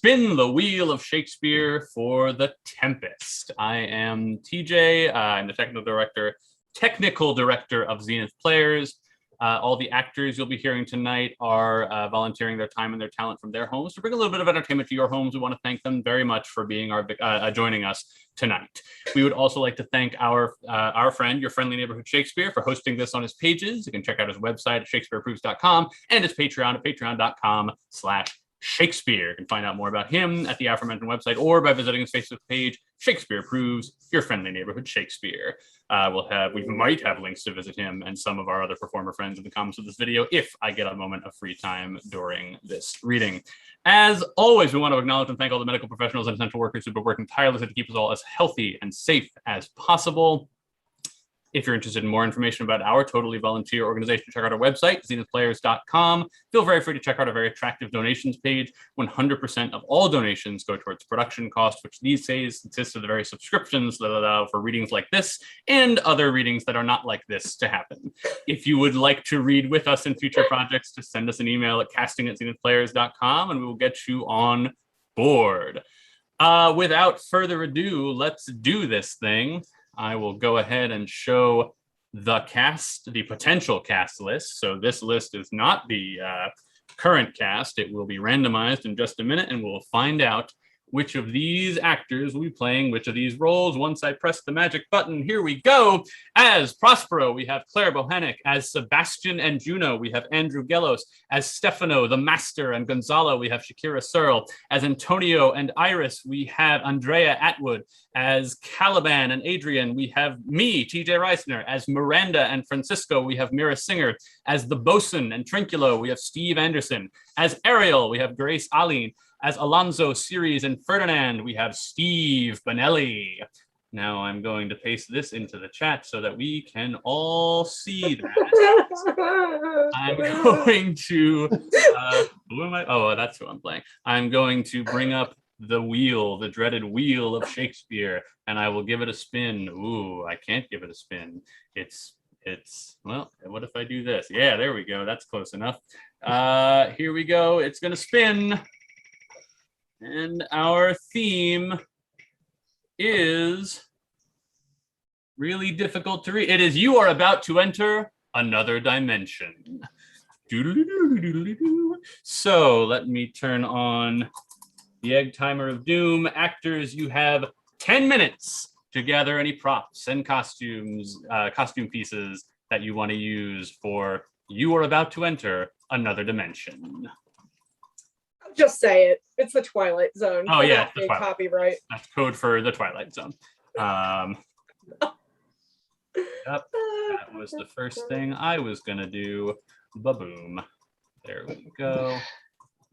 spin the wheel of Shakespeare for the Tempest. I am TJ. I'm the technical director of Zenith Players. All the actors you'll be hearing tonight are volunteering their time and their talent from their homes to bring a little bit of entertainment to your homes. We want to thank them very much for being joining us tonight. We would also like to thank our friend, your friendly neighborhood Shakespeare, for hosting this on his pages. You can check out his website at shakespeareapproves.com and his Patreon at patreon.com/Shakespeare. You can find out more about him at the aforementioned website or by visiting his Facebook page, Shakespeare Approves, your friendly neighborhood Shakespeare. We might have links to visit him and some of our other performer friends in the comments of this video if I get a moment of free time during this reading. As always, we want to acknowledge and thank all the medical professionals and essential workers who've been working tirelessly to keep us all as healthy and safe as possible. If you're interested in more information about our totally volunteer organization, check out our website, zenithplayers.com. Feel very free to check out our very attractive donations page. 100% of all donations go towards production costs, which these days consists of the various subscriptions that allow for readings like this and other readings that are not like this to happen. If you would like to read with us in future projects, just send us an email at casting@zenithplayers.com and we will get you on board. Without further ado, let's do this thing. I will go ahead and show the cast, the potential cast list. So this list is not the current cast. It will be randomized in just a minute, and we'll find out which of these actors will be playing which of these roles. Once I press the magic button, here we go. As Prospero, we have Claire Bohannick. As Sebastian and Juno, we have Andrew Gellos. As Stefano, the Master, and Gonzalo, we have Shakira Searle. As Antonio and Iris, we have Andrea Atwood. As Caliban and Adrian, we have me, TJ Reisner. As Miranda and Francisco, we have Mira Singer. As the Bosun and Trinculo, we have Steve Anderson. As Ariel, we have Grace Aline. As Alonso, Ceres, and Ferdinand, we have Steve Bonelli. Now I'm going to paste this into the chat so that we can all see that. I'm going to, who am I? Oh, that's who I'm playing. I'm going to bring up the wheel, the dreaded wheel of Shakespeare, and I will give it a spin. Ooh, I can't give it a spin. It's, well, what if I do this? Yeah, there we go. That's close enough. Here we go. It's going to spin. And our theme is really difficult to read. It is "You are about to enter another dimension." So let me turn on the egg timer of doom. Actors, you have 10 minutes to gather any props and costumes, costume pieces that you want to use for "You are about to enter another dimension." Just say it. It's the Twilight Zone. Oh yeah, the Twilight. Copyright. That's code for the Twilight Zone. Yep, that was the first thing I was gonna do. Ba-boom. There we go.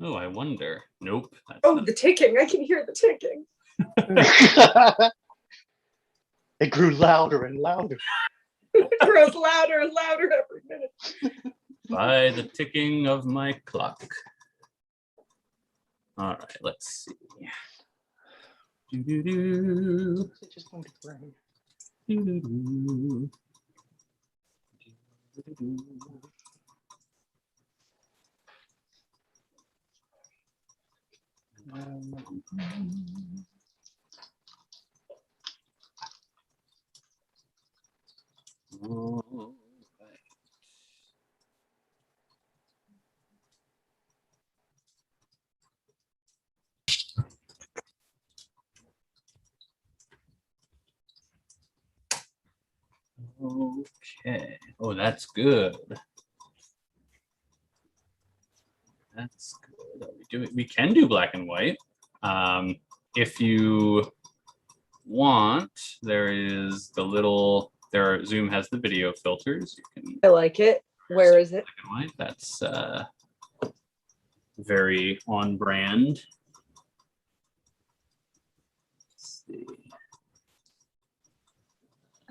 Oh, I wonder. Nope. The ticking. I can hear the ticking. It grew louder and louder. It grows louder and louder every minute. By the ticking of my clock. All right, let's see. Do-do-do. Do-do-do. Oh. Okay. Oh, that's good. That's good. We can do black and white. If you want, there is the little. Zoom has the video filters. You can. I like it. Where is it? Black and white. That's very on brand. Let's see.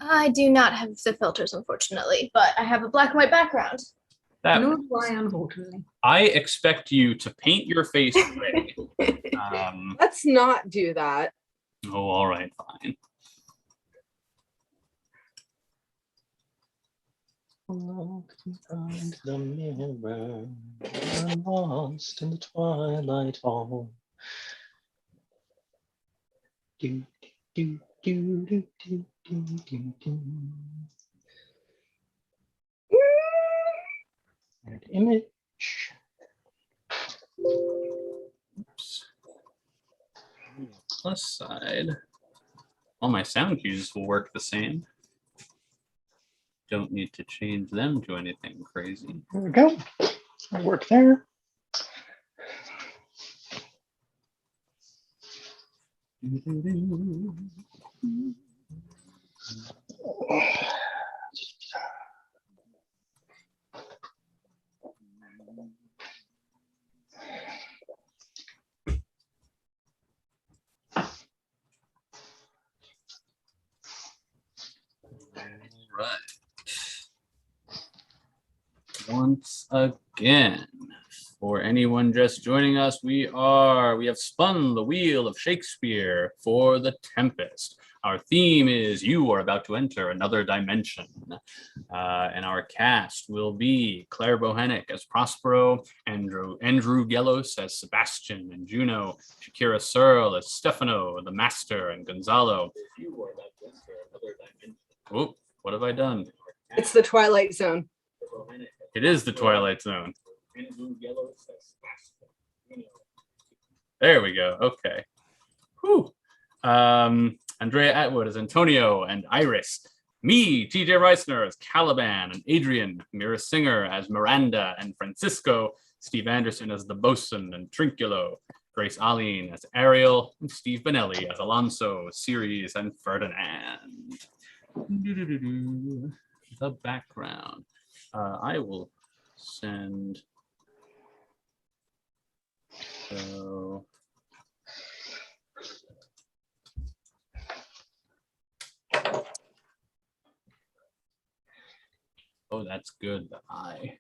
I do not have the filters, unfortunately, but I have a black and white background. Nor do I, unfortunately. I expect you to paint your face gray. Let's not do that. Oh, all right, fine. Behind the mirror, I'm lost in the twilight hall. do, do, do, do, do, do, do, do. And image. Oops. Plus side. All my sound cues will work the same. Don't need to change them to anything crazy. There we go. That'll work there. Right. Once again, for anyone just joining us, we have spun the wheel of Shakespeare for the Tempest. Our theme is you are about to enter another dimension. And our cast will be Claire Bohenick as Prospero, Andrew Gelos as Sebastian and Juno, Shakira Searle as Stefano, the Master, and Gonzalo. You are about to enter another dimension. Oh, what have I done? It's the Twilight Zone. It is the Twilight Zone. There we go. Okay. Whew. Andrea Atwood as Antonio and Iris. Me, TJ Reisner as Caliban and Adrian. Mira Singer as Miranda and Francisco. Steve Anderson as the Bosun and Trinculo. Grace Aline as Ariel. And Steve Benelli as Alonso, Ceres, and Ferdinand. The background. I will send. So. Oh, that's good. The eye.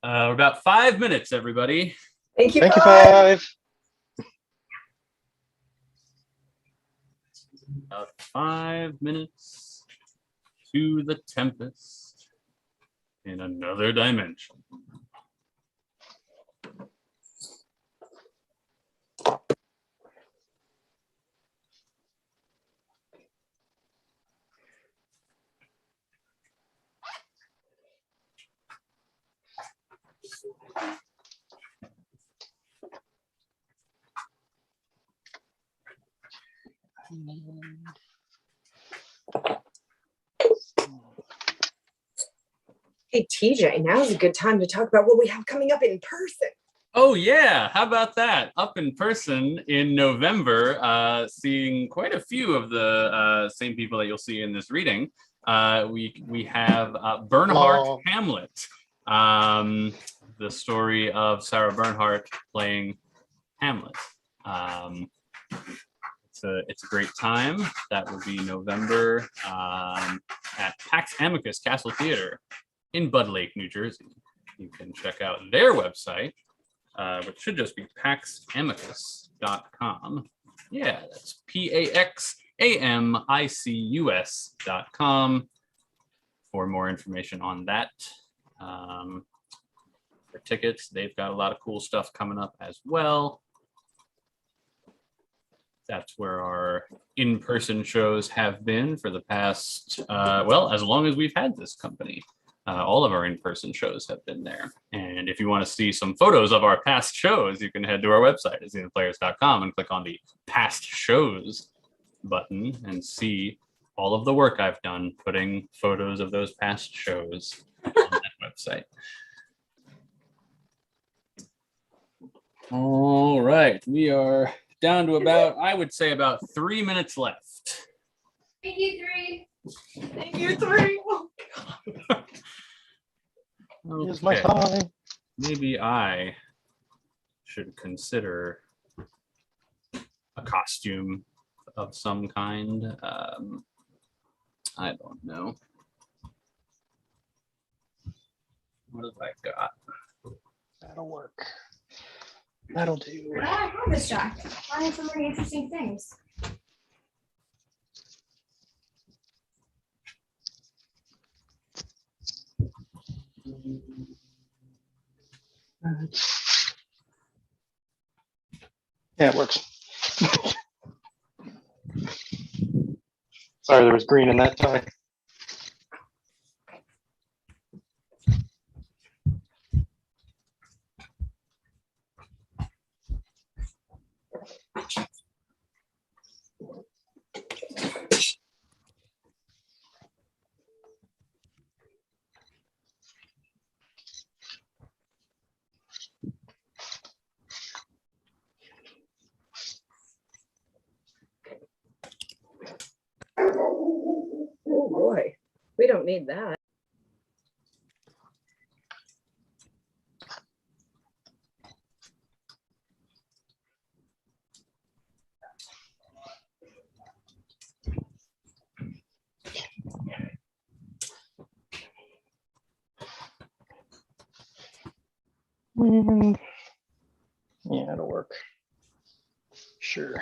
We're about 5 minutes, everybody. Thank you. Thank you, Five. 5. About 5 minutes to the Tempest in another dimension. Hey, TJ, now's a good time to talk about what we have coming up in person. Oh yeah, how about that? Up in person in November, seeing quite a few of the same people that you'll see in this reading. We have Bernhardt Hamlet, the story of Sarah Bernhardt playing Hamlet. It's a great time. That will be November at Pax Amicus Castle Theater in Bud Lake, New Jersey. You can check out their website, which should just be paxamicus.com. Yeah, that's PAXAMICUS.com for more information on that. For tickets, they've got a lot of cool stuff coming up as well. That's where our in-person shows have been for the past, well, as long as we've had this company. All of our in-person shows have been there. And if you want to see some photos of our past shows, you can head to our website, zenithplayers.com, and click on the past shows button and see all of the work I've done putting photos of those past shows on that website. All right, we are down to about, I would say about 3 minutes left. Thank you, 3. Thank you, 3. Oh, God. Here's my time. Maybe I should consider a costume of some kind. I don't know. What have I got? That'll work. That'll do. I promise, Jack. I have so many interesting things. Yeah, it works. Sorry, there was green in that tie. Oh boy, we don't need that. Yeah, it'll work. Sure.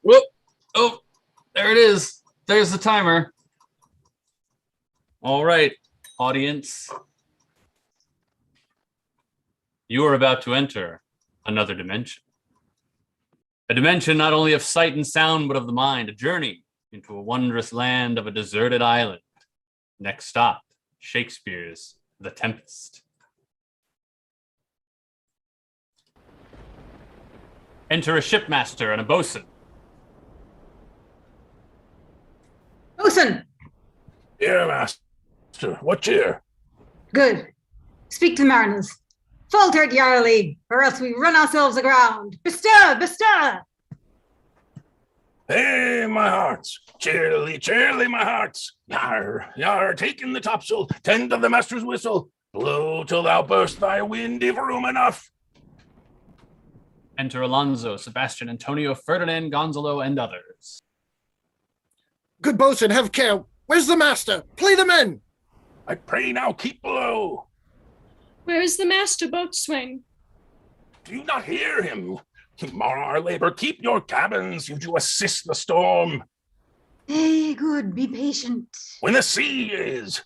Whoop! Oh, there it is. There's the timer. All right, audience. You are about to enter another dimension. A dimension not only of sight and sound, but of the mind. A journey into a wondrous land of a deserted island. Next stop, Shakespeare's The Tempest. Enter a shipmaster and a bosun. Bosun! Here, master. What cheer? Good. Speak to the mariners. Falter it, Yarley, or else we run ourselves aground. Bestir! Bestir! Hey, my hearts. Cheerily, cheerily, my hearts. Yar, yar, taking the topsail. Tend to the master's whistle. Blow till thou burst thy wind, if room enough. Enter Alonso, Sebastian, Antonio, Ferdinand, Gonzalo, and others. Good boatswain, have care. Where's the master? Play the men. I pray now keep below. Where is the master, boatswain? Do you not hear him? Tomorrow our labor, keep your cabins, you to assist the storm. Hey, good, be patient. When the sea is.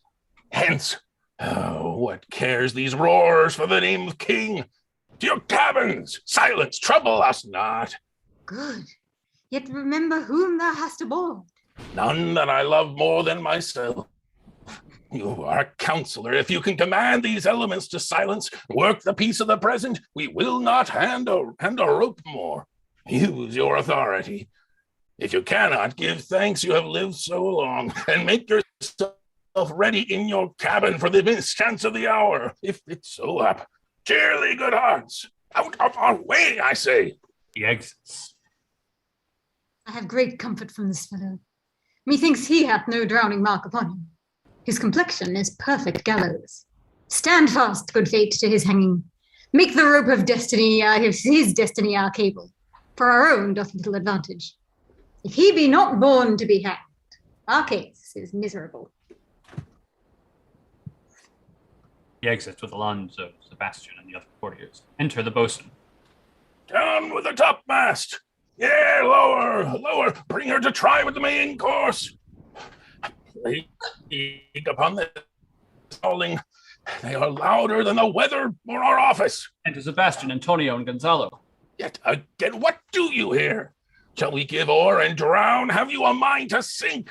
Hence, oh, what cares these roars for the name of king? To your cabins, silence, trouble us not. Good. Yet remember whom thou hast aboard. None that I love more than myself. You are a counselor. If you can command these elements to silence, work the peace of the present, we will not hand a rope more. Use your authority. If you cannot, give thanks you have lived so long, and make yourself ready in your cabin for the mischance of the hour, if it so hap. Cheerly, good hearts. Out of our way, I say. He exits. I have great comfort from this fellow. Methinks he hath no drowning mark upon him. His complexion is perfect gallows. Stand fast, good fate, to his hanging. Make the rope of destiny, his destiny our cable. For our own doth little advantage. If he be not born to be hanged, our case is miserable. He exits with Alonso, Sebastian, and the other courtiers. Enter the bosun. Down with the topmast. Yeah, lower, lower. Bring her to try with the main course. Plague upon the howling. They are louder than the weather or our office. Enter Sebastian, Antonio, and Gonzalo. Yet again, what do you here? Shall we give o'er and drown? Have you a mind to sink?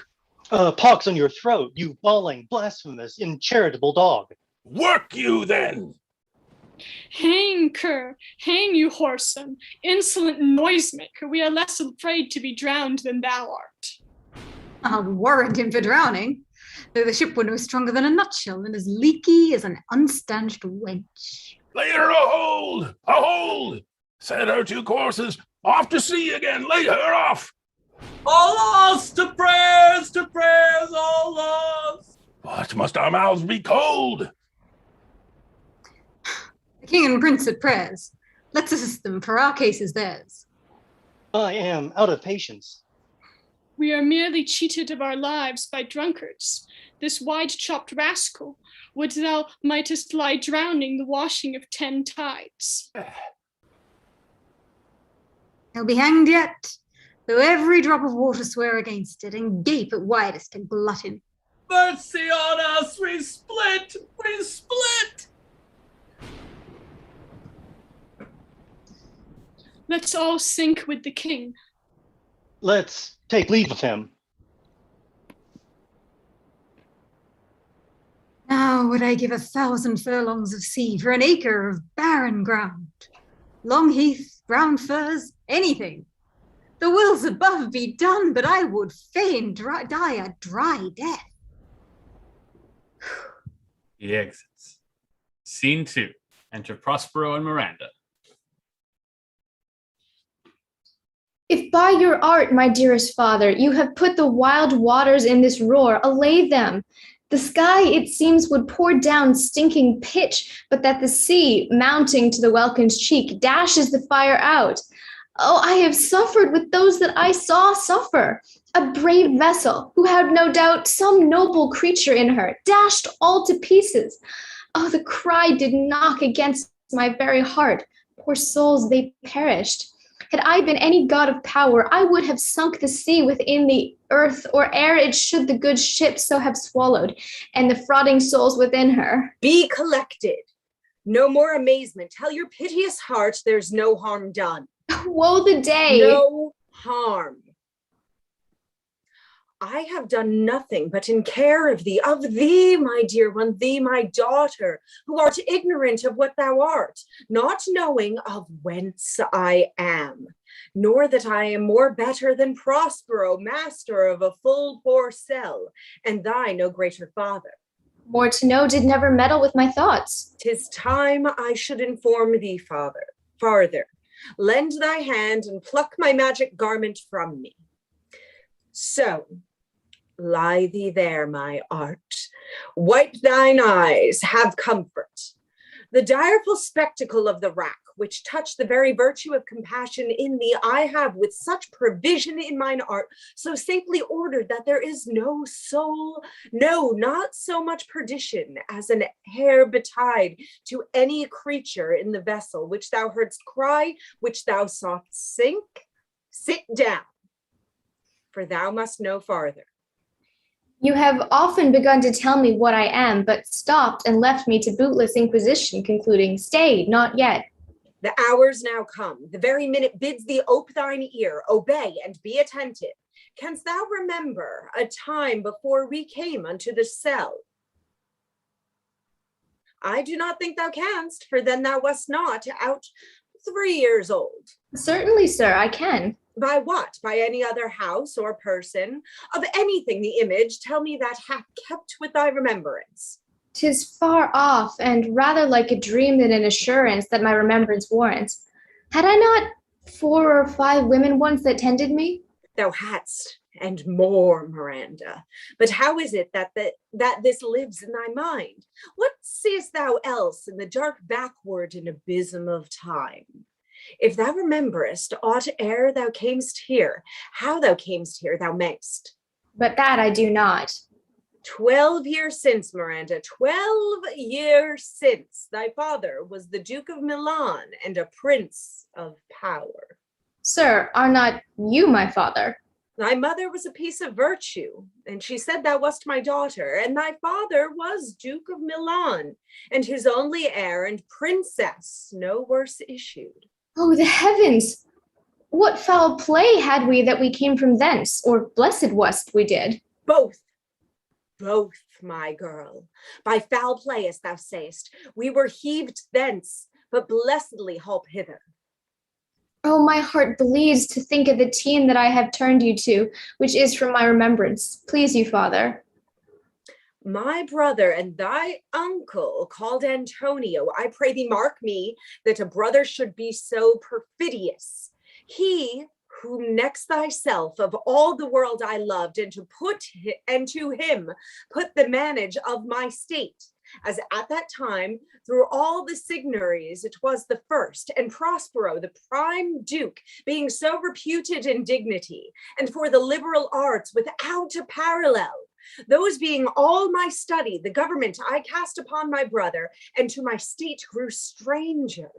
Pox on your throat, you bawling, blasphemous, incharitable dog. Work you then. Hang, cur, hang you, whoreson, insolent noisemaker. We are less afraid to be drowned than thou art. I'll warrant him for drowning, though the ship were no stronger than a nutshell and as leaky as an unstanched wench. Lay her a hold! A hold! Set her 2 courses, off to sea again, lay her off! All lost to prayers, all lost. What, must our mouths be cold? The king and prince at prayers. Let's assist them, for our case is theirs. I am out of patience. We are merely cheated of our lives by drunkards. This wide-chopped rascal, would thou mightest lie drowning the washing of 10 tides. He'll be hanged yet, though every drop of water swear against it, and gape at widest and glutton. Mercy on us, we split, we split. Let's all sink with the king. Let's take leave of him. Now would I give 1,000 furlongs of sea for an acre of barren ground. Long heath, brown furs, anything. The wills above be done, but I would fain die a dry death. He exits. Scene 2. Enter Prospero and Miranda. If by your art, my dearest father, you have put the wild waters in this roar, allay them. The sky, it seems, would pour down stinking pitch, but that the sea, mounting to the welkin's cheek, dashes the fire out. Oh, I have suffered with those that I saw suffer. A brave vessel, who had no doubt some noble creature in her, dashed all to pieces. Oh, the cry did knock against my very heart. Poor souls, they perished. Had I been any god of power, I would have sunk the sea within the earth, or ere it should the good ship so have swallowed, and the frauding souls within her. Be collected. No more amazement. Tell your piteous heart there's no harm done. Woe the day. No harm. I have done nothing but in care of thee, my dear one, thee, my daughter, who art ignorant of what thou art, not knowing of whence I am, nor that I am more better than Prospero, master of a full poor cell, and thy no greater father. More to know did never meddle with my thoughts. 'Tis time I should inform thee, farther. Lend thy hand and pluck my magic garment from me. So, lie thee there, my art. Wipe thine eyes, have comfort. The direful spectacle of the rack, which touched the very virtue of compassion in thee, I have with such provision in mine art, so safely ordered that there is no soul, no, not so much perdition as an hair betide to any creature in the vessel, which thou heardst cry, which thou saw'st sink. Sit down, for thou must know farther. You have often begun to tell me what I am, but stopped and left me to bootless inquisition, concluding, stay, not yet. The hour's now come. The very minute bids thee ope thine ear, obey, and be attentive. Canst thou remember a time before we came unto the cell? I do not think thou canst, for then thou wast not out 3 years old. Certainly, sir, I can. By what? By any other house or person? Of anything the image, tell me that hath kept with thy remembrance. 'Tis far off, and rather like a dream than an assurance that my remembrance warrants. Had I not 4 or 5 women once that tended me? Thou hadst, and more, Miranda. But how is it that this lives in thy mind? What seest thou else in the dark backward and abysm of time? If thou rememberest aught ere thou camest here, how thou camest here, thou mayst. But that I do not. 12 years since, Miranda, 12 years since, thy father was the Duke of Milan and a prince of power. Sir, are not you my father? Thy mother was a piece of virtue, and she said thou wast my daughter, and thy father was Duke of Milan, and his only heir and princess no worse issued. Oh, the heavens! What foul play had we that we came from thence, or blessed wast we did? Both, my girl. By foul play, as thou sayest, we were heaved thence, but blessedly holp hither. Oh, my heart bleeds to think of the teen that I have turned you to, which is from my remembrance. Please you, father. My brother and thy uncle called Antonio, I pray thee mark me, that a brother should be so perfidious. He whom next thyself of all the world I loved, and to him put the manage of my state, as at that time through all the signories it was the first, and Prospero the prime duke, being so reputed in dignity, and for the liberal arts without a parallel. Those being all my study, the government I cast upon my brother, and to my state grew stranger.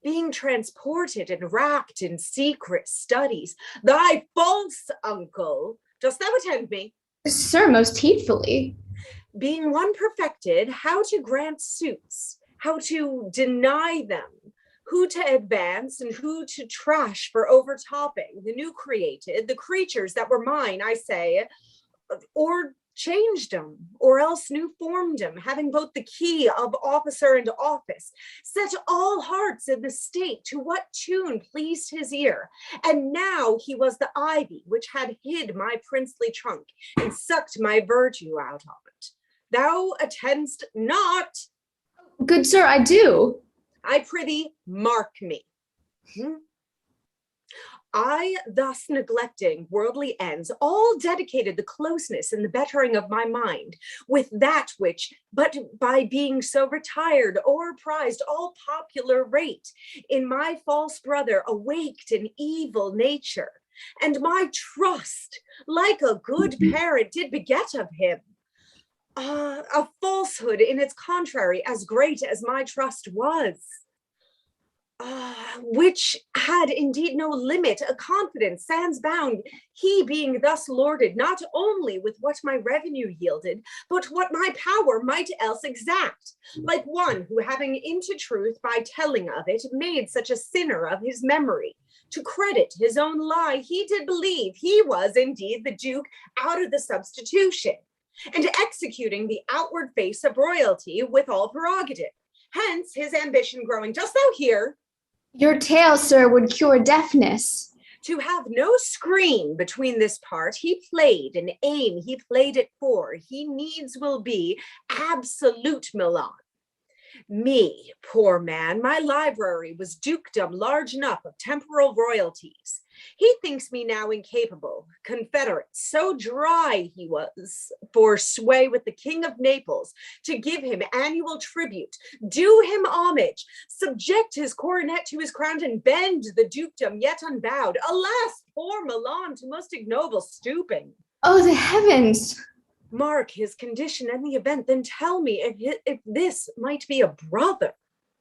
Being transported and racked in secret studies, thy false uncle, dost thou attend me? Sir, most heedfully. Being one perfected, how to grant suits, how to deny them, who to advance and who to trash for overtopping, the new created, the creatures that were mine, I say, or changed them, or else new formed them, having both the key of officer and office, set all hearts in the state to what tune pleased his ear. And now he was the ivy which had hid my princely trunk and sucked my virtue out of it. Thou attendst not. Good sir, I do. I prithee, mark me. I, thus neglecting worldly ends, all dedicated the closeness and the bettering of my mind with that which, but by being so retired, overprized all popular rate, in my false brother awaked an evil nature, and my trust, like a good parent, did beget of him. A falsehood in its contrary, as great as my trust was. Which had indeed no limit, a confidence sans bound, he being thus lorded, not only with what my revenue yielded, but what my power might else exact, like one who having into truth by telling of it, made such a sinner of his memory, to credit his own lie, he did believe he was indeed the Duke out of the substitution, and executing the outward face of royalty with all prerogative. Hence his ambition growing. Dost thou hear? Your tale, sir, would cure deafness. To have no screen between this part, he played an aim he played it for. He needs will be absolute Milan. Me, poor man, my library was dukedom large enough of temporal royalties. He thinks me now incapable, confederate, so dry he was for sway with the king of Naples, to give him annual tribute, do him homage, subject his coronet to his crown, and bend the dukedom yet unbowed. Alas, poor Milan, to most ignoble stooping. Oh, the heavens! Mark his condition and the event, then tell me if this might be a brother.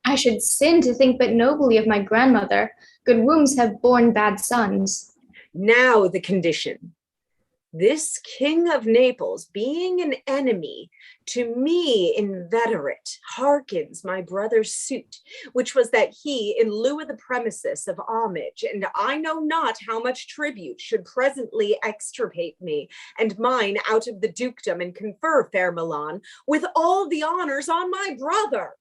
I should sin to think but nobly of my grandmother. Good wombs have borne bad sons. Now the condition. This king of Naples, being an enemy, to me inveterate, hearkens my brother's suit, which was that he, in lieu of the premises of homage, and I know not how much tribute, should presently extirpate me and mine out of the dukedom, and confer fair Milan with all the honors on my brother.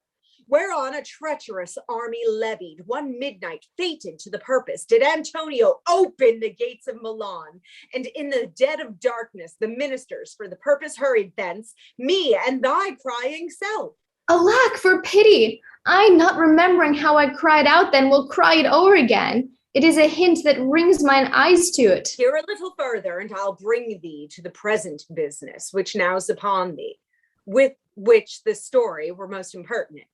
Whereon a treacherous army levied, one midnight, fated to the purpose, did Antonio open the gates of Milan, and in the dead of darkness the ministers for the purpose hurried thence, me and thy crying self. Alack, for pity! I, not remembering how I cried out then, will cry it o'er again. It is a hint that rings mine eyes to it. Hear a little further, and I'll bring thee to the present business, which now's upon thee, with which the story were most impertinent.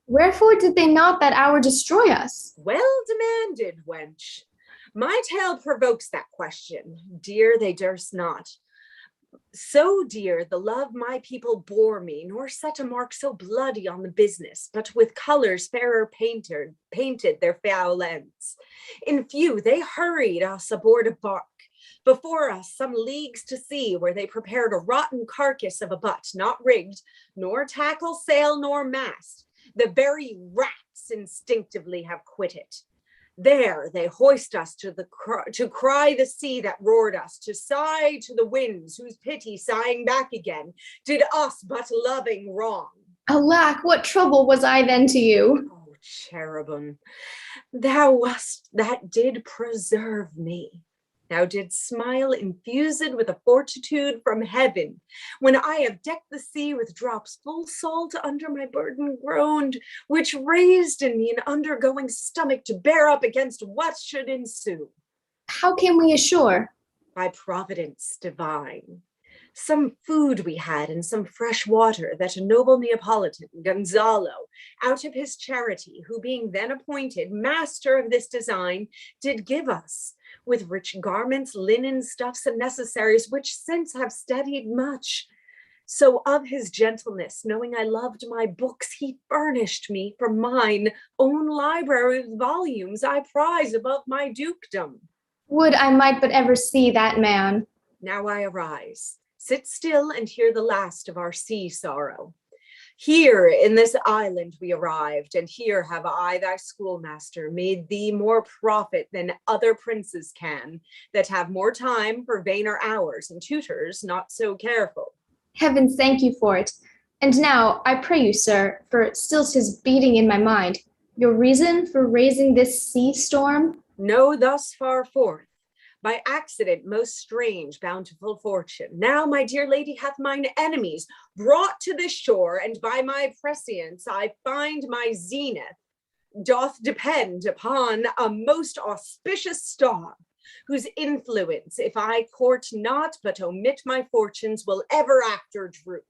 Wherefore did they not that hour destroy us? Well demanded, wench. My tale provokes that question. Dear, they durst not. So dear the love my people bore me, nor set a mark so bloody on the business, but with colors fairer painted their foul ends. In few, they hurried us aboard a bark. Before us some leagues to sea, where they prepared a rotten carcass of a butt, not rigged, nor tackle, sail, nor mast. The very rats instinctively have quit it. There they hoist us to cry the sea that roared us, to sigh to the winds, whose pity sighing back again, did us but loving wrong. Alack, what trouble was I then to you? Oh, cherubim, thou wast that did preserve me. Thou didst smile infused with a fortitude from heaven, when I have decked the sea with drops full salt under my burden groaned, which raised in me an undergoing stomach to bear up against what should ensue. How came we ashore? By providence divine. Some food we had and some fresh water that a noble Neapolitan, Gonzalo, out of his charity, who being then appointed master of this design, did give us, with rich garments, linen, stuffs, and necessaries, which since have steadied much. So of his gentleness, knowing I loved my books, he furnished me from mine own library with volumes I prize above my dukedom. Would I might but ever see that man. Now I arise. Sit still and hear the last of our sea sorrow. Here in this island we arrived, and here have I, thy schoolmaster, made thee more profit than other princes can, that have more time for vainer hours, and tutors not so careful. Heaven thank you for it. And now, I pray you, sir, for still 'tis beating in my mind, your reason for raising this sea storm? Know thus far forth, by accident most strange, bountiful fortune. Now, my dear lady hath mine enemies brought to this shore, and by my prescience I find my zenith doth depend upon a most auspicious star, whose influence, if I court not but omit my fortunes, will ever after droop.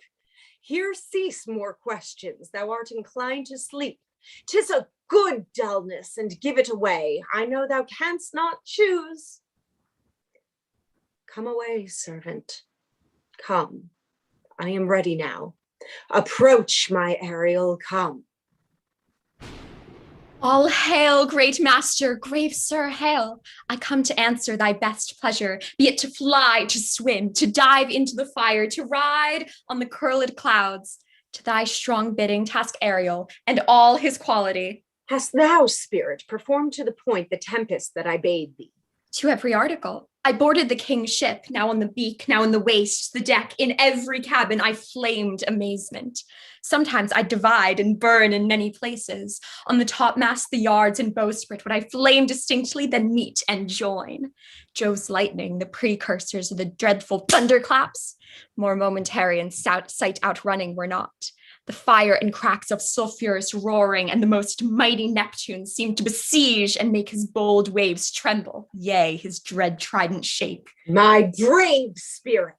Here cease more questions, thou art inclined to sleep. 'Tis a good dullness, and give it away. I know thou canst not choose. Come away, servant. Come. I am ready now. Approach, my Ariel, come. All hail, great master, grave sir, hail. I come to answer thy best pleasure, be it to fly, to swim, to dive into the fire, to ride on the curled clouds. To thy strong bidding, task Ariel, and all his quality. Hast thou, spirit, performed to the point the tempest that I bade thee? To every article. I boarded the king's ship, now on the beak, now in the waist, the deck. In every cabin I flamed amazement. Sometimes I divide and burn in many places. On the topmast, the yards, and bowsprit would I flame distinctly, then meet and join. Jove's lightning, the precursors of the dreadful thunderclaps, more momentary and sight outrunning were not. The fire and cracks of sulphurous roaring, and the most mighty Neptune seemed to besiege and make his bold waves tremble, yea, his dread trident shake. My brave spirit,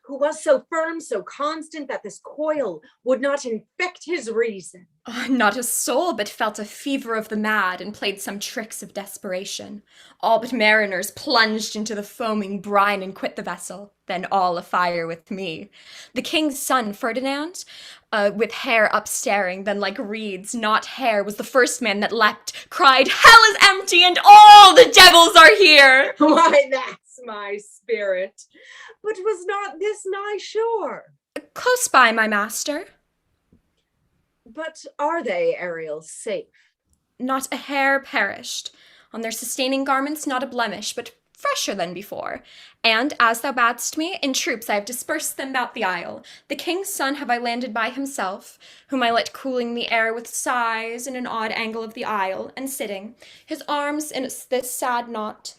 who was so firm, so constant, that this coil would not infect his reason. Not a soul but felt a fever of the mad, and played some tricks of desperation. All but mariners plunged into the foaming brine and quit the vessel, then all afire with me. The king's son, Ferdinand, with hair upstaring, then like reeds, not hair, was the first man that leapt, cried, "Hell is empty, and all the devils are here!" Why, that's my spirit. But was not this nigh shore? Close by, my master. But are they, Ariel, safe? Not a hair perished. On their sustaining garments not a blemish, but fresher than before. And, as thou badst me, in troops I have dispersed them about the isle. The king's son have I landed by himself, whom I let cooling the air with sighs in an odd angle of the isle, and sitting, his arms in this sad knot.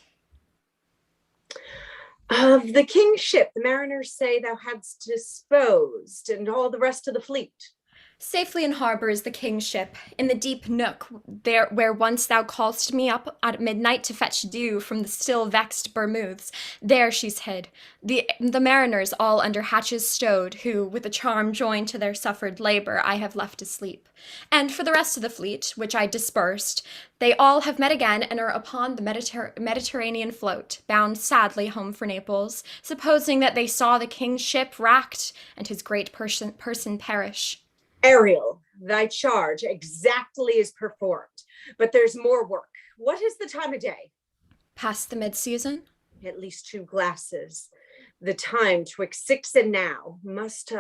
Of the king's ship, the mariners say thou hadst disposed, and all the rest of the fleet. Safely in harbor is the king's ship, in the deep nook there where once thou call'st me up at midnight to fetch dew from the still vexed Bermuths. There she's hid. The mariners all under hatches stowed, who, with a charm joined to their suffered labor, I have left asleep. And for the rest of the fleet, which I dispersed, they all have met again and are upon the Mediterranean float, bound sadly home for Naples, supposing that they saw the king's ship wracked and his great person perish. Ariel, thy charge exactly is performed, but there's more work. What is the time of day? Past the mid-season? At least 2 glasses. The time 'twixt 6 and now must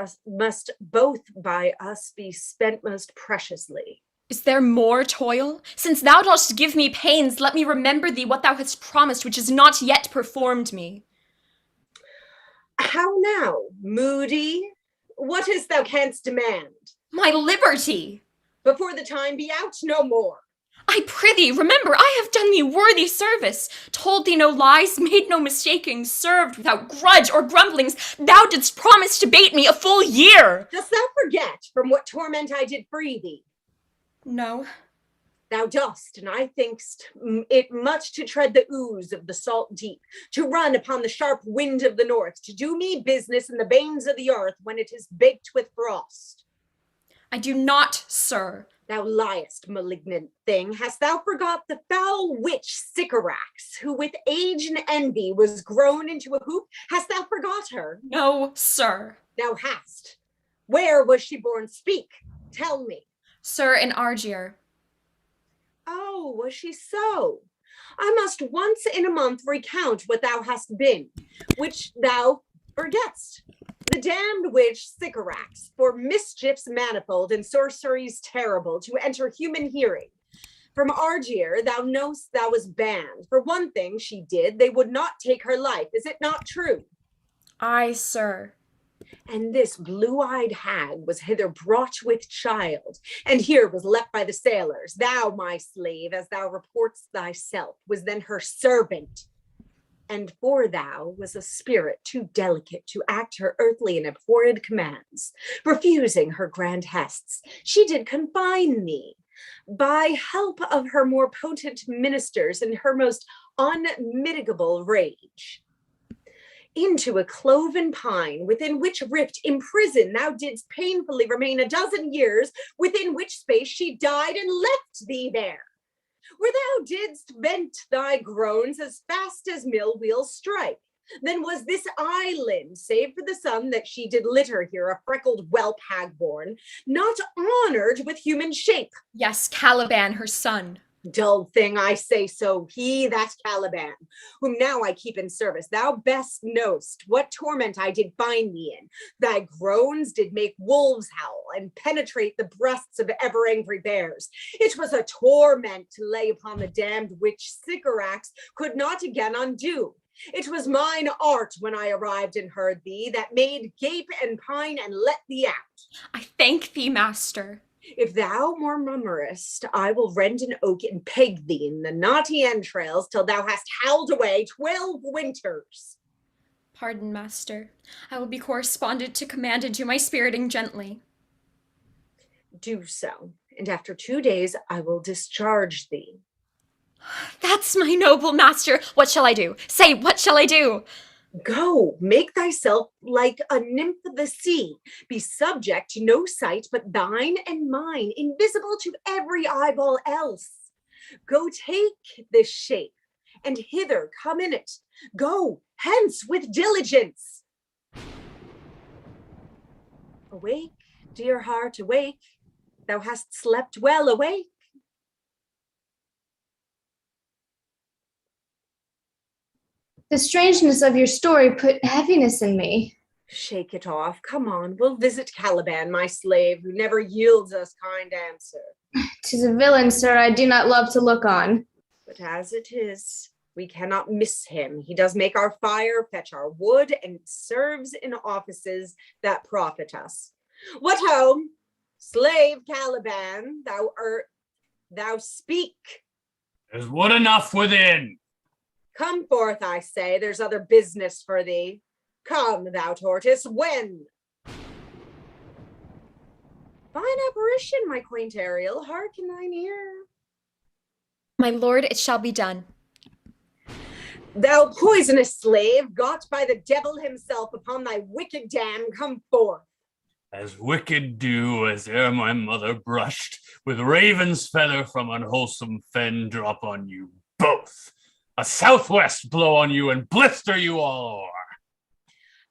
both by us be spent most preciously. Is there more toil? Since thou dost give me pains, let me remember thee what thou hast promised, which is not yet performed me. How now, moody? What is thou canst demand? My liberty! Before the time be out no more. I prithee, remember, I have done thee worthy service, told thee no lies, made no mistakings, served without grudge or grumblings. Thou didst promise to bait me a full year. Dost thou forget from what torment I did free thee? No. Thou dost, and I thinkst it much to tread the ooze of the salt deep, to run upon the sharp wind of the north, to do me business in the veins of the earth when it is baked with frost. I do not, sir. Thou liest, malignant thing. Hast thou forgot the foul witch Sycorax, who with age and envy was grown into a hoop? Hast thou forgot her? No, sir. Thou hast. Where was she born? Speak. Tell me. Sir, in Argier. Oh, was she so? I must once in a month recount what thou hast been, which thou forgetst. The damned witch Sycorax, for mischiefs manifold and sorceries terrible, to enter human hearing. From Argier thou knowst thou was banned. For one thing she did, they would not take her life. Is it not true? Aye, sir. And this blue-eyed hag was hither brought with child, and here was left by the sailors. Thou, my slave, as thou reportst thyself, was then her servant. And for thou was a spirit too delicate to act her earthly and abhorred commands. Refusing her grand hests, she did confine thee. By help of her more potent ministers and her most unmitigable rage. Into a cloven pine, within which rift imprisoned thou didst painfully remain a dozen years, within which space she died and left thee there, where thou didst vent thy groans as fast as mill wheels strike. Then was this island, save for the sun that she did litter here, a freckled whelp hag-born, not honored with human shape. Yes, Caliban, her son. Dull thing, I say so, he, that Caliban, whom now I keep in service. Thou best knowst what torment I did find thee in. Thy groans did make wolves howl and penetrate the breasts of ever-angry bears. It was a torment to lay upon the damned witch Sycorax could not again undo. It was mine art when I arrived and heard thee that made gape and pine and let thee out. I thank thee, master. If thou more murmurest, I will rend an oak and peg thee in the knotty entrails till thou hast howled away 12 winters. Pardon, master. I will be corresponded to commanded to my spiriting gently. Do so, and after 2 days I will discharge thee. That's my noble master. What shall I do? Say, what shall I do? Go, make thyself like a nymph of the sea. Be subject to no sight but thine and mine, invisible to every eyeball else. Go take this shape, and hither come in it. Go hence with diligence. Awake, dear heart, awake. Thou hast slept well, awake. The strangeness of your story put heaviness in me. Shake it off. Come on, we'll visit Caliban, my slave, who never yields us kind answer. 'Tis a villain, sir, I do not love to look on. But as it is, we cannot miss him. He does make our fire, fetch our wood, and serves in offices that profit us. What ho, slave Caliban, thou speak. There's wood enough within. Come forth, I say, there's other business for thee. Come, thou tortoise, when? Fine apparition, my quaint Ariel, hark in thine ear. My lord, it shall be done. Thou poisonous slave, got by the devil himself upon thy wicked dam, come forth. As wicked do as ere my mother brushed, with raven's feather from unwholesome fen drop on you both. A southwest blow on you and blister you all o'er.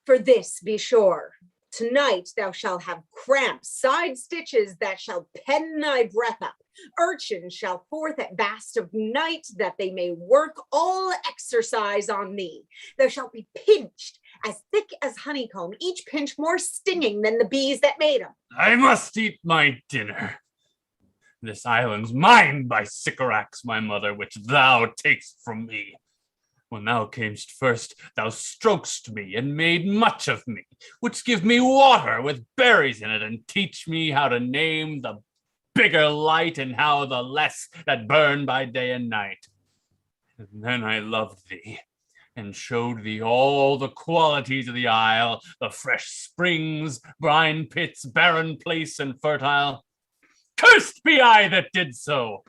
For this be sure, tonight thou shalt have cramps, side stitches that shall pen thy breath up. Urchins shall forth at vast of night, that they may work all exercise on thee. Thou shalt be pinched as thick as honeycomb, each pinch more stinging than the bees that made 'em. I must eat my dinner. This island's mine by Sycorax, my mother, which thou takest from me. When thou camest first, thou strokest me and made much of me, which give me water with berries in it and teach me how to name the bigger light, and how the less that burn by day and night. And then I loved thee, and showed thee all the qualities of the isle, the fresh springs, brine pits, barren place, and fertile. Cursed be I that did so!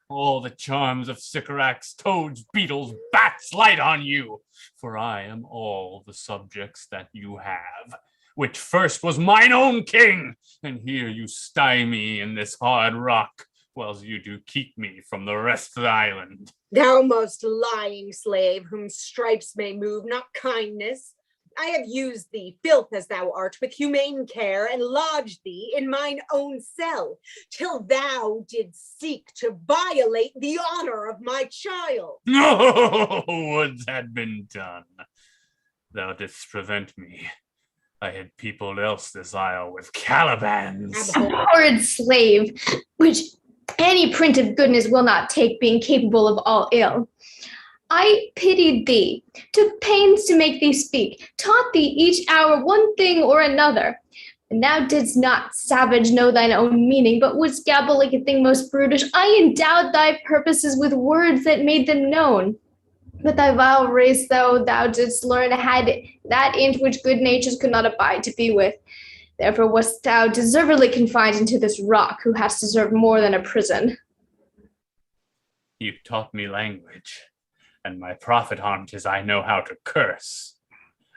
All the charms of sycorax, toads, beetles, bats light on you, for I am all the subjects that you have, which first was mine own king, and here you stymie in this hard rock, whiles you do keep me from the rest of the island. Thou most lying slave, whom stripes may move, not kindness. I have used thee, filth as thou art, with humane care, and lodged thee in mine own cell, till thou didst seek to violate the honor of my child. No, would had been done. Thou didst prevent me. I had peopled else this isle with Calibans. Horrid slave, which any print of goodness will not take, being capable of all ill. I pitied thee, took pains to make thee speak, taught thee each hour one thing or another. And thou didst not, savage, know thine own meaning, but wouldst gabble like a thing most brutish. I endowed thy purposes with words that made them known. But thy vile race, thou didst learn, had that int which good natures could not abide to be with. Therefore wast thou deservedly confined into this rock, who hast deserved more than a prison. You taught me language, and my profit on't is I know how to curse.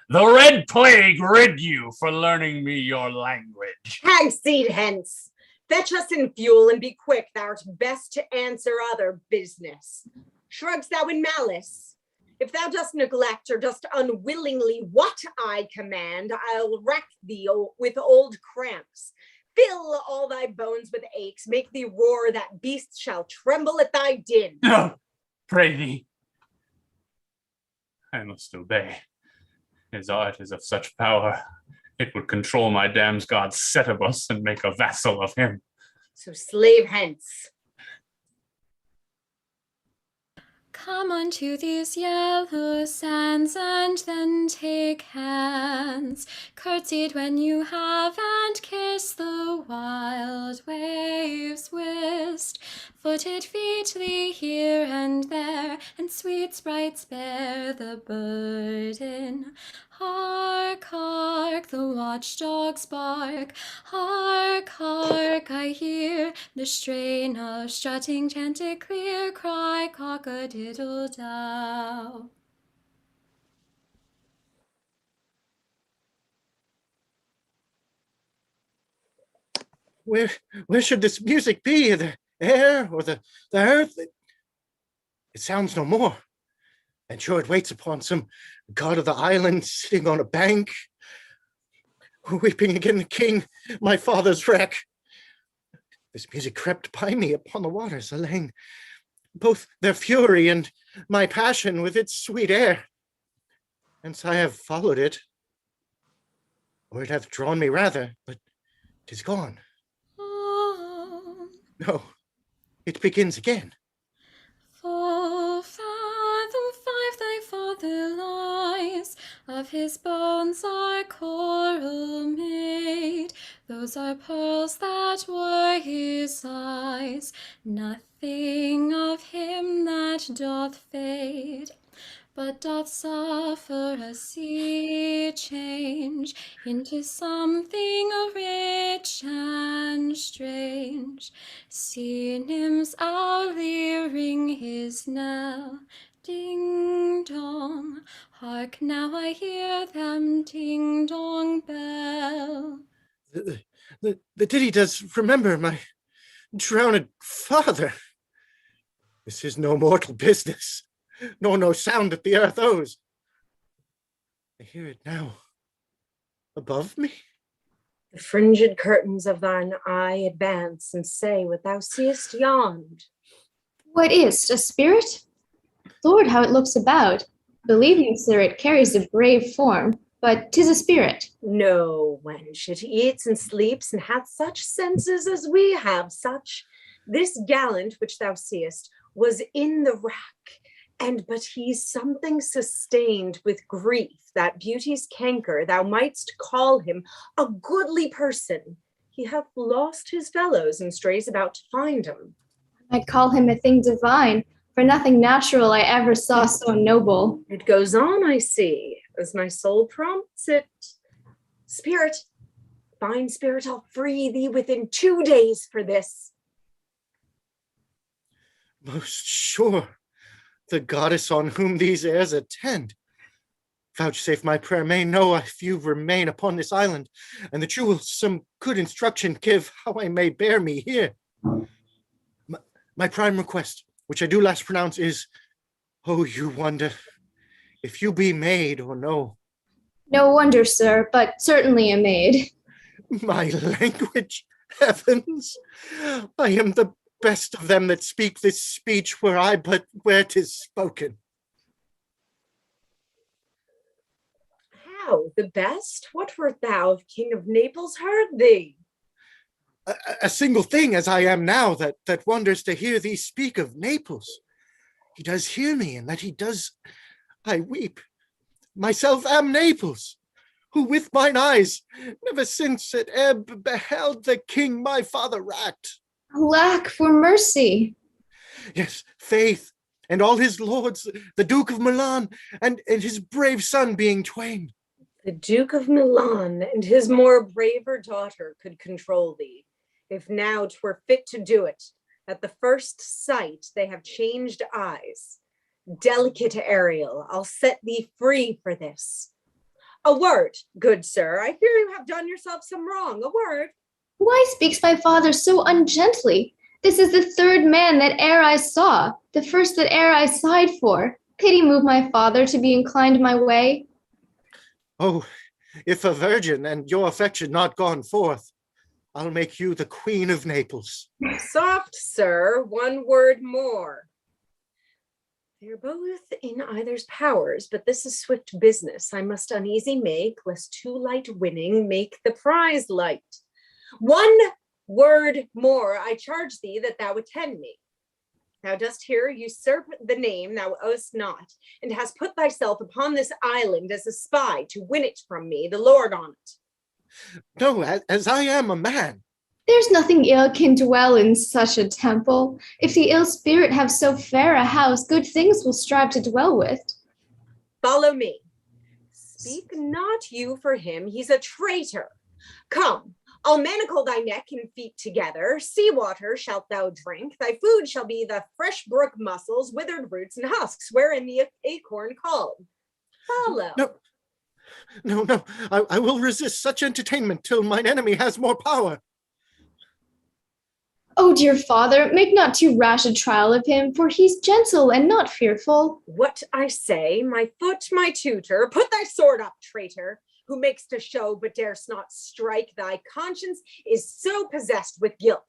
The red plague rid you for learning me your language. Hag seed hence. Fetch us in fuel, and be quick, thou'rt best to answer other business. Shrugs thou in malice? If thou dost neglect or dost unwillingly what I command, I'll wreck thee with old cramps. Fill all thy bones with aches, make thee roar that beasts shall tremble at thy din. No, pray thee. I must obey. His art is of such power, it would control my damned god Setibus and make a vassal of him. So slave hence. Come unto these yellow sands, and then take hands. Curtsied when you have, and kiss the wild waves whist. Footed featly here and there, and sweet sprites bear the burden. Hark, hark, the watchdogs bark. Hark, hark, I hear the strain of strutting chanticleer cry cock-a-diddle-dow. Where should this music be? The air or the earth? It sounds no more. And sure it waits upon some god of the island sitting on a bank, weeping again the king, my father's wreck. This music crept by me upon the waters, allaying both their fury and my passion with its sweet air. Hence I have followed it, or it hath drawn me rather, but 'tis gone. No, it begins again. 4 fathom 5 thy father lies, of his bones are coral made, those are pearls that were his eyes, nothing of him that doth fade, but doth suffer a sea change into something rich and strange. Sea nymphs hourly ring his knell, ding dong. Hark now, I hear them, ding dong bell. The ditty does remember my drowned father. This is no mortal business, nor no sound that the earth owes. I hear it now, above me. The fringed curtains of thine eye advance and say what thou seest yond. What is't, a spirit? Lord, how it looks about. Believe you, sir, it carries a brave form, but 'tis a spirit. No, wench, it eats and sleeps and hath such senses as we have such. This gallant which thou seest was in the rack, and but he's something sustained with grief, that beauty's canker, thou mightst call him a goodly person, He hath lost his fellows and strays about to find 'em. I'd call him a thing divine, for nothing natural I ever saw so noble. It goes on, I see, as my soul prompts it. Spirit, fine spirit, I'll free thee within 2 days for this. Most sure, the goddess on whom these airs attend, vouchsafe my prayer may know if you remain upon this island, and that you will some good instruction give how I may bear me here. My prime request, which I do last pronounce, is, oh, you wonder, if you be maid or no. No wonder, sir, but certainly a maid. My language, heavens, I am the best of them that speak this speech were I but where 'tis spoken. How, the best? What wert thou, if King of Naples heard thee? A single thing as I am now, that wonders to hear thee speak of Naples. He does hear me, and that he does, I weep. Myself am Naples, who with mine eyes never since at ebb beheld the king my father racked. Alack for mercy. Yes, faith, and all his lords, the Duke of Milan, and his brave son being twain. The Duke of Milan and his more braver daughter could control thee, if now 'twere fit to do it. At the first sight they have changed eyes. Delicate Ariel, I'll set thee free for this. A word, good sir, I fear you have done yourself some wrong, a word. Why speaks my father so ungently? This is the third man that e'er I saw, the first that e'er I sighed for. Pity move my father to be inclined my way. Oh, if a virgin and your affection not gone forth, I'll make you the Queen of Naples. Soft, sir, one word more. They're both in either's powers, but this is swift business. I must uneasy make, lest too light winning make the prize light. One word more, I charge thee that thou attend me. Thou dost here usurp the name thou owest not, and hast put thyself upon this island as a spy to win it from me, the lord on it. No, as I am a man. There's nothing ill can dwell in such a temple. If the ill spirit have so fair a house, good things will strive to dwell with. Follow me. Speak not you for him, he's a traitor. Come, I'll manacle thy neck and feet together. Sea water shalt thou drink. Thy food shall be the fresh brook mussels, withered roots and husks, wherein the acorn called. Follow. No, I will resist such entertainment till mine enemy has more power. Oh, dear father, make not too rash a trial of him, for he's gentle and not fearful. What I say, my foot, my tutor, put thy sword up, traitor, who makes to show but dares not strike. Thy conscience is so possessed with guilt.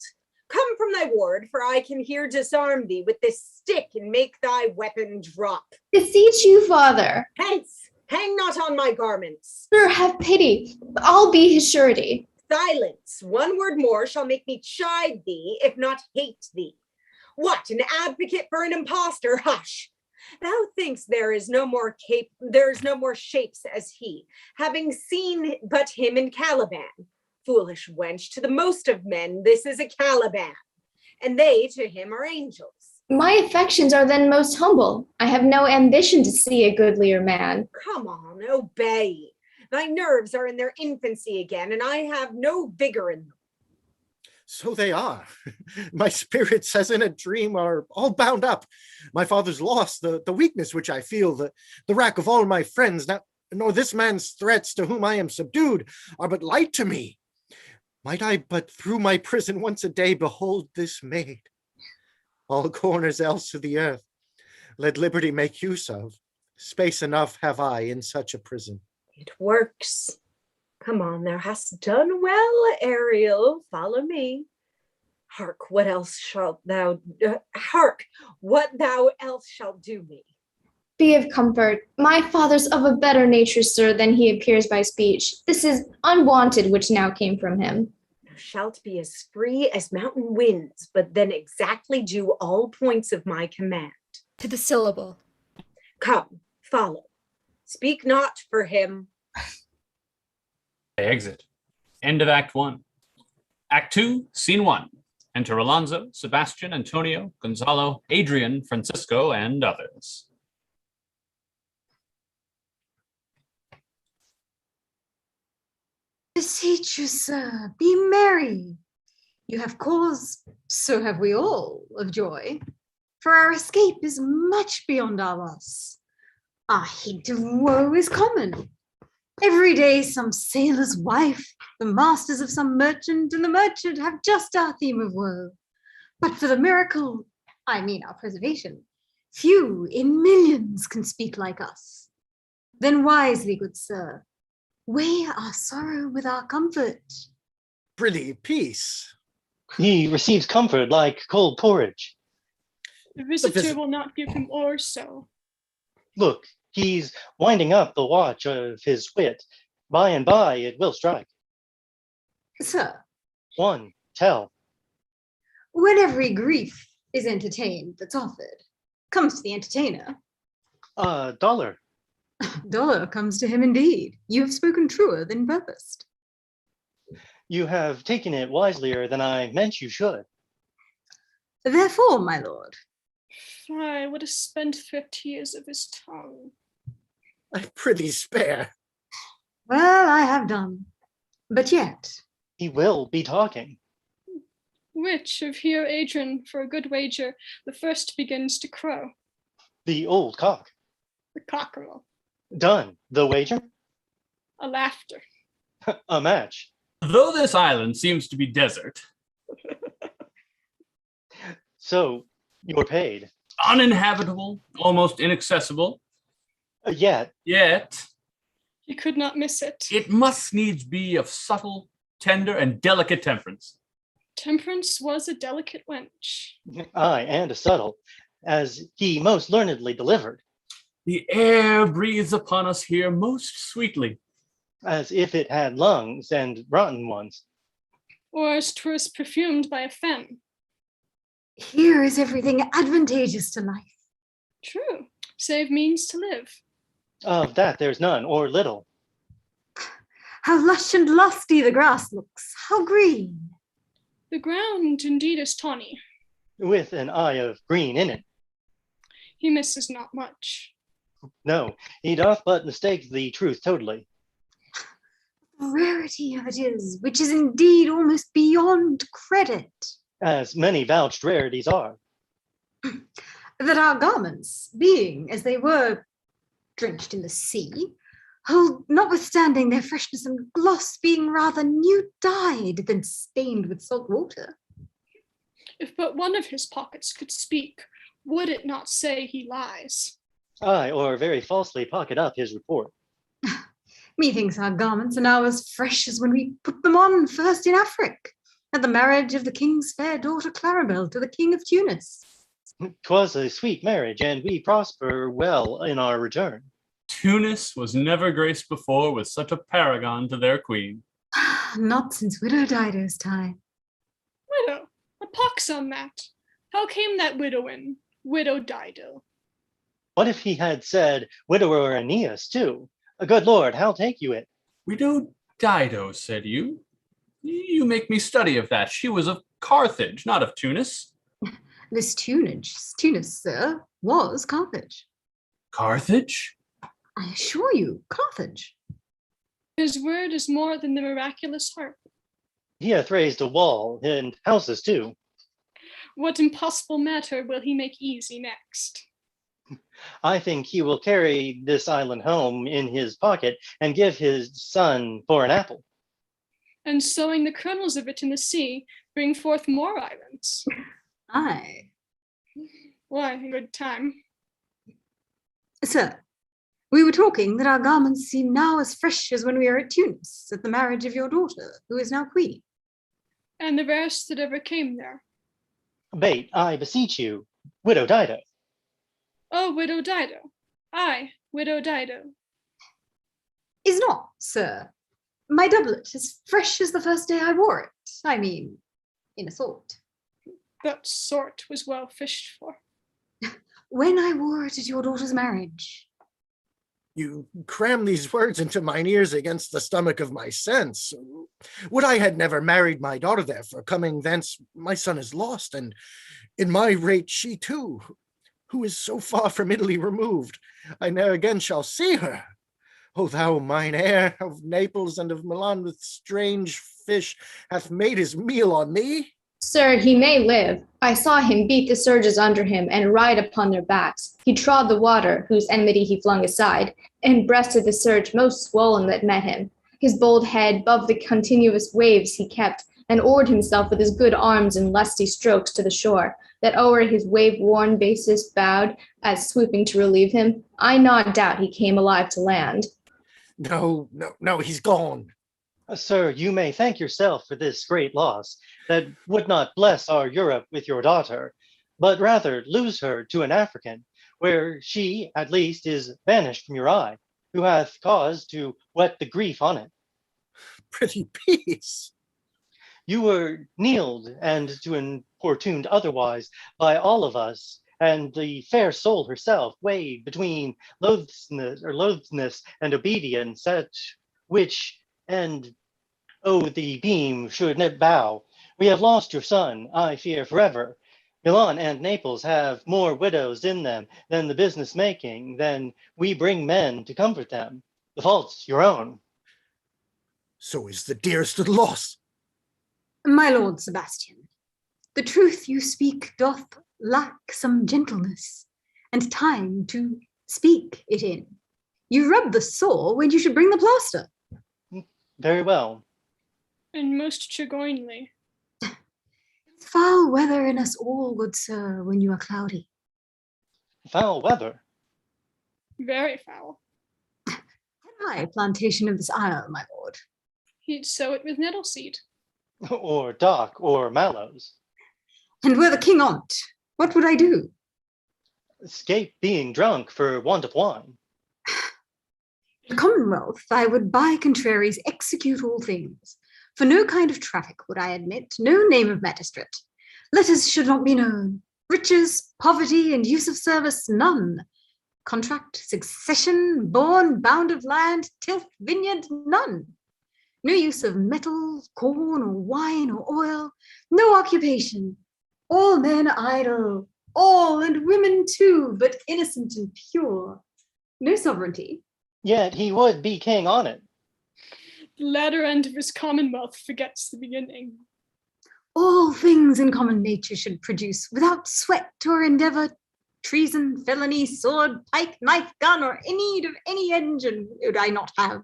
Come from thy ward, for I can here disarm thee with this stick and make thy weapon drop. Beseech you, father. Hence, hang not on my garments. Sir, have pity. I'll be his surety. Silence. One word more shall make me chide thee, if not hate thee. What, an advocate for an impostor? Hush. Thou thinkst there is no more shapes as he, having seen but him in Caliban. Foolish wench, to the most of men this is a Caliban, and they to him are angels. My affections are then most humble. I have no ambition to see a goodlier man. Come on, obey. Thy nerves are in their infancy again, and I have no vigor in them. So they are. My spirits, as in a dream, are all bound up. My father's loss, the weakness which I feel, the wrack of all my friends, now, nor this man's threats to whom I am subdued, are but light to me. Might I but through my prison once a day behold this maid, all corners else of the earth, let liberty make use of, space enough have I in such a prison. It works. Come on, thou hast done well, Ariel. Follow me. Hark, what else shalt thou else shalt do me. Be of comfort. My father's of a better nature, sir, than he appears by speech. This is unwonted which now came from him. Thou shalt be as free as mountain winds, but then exactly do all points of my command. To the syllable. Come, follow. Speak not for him. They exit. End of Act 1. Act 2, Scene 1. Enter Alonso, Sebastian, Antonio, Gonzalo, Adrian, Francisco, and others. Beseech you, sir, be merry. You have cause, so have we all, of joy, for our escape is much beyond our loss. Our hint of woe is common. Every day some sailor's wife, the masters of some merchant, and the merchant have just our theme of woe. But for the miracle, I mean our preservation, few in millions can speak like us. Then wisely, good sir, weigh our sorrow with our comfort. Prithee, peace. He receives comfort like cold porridge. The visitor will not give him or so. Look, he's winding up the watch of his wit. By and by it will strike. Sir, One, tell. when every grief is entertained that's offered, comes to the entertainer, $1. dollar comes to him indeed. You have spoken truer than purposed. You have taken it wiselier than I meant you should. Therefore, my lord, Fie, what a spendthrift he is of his tongue. I prithee spare. well, I have done. But yet, He will be talking. Which of here, Adrian, for a good wager, the first begins to crow? The old cock. The cockerel. Done. The wager? A laughter. A match. Though this island seems to be desert, So, you're paid. uninhabitable, almost inaccessible, Yet, yet He could not miss it. it must needs be of subtle, tender, and delicate temperance. Temperance was a delicate wench. aye, and a subtle, as he most learnedly delivered, The air breathes upon us here most sweetly. as if it had lungs and rotten ones. Or as 'twas perfumed by a fen. here is everything advantageous to life. True, save means to live. Of that there's none, or little. How lush and lusty the grass looks, how green. The ground indeed is tawny. With an eye of green in it. He misses not much. No, he doth but mistake the truth totally. The rarity of it is, which is indeed almost beyond credit, As many vouched rarities are. that our garments, being as they were drenched in the sea, hold, notwithstanding their freshness and gloss, being rather new dyed than stained with salt water. If but one of his pockets could speak, would it not say he lies? Aye, or very falsely pocket up his report. Methinks our garments are now as fresh as when we put them on first in Afric, at the marriage of the king's fair daughter Claribel to the king of Tunis. 'Twas a sweet marriage, and we prosper well in our return. Tunis was never graced before with such a paragon to their queen. Not since widow Dido's time. Widow, a pox on that. How came that widow in? Widow Dido. What if he had said widower Aeneas too? A good lord, how take you it? Widow Dido, said you? You make me study of that. She was of Carthage, not of Tunis. This Tunis, sir, was Carthage. Carthage? I assure you, Carthage. His word is more than the miraculous harp. He hath raised a wall, and houses too. What impossible matter will he make easy next? I think he will carry this island home in his pocket and give his son for an apple. And sowing the kernels of it in the sea, bring forth more islands. Aye. Why, good time. Sir, we were talking that our garments seem now as fresh as when we were at Tunis, at the marriage of your daughter, who is now queen. And the rarest that ever came there. Bait, I beseech you, widow Dido. Oh, Widow Dido. Aye, Widow Dido. Is not, sir, my doublet as fresh as the first day I wore it? I mean, in a sort. That sort was well fished for. When I wore it at your daughter's marriage. You cram these words into mine ears against the stomach of my sense. Would I had never married my daughter there, for coming thence my son is lost, and in my rate she too, who is so far from Italy removed, I ne'er again shall see her. O thou mine heir of Naples and of Milan with strange fish hath made his meal on thee. Sir, he may live. I saw him beat the surges under him and ride upon their backs. He trod the water, whose enmity he flung aside, and breasted the surge most swollen that met him. His bold head 'bove the continuous waves he kept, and oared himself with his good arms in lusty strokes to the shore, that o'er his wave-worn basis bowed, as swooping to relieve him. I not doubt he came alive to land. No, he's gone. Sir, you may thank yourself for this great loss, that would not bless our Europe with your daughter, but rather lose her to an African, where she, at least, is banished from your eye, who hath cause to wet the grief on it. Pretty peace. You were kneeled and to importuned otherwise by all of us, and the fair soul herself weighed between loathness and obedience, at which end, the beam should not bow. We have lost your son, I fear, forever. Milan and Naples have more widows in them than the business making, than we bring men to comfort them. The fault's your own. So is the dearest of loss. My lord Sebastian, the truth you speak doth lack some gentleness and time to speak it in. You rub the sore when you should bring the plaster. Very well. And most chagriningly. It's foul weather in us all, good sir, when you are cloudy. Foul weather? Very foul. Had I a plantation of this isle, my lord? He'd sow it with nettle seed. Or dock, or mallows. And were the king on't, what would I do? Escape being drunk for want of wine. In the Commonwealth, I would by contraries execute all things. For no kind of traffic would I admit, no name of magistrate. Letters should not be known. Riches, poverty, and use of service, none. Contract, succession, born, bound of land, tilth, vineyard, none. No use of metal, corn, or wine, or oil. No occupation. All men idle. All, and women too, but innocent and pure. No sovereignty. Yet he would be king on it. The latter end of his commonwealth forgets the beginning. All things in common nature should produce, without sweat or endeavor, treason, felony, sword, pike, knife, gun, or any need of any engine would I not have.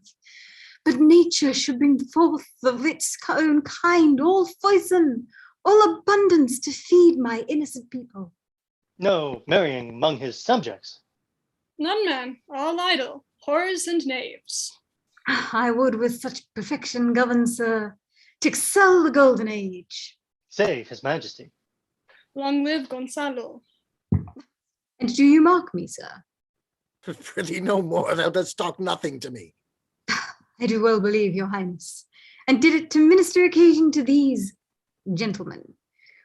But nature should bring forth of its own kind all foison, all abundance to feed my innocent people. No marrying among his subjects. None, man, all idle, whores and knaves. I would with such perfection govern, sir, to excel the golden age. Save his majesty. Long live Gonzalo. And do you mark me, sir? Prithee no more, thou dost talk nothing to me. I do well believe, your highness, and did it to minister occasion to these gentlemen,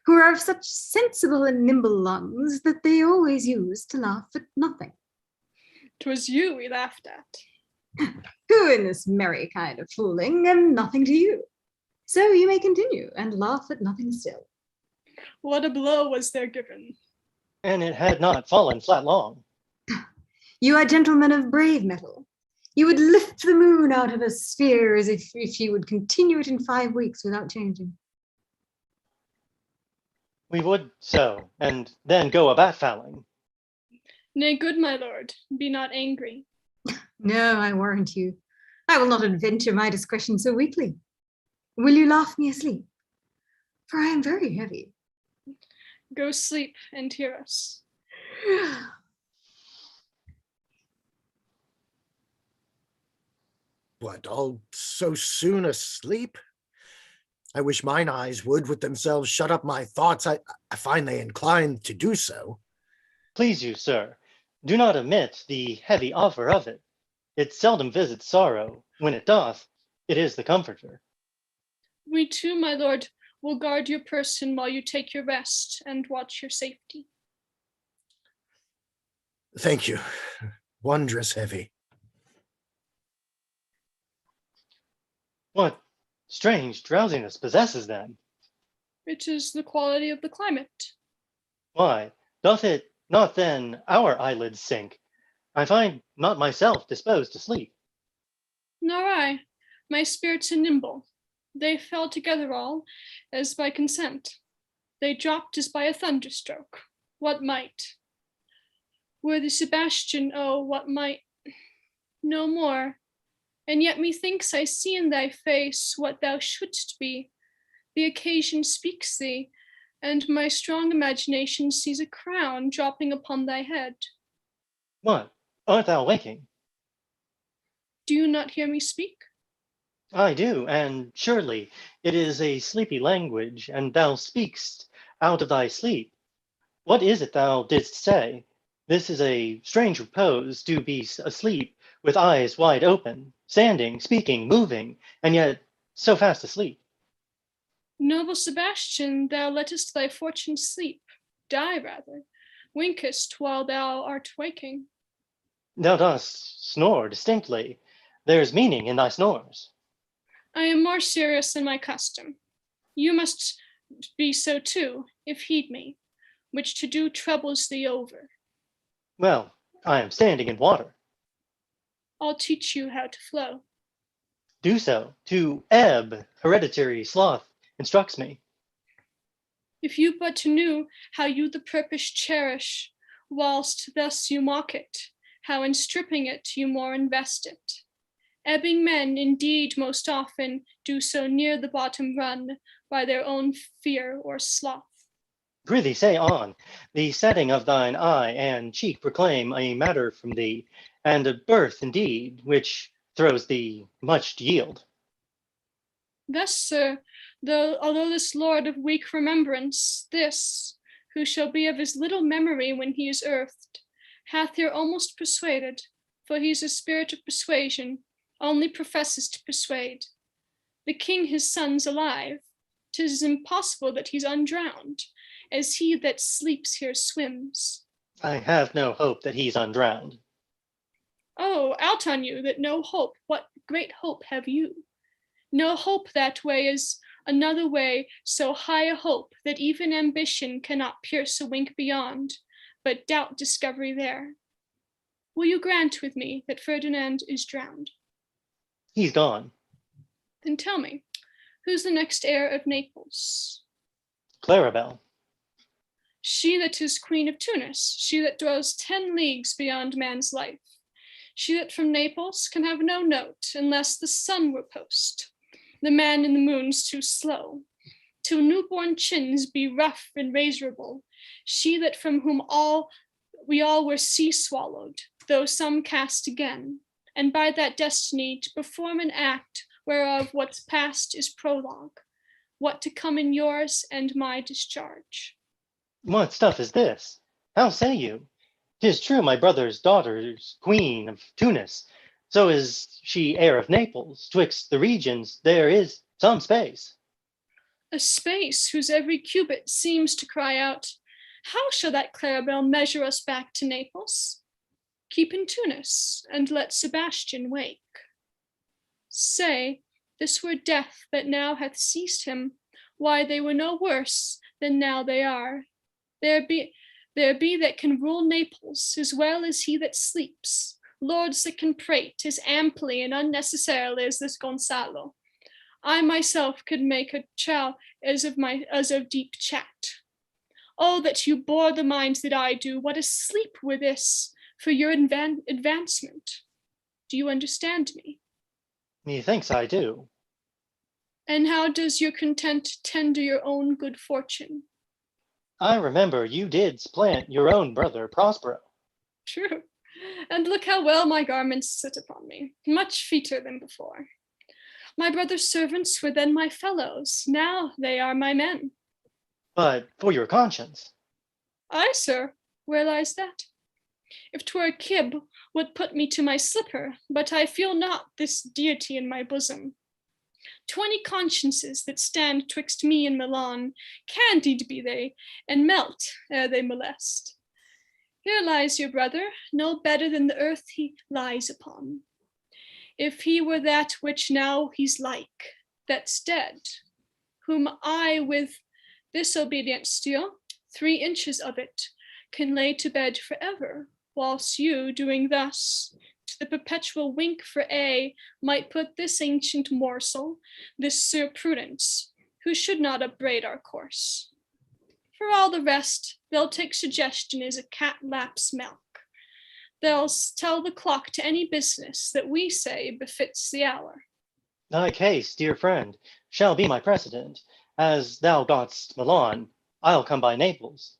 who are of such sensible and nimble lungs that they always use to laugh at nothing. 'Twas you we laughed at. Who in this merry kind of fooling am nothing to you. So you may continue and laugh at nothing still. What a blow was there given. And it had not fallen flat long. You are gentlemen of brave metal. You would lift the moon out of a sphere as if you would continue it in 5 weeks without changing. We would so, and then go a bat-fowling. Nay, good my lord, be not angry. No, I warrant you. I will not adventure my discretion so weakly. Will you laugh me asleep? For I am very heavy. Go sleep and hear us. What, all so soon asleep? I wish mine eyes would with themselves shut up my thoughts. I find they inclined to do so. Please you, sir, do not omit the heavy offer of it. It seldom visits sorrow. When it doth, it is the comforter. We too, my lord, will guard your person while you take your rest and watch your safety. Thank you. Wondrous heavy. What strange drowsiness possesses them? It is the quality of the climate. Why, doth it not then our eyelids sink? I find not myself disposed to sleep. Nor I. My spirits are nimble. They fell together all, as by consent. They dropped as by a thunderstroke. What might? Worthy Sebastian, oh, what might? No more. And yet methinks I see in thy face what thou shouldst be. The occasion speaks thee, and my strong imagination sees a crown dropping upon thy head. What? Art thou waking? Do you not hear me speak? I do, and surely it is a sleepy language, and thou speakst out of thy sleep. What is it thou didst say? This is a strange repose to be asleep with eyes wide open, standing, speaking, moving, and yet so fast asleep. Noble Sebastian, thou lettest thy fortune sleep, die rather, winkest while thou art waking. Thou dost snore distinctly. There's meaning in thy snores. I am more serious than my custom. You must be so too, if heed me, which to do troubles thee over. Well, I am standing in water. I'll teach you how to flow. Do so. To ebb, hereditary sloth instructs me. If you but knew how you the purpose cherish, whilst thus you mock it, how in stripping it you more invest it. Ebbing men indeed most often do so near the bottom run by their own fear or sloth. Prithee, say on. The setting of thine eye and cheek proclaim a matter from thee, and a birth indeed, which throws thee much to yield. Thus, sir, although this lord of weak remembrance, this, who shall be of as little memory when he is earthed, hath here almost persuaded, for he is a spirit of persuasion, only professes to persuade. The king his son's alive, 'tis impossible that he's undrowned, as he that sleeps here swims. I have no hope that he's undrowned. Oh, out on you that no hope, what great hope have you? No hope that way is another way, so high a hope that even ambition cannot pierce a wink beyond, but doubt discovery there. Will you grant with me that Ferdinand is drowned? He's gone. Then tell me, who's the next heir of Naples? Clarabelle. She that is queen of Tunis, she that dwells 10 leagues beyond man's life. She that from Naples can have no note unless the sun were post. The man in the moon's too slow. Till newborn chins be rough and razorable. She that from whom we all were sea swallowed, though some cast again, and by that destiny to perform an act whereof what's past is prologue, what to come in yours and my discharge. What stuff is this? How say you? 'Tis true my brother's daughter's queen of Tunis. So is she heir of Naples. Twixt the regions there is some space. A space whose every cubit seems to cry out, how shall that Clarabelle measure us back to Naples? Keep in Tunis, and let Sebastian wake. Say, this were death that now hath seized him, why they were no worse than now they are. There be that can rule Naples as well as he that sleeps, lords that can prate as amply and unnecessarily as this Gonzalo. I myself could make a chow as of deep chat. Oh, that you bore the minds that I do, what a sleep were this for your advancement. Do you understand me? Methinks I do. And how does your content tender your own good fortune? I remember you did supplant your own brother Prospero. True. And look how well my garments sit upon me, much feater than before. My brother's servants were then my fellows, now they are my men. But for your conscience. Aye, sir, where lies that? If 'twere a kib, would put me to my slipper, but I feel not this deity in my bosom. 20 consciences that stand twixt me and Milan, candid be they, and melt ere they molest. Here lies your brother, no better than the earth he lies upon. if he were that which now he's like, that's dead, whom I with this obedient steel, 3 inches of it, can lay to bed forever, whilst you, doing thus, to the perpetual wink for might put this ancient morsel, this Sir Prudence, who should not upbraid our course. For all the rest, they'll take suggestion as a cat laps milk. They'll tell the clock to any business that we say befits the hour. Thy case, dear friend, shall be my precedent. As thou gott'st Milan, I'll come by Naples.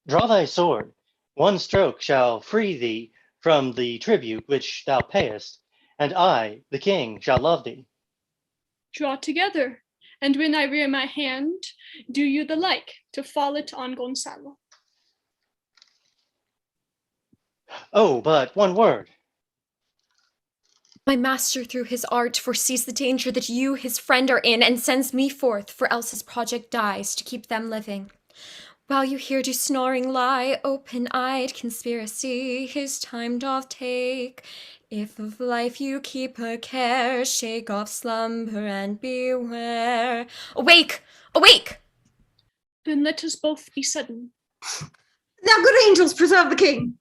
Draw thy sword. One stroke shall free thee from the tribute which thou payest, and I, the king, shall love thee. Draw together, and when I rear my hand, do you the like to fall it on Gonzalo. Oh, but one word. My master through his art foresees the danger that you, his friend, are in, and sends me forth, for else his project dies, to keep them living. While you here do snoring lie, open-eyed conspiracy his time doth take. If of life you keep a care, shake off slumber and beware. Awake! Awake! Then let us both be sudden. Now, good angels, preserve the king.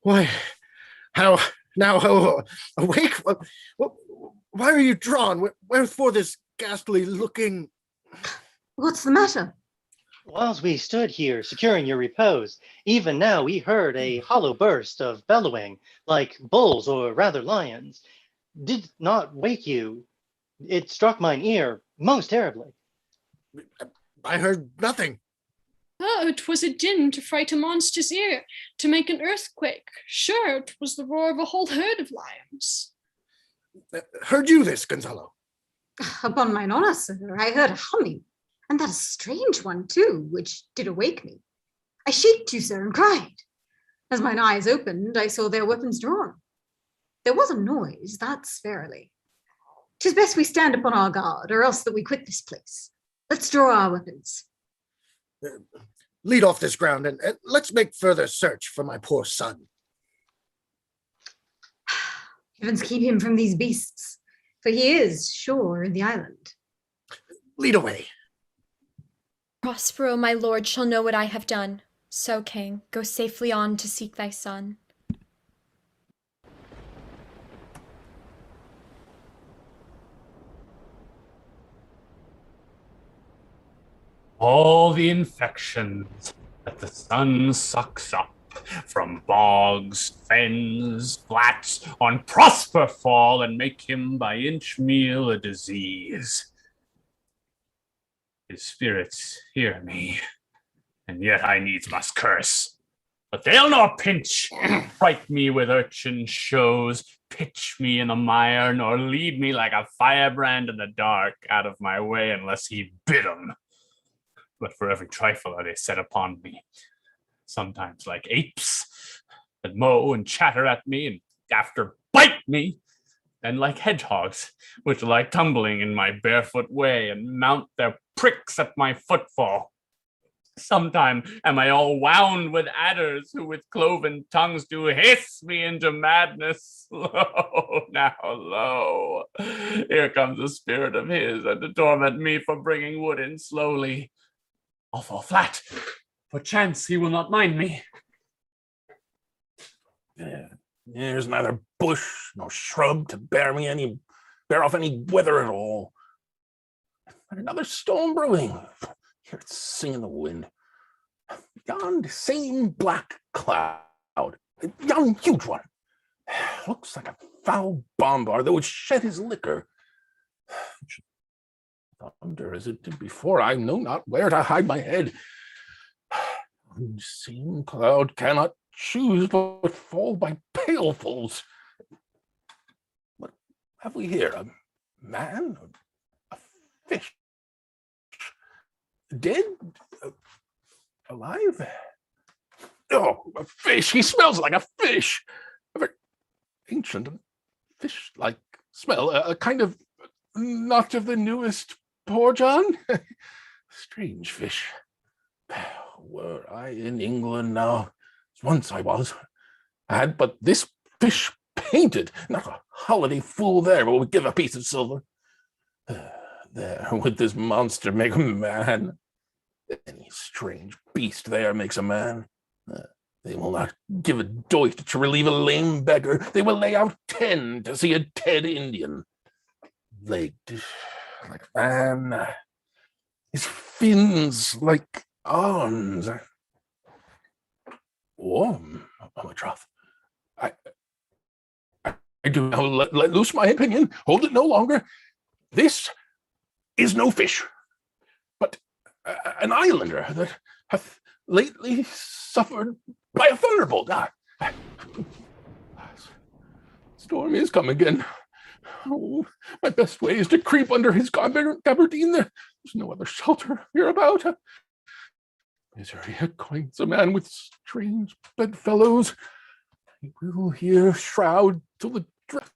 Why, how now? Awake? Why are you drawn? Wherefore this ghastly looking? What's the matter? Whilst we stood here securing your repose, even now we heard a hollow burst of bellowing, like bulls or rather lions. Did not wake you. It struck mine ear most terribly. I heard nothing. Oh, 'twas a din to fright a monster's ear, to make an earthquake. Sure, 'twas the roar of a whole herd of lions. Heard you this, Gonzalo? Upon mine honor, sir, I heard a humming, and that a strange one too, which did awake me. I shrieked you, sir, and cried. As mine eyes opened, I saw their weapons drawn. There was a noise, that's verily. 'Tis best we stand upon our guard, or else that we quit this place. Let's draw our weapons. Lead off this ground, and let's make further search for my poor son. Heavens keep him from these beasts, for he is sure in the island. Lead away. Prospero, my lord, shall know what I have done. So, king, go safely on to seek thy son. All the infections that the sun sucks up from bogs, fens, flats, on Prosper fall and make him by inch meal a disease. His spirits hear me, and yet I needs must curse. But they'll nor pinch, fright me with urchin shows, pitch me in the mire, nor lead me like a firebrand in the dark out of my way unless he bid 'em. But for every trifle are they set upon me, sometimes like apes that mow and chatter at me and after bite me, and like hedgehogs, which lie tumbling in my barefoot way and mount their pricks at my footfall. Sometime am I all wound with adders, who with cloven tongues do hiss me into madness. Lo, now, lo, here comes a spirit of his, and to torment me for bringing wood in slowly. I'll fall flat. Perchance he will not mind me. There's neither bush nor shrub to bear off any weather at all. And another storm brewing. Hear it sing in the wind. Yon same black cloud, yon huge one, looks like a foul bombard that would shed his liquor. Thunder as it did before, I know not where to hide my head. Unseen cloud cannot choose but fall by pailfuls. What have we here? A man? A fish? Dead? Alive? Oh, a fish! He smells like a fish! A very ancient and fish-like smell. A kind of not of the newest Poor John? Strange fish. Were I in England now, as once I was, I had but this fish painted. Not a holiday fool there, but would give a piece of silver. There, would this monster make a man? Any strange beast there makes a man. They will not give a doit to relieve a lame beggar. They will lay out 10 to see a dead Indian. Legged like a man, his fins like arms. Warm, my troth. I do now let loose my opinion. Hold it no longer. This is no fish, but an islander that hath lately suffered by a thunderbolt. Storm is come again. Oh, my best way is to creep under his gabardine. There's no other shelter hereabout. Misery acquaints a man with strange bedfellows. He will here shroud till the dress.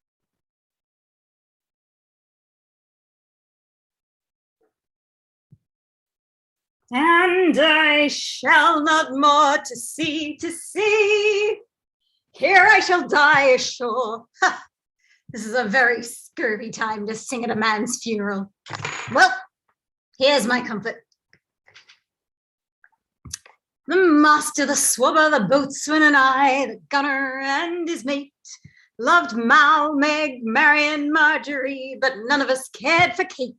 And I shall not more to see. Here I shall die ashore. Ha! This is a very scurvy time to sing at a man's funeral. Well, here's my comfort. The master, the swabber, the boatswain, and I, the gunner and his mate, loved Mal, Meg, Marion, Marjorie, but none of us cared for Kate.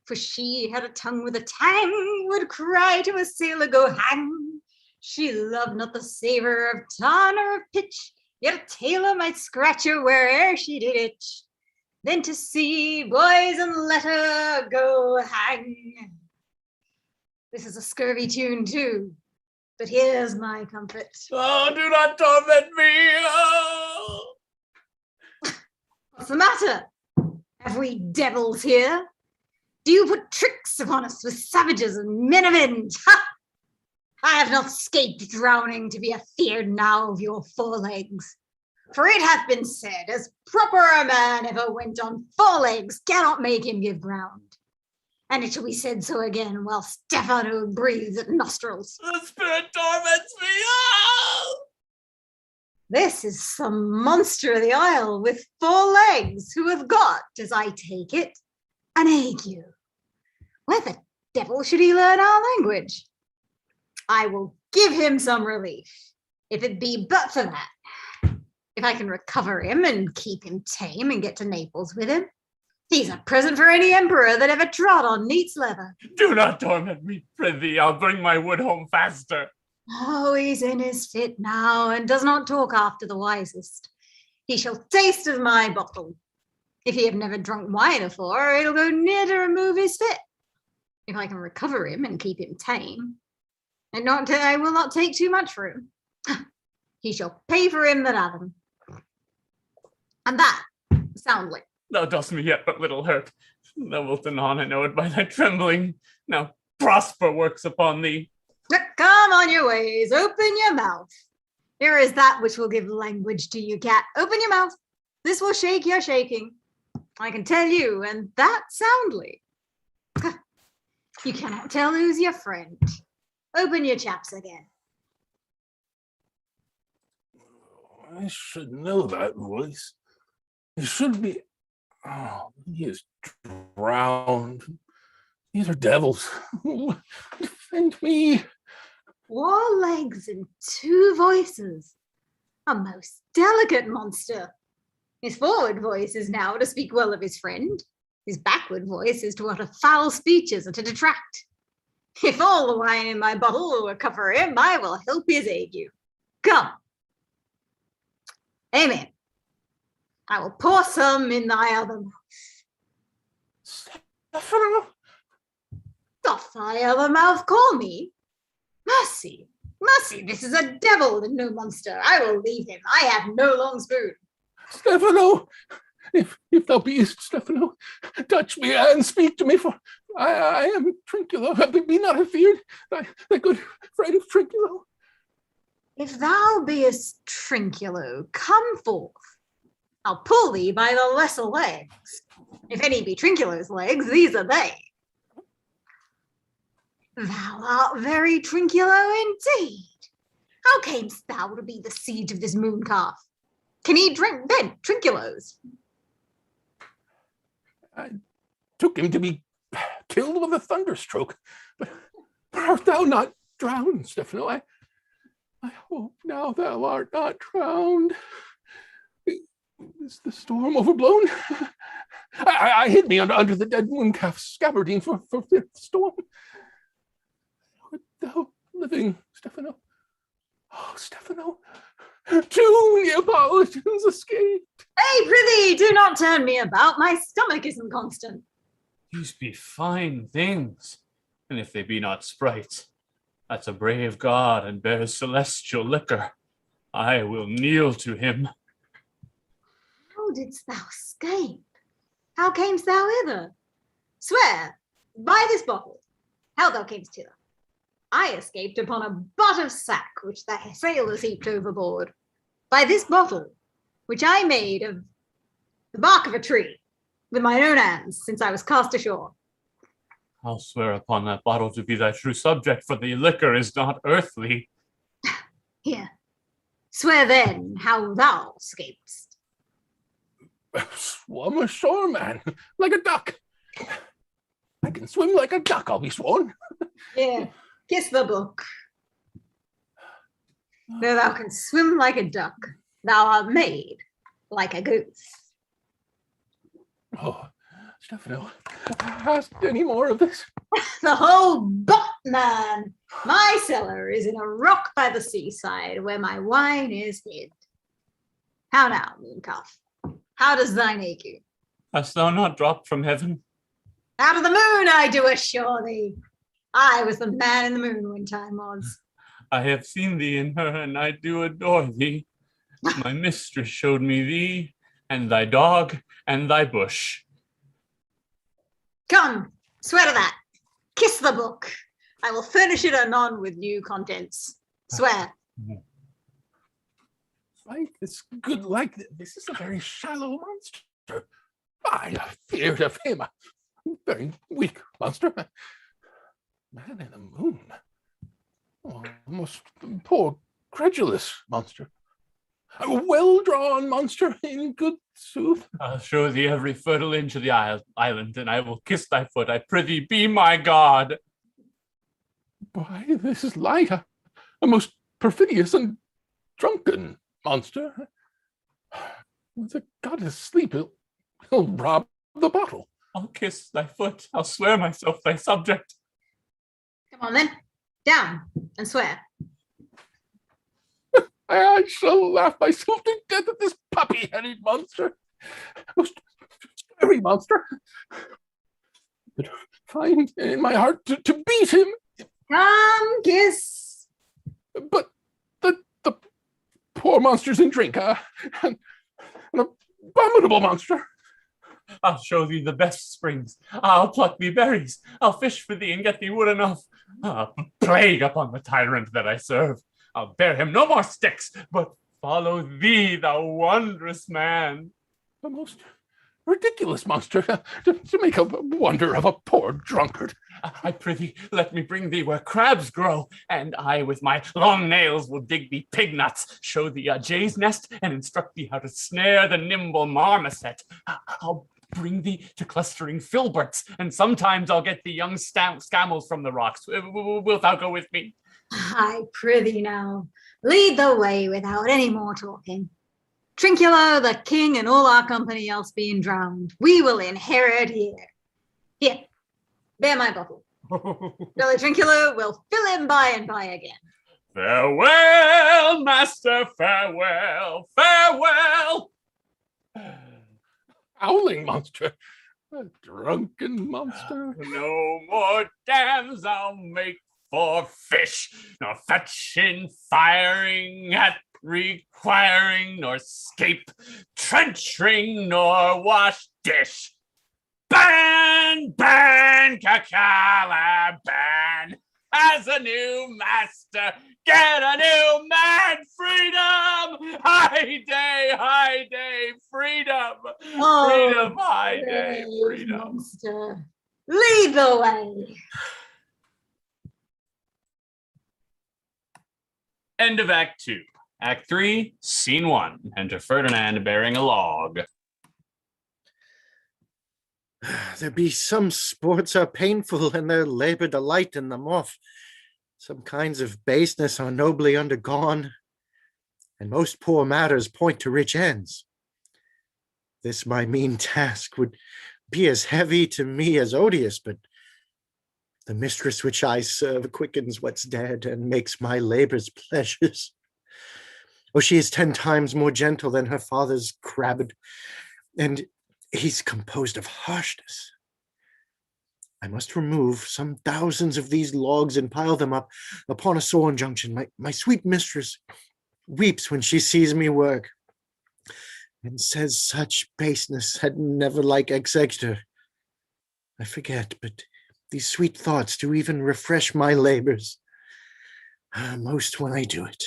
For she had a tongue with a tang, would cry to a sailor, go hang. She loved not the savor of tarn or of pitch, yet a tailor might scratch her where'er she did itch. Then to sea, boys, and let her go hang. This is a scurvy tune too, but here's my comfort. Oh, do not torment me! Oh. What's the matter? Have we devils here? Do you put tricks upon us with savages and men avenged? Ha! I have not escaped drowning to be afeard now of your forelegs. For it hath been said, as proper a man ever went on forelegs cannot make him give ground. And it shall be said so again while Stefano breathes at nostrils. The spirit torments me! Oh! This is some monster of the isle with 4 legs who hath got, as I take it, an ague. Where the devil should he learn our language? I will give him some relief, if it be but for that. If I can recover him and keep him tame and get to Naples with him, he's a present for any emperor that ever trod on neat's leather. Do not torment me, prithee. I'll bring my wood home faster. Oh, he's in his fit now and does not talk after the wisest. He shall taste of my bottle. If he have never drunk wine afore, it'll go near to remove his fit. If I can recover him and keep him tame, and I will not take too much for him. He shall pay for him that hath him. And that soundly. Thou dost me yet but little hurt. Thou wilt anon, I know it by thy trembling. Now prosper works upon thee. Come on your ways, open your mouth. Here is that which will give language to you, cat. Open your mouth. This will shake your shaking. I can tell you, and that soundly. You cannot tell who's your friend. Open your chaps again. I should know that voice. It should be. Oh, he is drowned. These are devils. Defend me. 4 legs and 2 voices. A most delicate monster. His forward voice is now to speak well of his friend. His backward voice is to utter foul speeches and to detract. If all the wine in my bottle will recover him, I will help his ague. Come. Amen. I will pour some in thy other mouth. Stefano. Doth thy other mouth call me? Mercy, mercy, this is a devil and no monster. I will leave him. I have no long spoon. Stefano, if thou beest, Stefano, touch me and speak to me, for I am Trinculo. Be not afeard, thy good friend Trinculo. If thou beest Trinculo, come forth. I'll pull thee by the lesser legs. If any be Trinculo's legs, these are they. Thou art very Trinculo indeed. How camest thou to be the siege of this moon calf? Can he drink then? Trinculos. I took him to be killed with a thunderstroke, but art thou not drowned, Stefano? I hope now thou art not drowned. Is the storm overblown? I hid me under the dead mooncalf's scabardine for the storm. Art thou living, Stefano? Oh, Stefano, 2 Neapolitans escaped. Hey, prithee, do not turn me about. My stomach isn't constant. These be fine things, and if they be not sprites, that's a brave god and bears celestial liquor. I will kneel to him. How didst thou escape? How camest thou hither? Swear, by this bottle, how thou camest hither. I escaped upon a butt of sack which the sailors heaped overboard. By this bottle, which I made of the bark of a tree, with mine own hands, since I was cast ashore. I'll swear upon that bottle to be thy true subject, for the liquor is not earthly. Here, swear then how thou escapedst. Swum ashore, man, like a duck. I can swim like a duck, I'll be sworn. Here, kiss the book. Though thou canst swim like a duck, thou art made like a goose. Oh, Stefano, hast any more of this? The whole butt, man. My cellar is in a rock by the seaside where my wine is hid. How now, mooncalf? How does thine ache you? Hast thou not dropped from heaven? Out of the moon, I do assure thee. I was the man in the moon when time was. I have seen thee in her, and I do adore thee. My mistress showed me thee, and thy dog, and thy bush. Come, swear to that. Kiss the book. I will furnish it anon with new contents. Swear. Right, it's good like this is a very shallow monster. I feared of him. A very weak monster. Man in the moon. Oh, almost poor, credulous monster. A well-drawn monster, in good sooth. I'll show thee every fertile inch of the island, and I will kiss thy foot. I prithee, be my god. Why, this is light, a most perfidious and drunken monster. When the god is asleep, he'll rob the bottle. I'll kiss thy foot. I'll swear myself thy subject. Come on then. Down and swear. I shall laugh myself to death at this puppy-headed monster. Most scary monster. But find in my heart to beat him. Come, kiss. But the poor monster's in drink, an abominable monster. I'll show thee the best springs. I'll pluck thee berries. I'll fish for thee and get thee wood enough. Plague upon the tyrant that I serve. I'll bear him no more sticks, but follow thee, thou wondrous man. The most ridiculous monster to make a wonder of a poor drunkard. I prithee, let me bring thee where crabs grow, and I with my long nails will dig thee pig nuts, show thee a jay's nest, and instruct thee how to snare the nimble marmoset. I'll bring thee to clustering filberts, and sometimes I'll get thee young scammels from the rocks. Wilt thou go with me? I prithee now, lead the way without any more talking. Trinculo, the king, and all our company else being drowned, we will inherit here. Here, bear my bottle. Jolly Trinculo will fill him by and by again. Farewell, master, farewell, farewell. Howling monster, a drunken monster. No more dams I'll make for fish, nor fetching, firing at requiring, nor scape, trenching, nor wash dish. Ban, ban, Cacala, ban. As a new master, get a new man, freedom! High day, freedom! Freedom, high day, freedom. Monster, lead the way. End of Act 2. Act 3, Scene 1. Enter Ferdinand bearing a log. There be some sports are painful, and their labor delight in them off. Some kinds of baseness are nobly undergone, and most poor matters point to rich ends. This my mean task would be as heavy to me as odious, but the mistress which I serve quickens what's dead and makes my labors pleasures. Oh, she is 10 times more gentle than her father's crabbed, and he's composed of harshness. I must remove some thousands of these logs and pile them up upon a sworn junction. My sweet mistress weeps when she sees me work, and says such baseness had never like executor. I forget, but these sweet thoughts do even refresh my labors, most when I do it.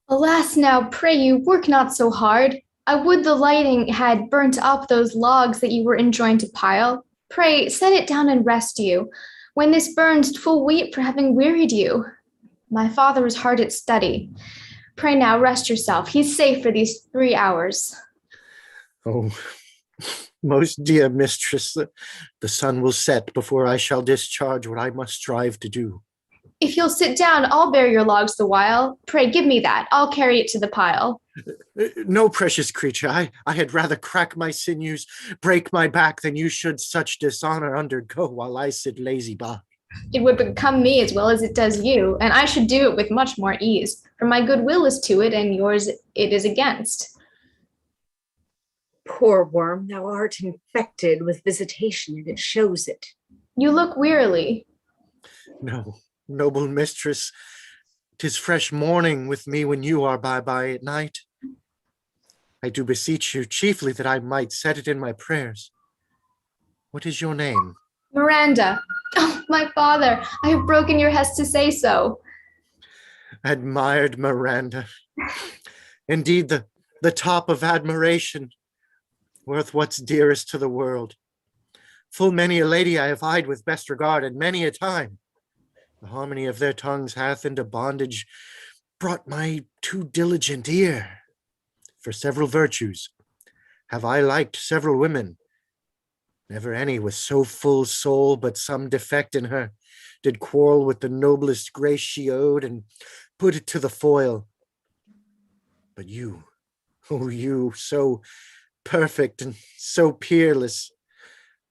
Alas now, pray you, work not so hard. I would the lighting had burnt up those logs that you were enjoined to pile. Pray, set it down and rest you. When this burns, 'twill weep for having wearied you. My father was hard at study. Pray now, rest yourself. He's safe for these 3 hours. Oh, most dear mistress, the sun will set before I shall discharge what I must strive to do. If you'll sit down, I'll bear your logs the while. Pray, give me that. I'll carry it to the pile. No, precious creature, I had rather crack my sinews, break my back, than you should such dishonor undergo while I sit lazy by. It would become me as well as it does you, and I should do it with much more ease, for my goodwill is to it, and yours it is against. Poor worm, thou art infected with visitation, and it shows it. You look wearily. No, noble mistress, 'tis fresh morning with me when you are by at night. I do beseech you chiefly that I might set it in my prayers. What is your name? Miranda. Oh, my father, I have broken your hest to say so. Admired Miranda. Indeed, the top of admiration, worth what's dearest to the world. Full many a lady I have eyed with best regard, and many a time the harmony of their tongues hath into bondage brought my too diligent ear. For several virtues have I liked several women. Never any with so full soul, but some defect in her did quarrel with the noblest grace she owed and put it to the foil. But you, oh you, so perfect and so peerless,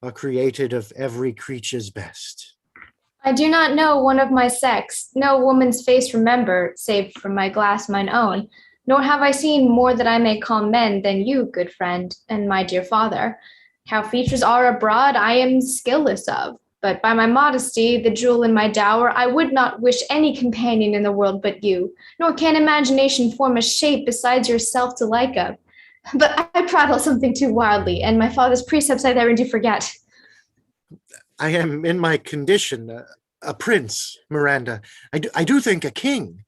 are created of every creature's best. I do not know one of my sex, no woman's face remember, save from my glass mine own, nor have I seen more that I may call men than you, good friend, and my dear father. How features are abroad, I am skilless of, but by my modesty, the jewel in my dower, I would not wish any companion in the world but you, nor can imagination form a shape besides yourself to like of. But I prattle something too wildly, and my father's precepts I therein do forget. I am in my condition a prince, Miranda. I do think a king.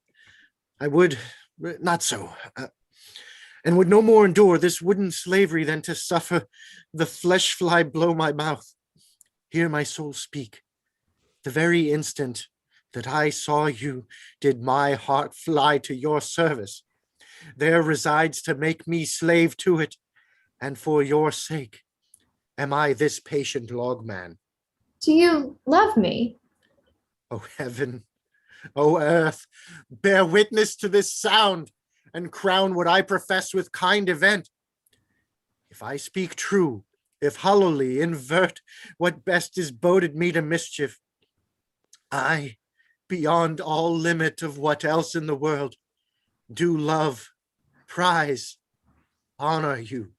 I would, not so, and would no more endure this wooden slavery than to suffer the flesh fly blow my mouth. Hear my soul speak. The very instant that I saw you did my heart fly to your service. There resides to make me slave to it, and for your sake am I this patient logman. Do you love me? O heaven, O earth, bear witness to this sound, and crown what I profess with kind event. If I speak true, if hollowly invert what best is boded me to mischief, I, beyond all limit of what else in the world, do love, prize, honor you.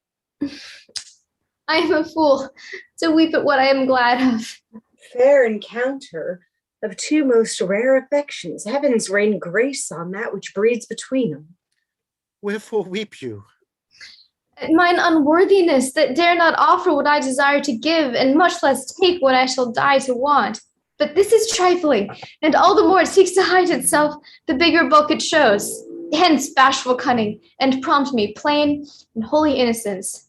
I am a fool to weep at what I am glad of. Fair encounter of two most rare affections. Heavens rain grace on that which breeds between them. Wherefore weep you? Mine unworthiness that dare not offer what I desire to give, and much less take what I shall die to want. But this is trifling, and all the more it seeks to hide itself, the bigger bulk it shows. Hence bashful cunning, and prompt me plain and holy innocence.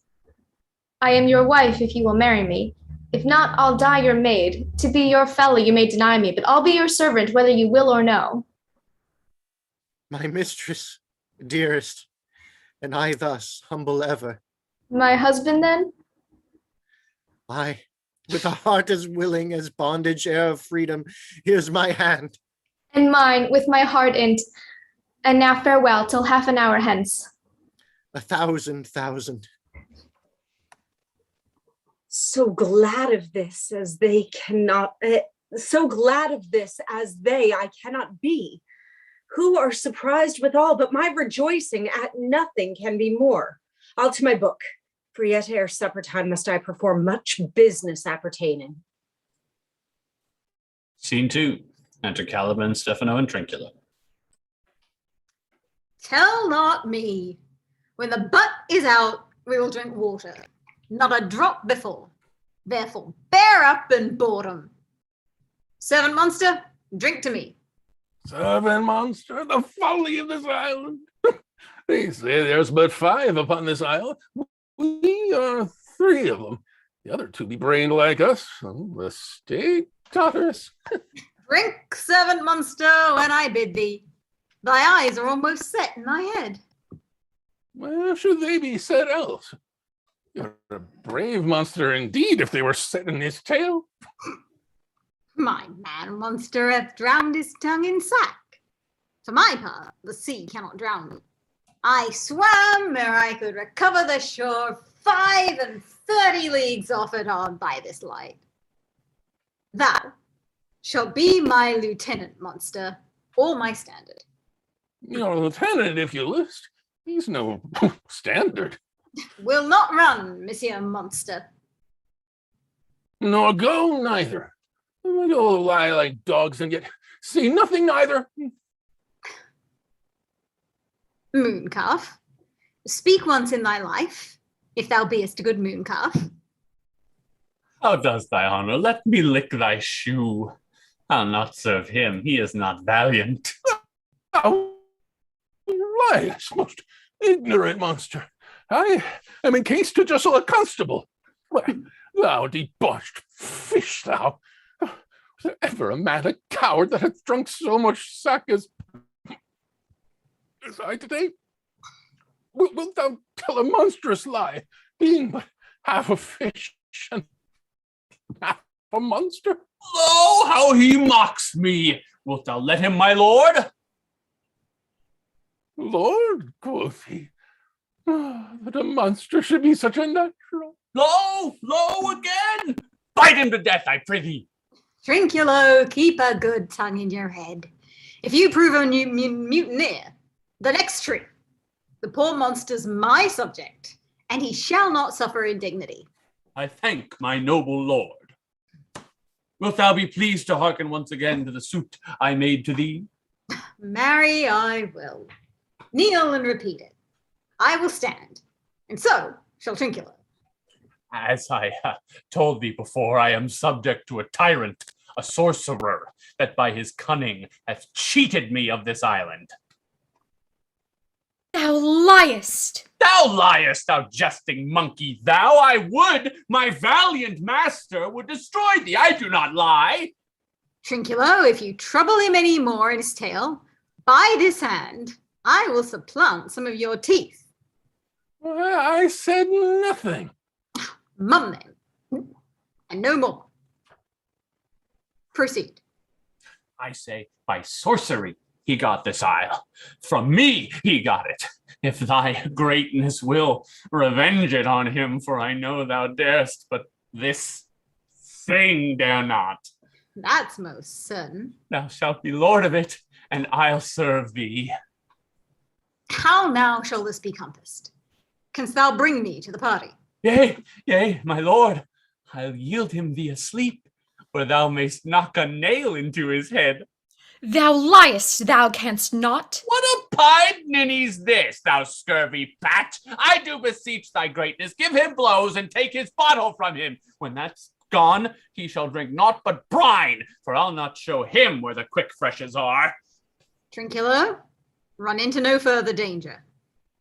I am your wife if you will marry me, If not, I'll die your maid. To be your fellow you may deny me, but I'll be your servant whether you will or no. My mistress, dearest, and I thus humble ever. My husband, then? I, with a heart as willing as bondage heir of freedom, here's my hand. And mine, with my heart in't. And now farewell till half an hour hence. 1,000,000. So glad of this as they cannot, so glad of this as they I cannot be, who are surprised withal, but my rejoicing at nothing can be more. I'll to my book, for yet ere supper time must I perform much business appertaining. Scene 2. Enter Caliban, Stefano, and Trincula. Tell not me. When the butt is out, we will drink water. Not a drop before. Therefore, bear up and boredom. Servant monster, drink to me. Servant monster, the folly of this island. They say there's but 5 upon this isle. We are 3 of them. The other 2 be brained like us. The state totters. Drink, servant monster, when I bid thee. Thy eyes are almost set in thy head. Where should they be set else? You're a brave monster indeed if they were set in his tail. My man monster hath drowned his tongue in sack. For my part, the sea cannot drown me. I swam ere I could recover the shore 35 leagues off it on by this light. Thou shalt be my lieutenant, monster, or my standard. Your lieutenant, if you list. He's no standard. Will not run, Monsieur Monster. Nor go neither. We'll lie like dogs and yet see nothing neither. Mooncalf, speak once in thy life, if thou beest a good mooncalf. How does thy honor? Let me lick thy shoe. I'll not serve him. He is not valiant. Thou liest, most ignorant monster. I am in case to jostle a constable. Why, thou debauched fish, thou. Was there ever a man a coward that hath drunk so much sack as I today? Wilt thou tell a monstrous lie, being but half a fish and half a monster? Lo, how he mocks me! Wilt thou let him, my lord? Lord, quoth he, that a monster should be such a natural. Lo again! Bite him to death, I prithee. Trinculo, keep a good tongue in your head. If you prove a mutineer, the next tree, the poor monster's my subject, and he shall not suffer indignity. I thank my noble lord. Wilt thou be pleased to hearken once again to the suit I made to thee? Marry, I will. Kneel and repeat it. I will stand, and so shall Trinculo. As I told thee before, I am subject to a tyrant, a sorcerer, that by his cunning hath cheated me of this island. Thou liest! Thou liest, thou jesting monkey, thou! I would, my valiant master would destroy thee. I do not lie. Trinculo, if you trouble him any more in his tale, by this hand, I will supplant some of your teeth. I said nothing. Mum then, and no more. Proceed. I say, by sorcery he got this isle. From me he got it. If thy greatness will, revenge it on him, for I know thou darest, but this thing dare not. That's most certain. Thou shalt be lord of it, and I'll serve thee. How now shall this be compassed? Canst thou bring me to the party? Yea, my lord. I'll yield him thee asleep, or thou mayst knock a nail into his head. Thou liest, thou canst not. What a pied ninny's this, thou scurvy pat? I do beseech thy greatness, give him blows and take his bottle from him. When that's gone, he shall drink naught but brine, for I'll not show him where the quick freshes are. Trinculo, run into no further danger.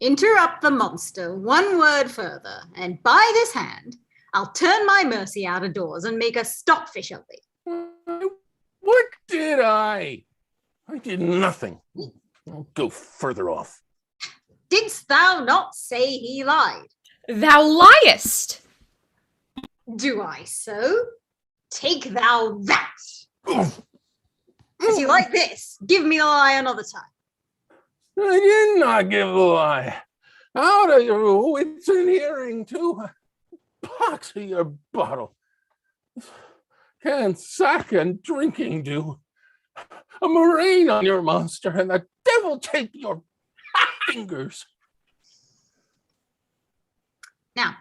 Interrupt the monster one word further, and by this hand, I'll turn my mercy out of doors and make a stockfish of thee. What did I? I did nothing. I'll go further off. Didst thou not say he lied? Thou liest! Do I so? Take thou that. As you like this, give me the lie another time. I did not give the lie. Out of your wits and hearing, too. Pox of your bottle. Can sack and drinking do? A murrain on your monster, and the devil take your fingers. Now,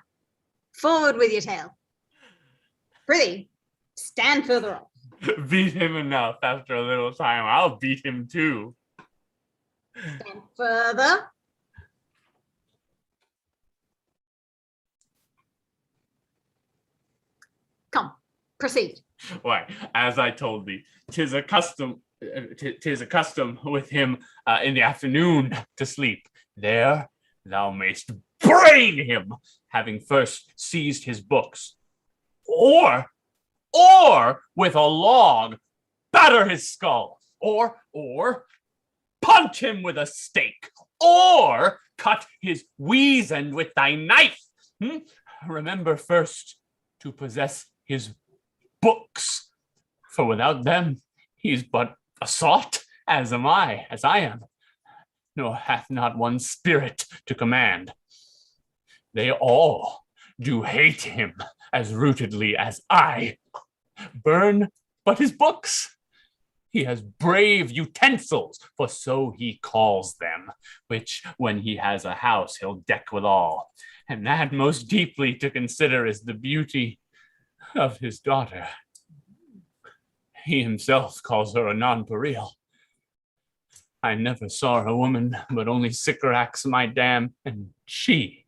forward with your tale. Prithee, stand further off. Beat him enough after a little time. I'll beat him too. Stand further. Come, proceed. Why, as I told thee, 'tis a custom with him in the afternoon to sleep. There thou mayst brain him, having first seized his books, or with a log batter his skull, or punch him with a stake, or cut his weasand with thy knife. Remember first to possess his books, for without them he's but a sot, as I am, nor hath not one spirit to command. They all do hate him as rootedly as I. Burn but his books. He has brave utensils, for so he calls them, which when he has a house he'll deck withal. And that most deeply to consider is the beauty of his daughter. He himself calls her a nonpareil. I never saw a woman, but only Sycorax, my dam, and she.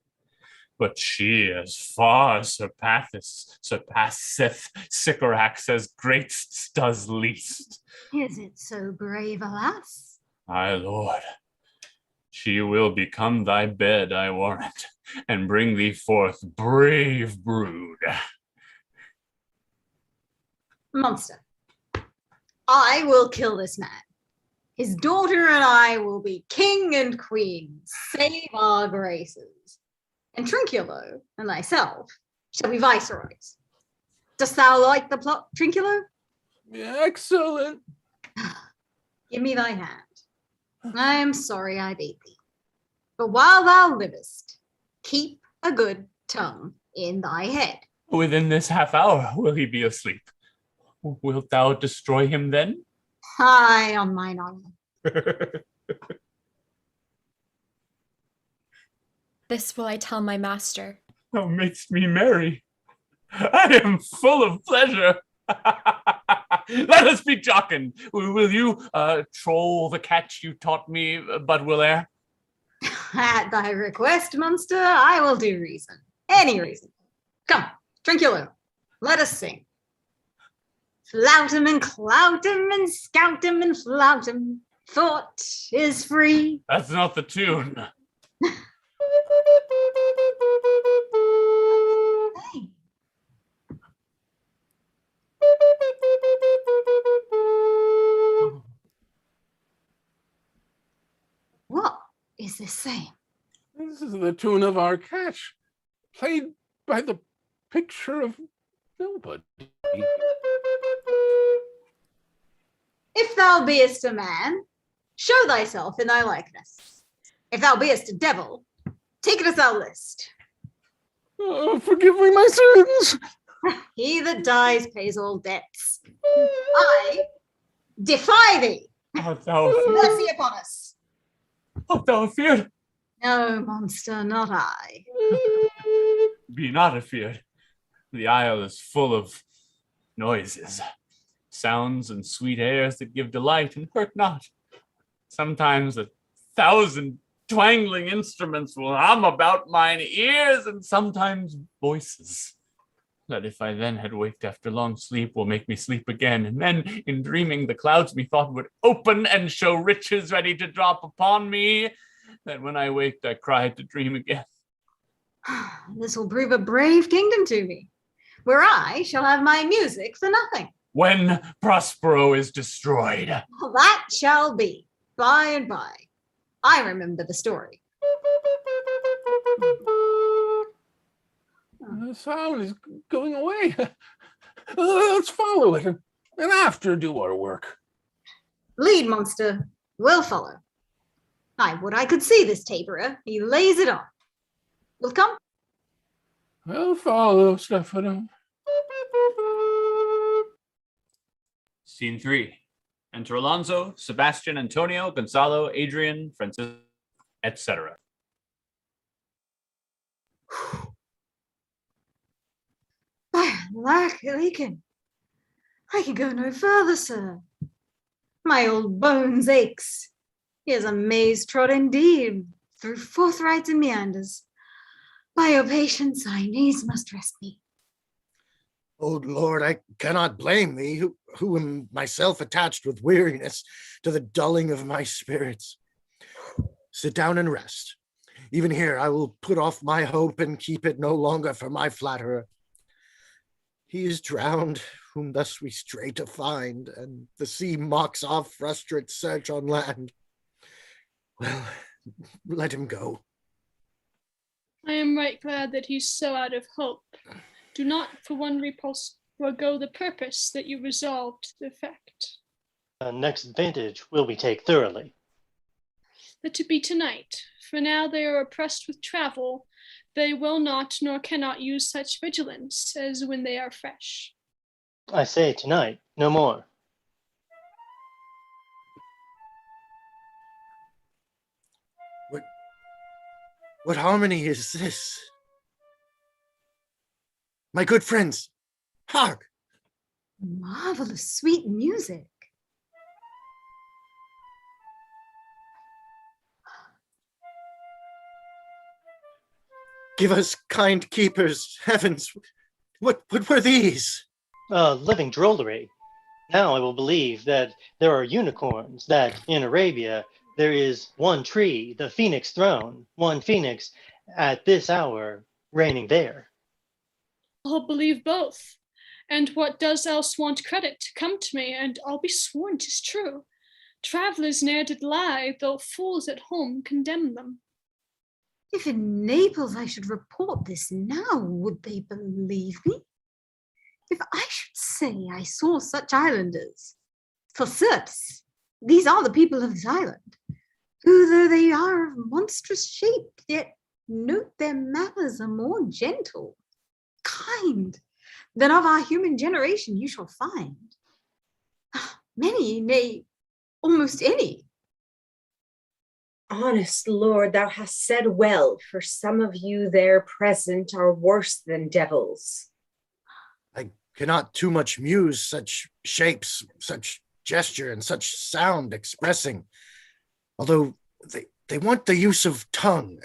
But she as far surpasseth Sycorax as greatst does least. Is it so brave, alas? My lord, she will become thy bed, I warrant, and bring thee forth brave brood. Monster, I will kill this man. His daughter and I will be king and queen, save our graces. And Trinculo and thyself shall be viceroys. Dost thou like the plot, Trinculo? Excellent. Give me thy hand. I am sorry I beat thee. But while thou livest, keep a good tongue in thy head. Within this half hour will he be asleep. Wilt thou destroy him then? High on mine honor. This will I tell my master. Thou makest me merry. I am full of pleasure. Let us be jocund. Will you troll the catch you taught me, but will air? At thy request, Monster, I will do reason. Any reason. Come, Trinculo, let us sing. Flout him and clout him and scout him and flout him. Thought is free. That's not the tune. What is this saying? This is the tune of our catch, played by the picture of nobody. If thou beest a man, show thyself in thy likeness. If thou beest a devil, take it as thou list. Forgive me my sins. He that dies pays all debts. I defy thee. Art thou Mercy upon us. Art thou afeard? No, Monster, not I. Be not afeard. The isle is full of noises, sounds and sweet airs that give delight and hurt not. Sometimes 1,000 twangling instruments will hum about mine ears, and sometimes voices that if I then had waked after long sleep will make me sleep again. And then in dreaming the clouds methought would open and show riches ready to drop upon me, that when I waked I cried to dream again. This will prove a brave kingdom to me. where I shall have my music for nothing. When Prospero is destroyed. That shall be, by and by. I remember the story. The sound is going away. Let's follow it and after do our work. Lead, monster. We'll follow. I would I could see this taperer. He lays it on. Will come? We'll follow, Stefano. Scene 3. Enter Alonso, Sebastian, Antonio, Gonzalo, Adrian, Francis, etc. By lack, Leakin. I can go no further, sir. My old bones aches. Here's a maze trod indeed, through forthright and meanders. By your patience, I needs must rest me. Oh Lord, I cannot blame thee, who am myself attached with weariness to the dulling of my spirits. Sit down and rest. Even here I will put off my hope and keep it no longer for my flatterer. He is drowned, whom thus we stray to find, and the sea mocks our frustrate search on land. Well, let him go. I am right glad that he's so out of hope. Do not for one repulse forego the purpose that you resolved to effect. Next advantage will we take thoroughly. That to be tonight, for now they are oppressed with travel, they will not nor cannot use such vigilance as when they are fresh. I say tonight, no more. What harmony is this? My good friends, hark! Marvelous sweet music. Give us kind keepers, heavens. What were these? Living drollery. Now I will believe that there are unicorns, that in Arabia there is one tree, the phoenix throne, one phoenix at this hour reigning there. I'll believe both. And what does else want credit, come to me, and I'll be sworn 'tis true. Travellers ne'er did lie, though fools at home condemn them. If in Naples I should report this now, would they believe me? If I should say I saw such islanders, for certes, these are the people of this island, who though they are of monstrous shape, yet note their manners are more gentle, kind, than of our human generation you shall find. Many, nay, almost any. Honest Lord, thou hast said well, for some of you there present are worse than devils. I cannot too much muse such shapes, such gesture, and such sound expressing, although they want the use of tongue,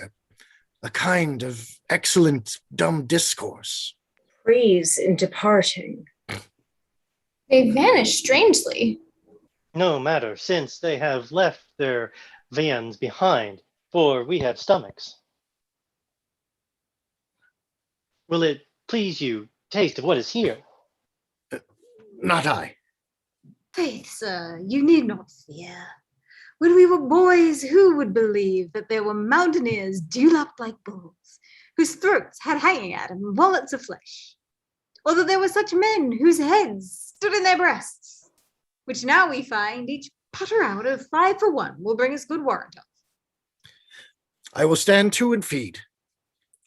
a kind of excellent dumb discourse. Praise in departing. They vanish strangely. No matter, since they have left their viands behind, for we have stomachs. Will it please you taste of what is here? Not I. Faith, sir, you need not fear. When we were boys, who would believe that there were mountaineers dewlapped like bulls, whose throats had hanging at them wallets of flesh? Or that there were such men whose heads stood in their breasts, which now we find each putter out of 5 for 1 will bring us good warrant of. I will stand to and feed,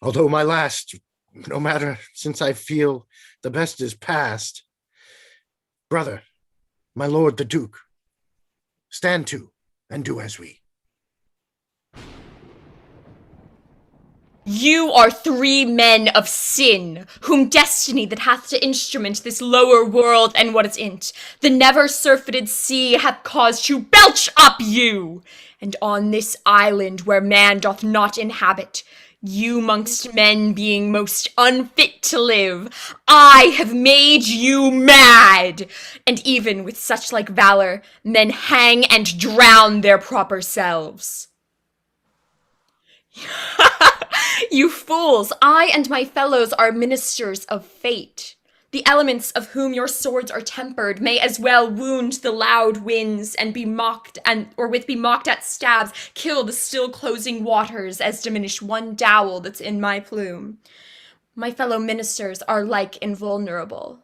although my last, no matter, since I feel the best is past. Brother, my lord the Duke, stand to and do as we. You are 3 men of sin, whom destiny that hath to instrument this lower world and what is in't, the never surfeited sea hath caused to belch up you. And on this island where man doth not inhabit, you mongst men being most unfit to live, I have made you mad. And even with such like valor, men hang and drown their proper selves. You fools, I and my fellows are ministers of fate. The elements of whom your swords are tempered may as well wound the loud winds and be mocked or with be mocked at stabs, kill the still closing waters as diminish one dowel that's in my plume. My fellow ministers are like invulnerable.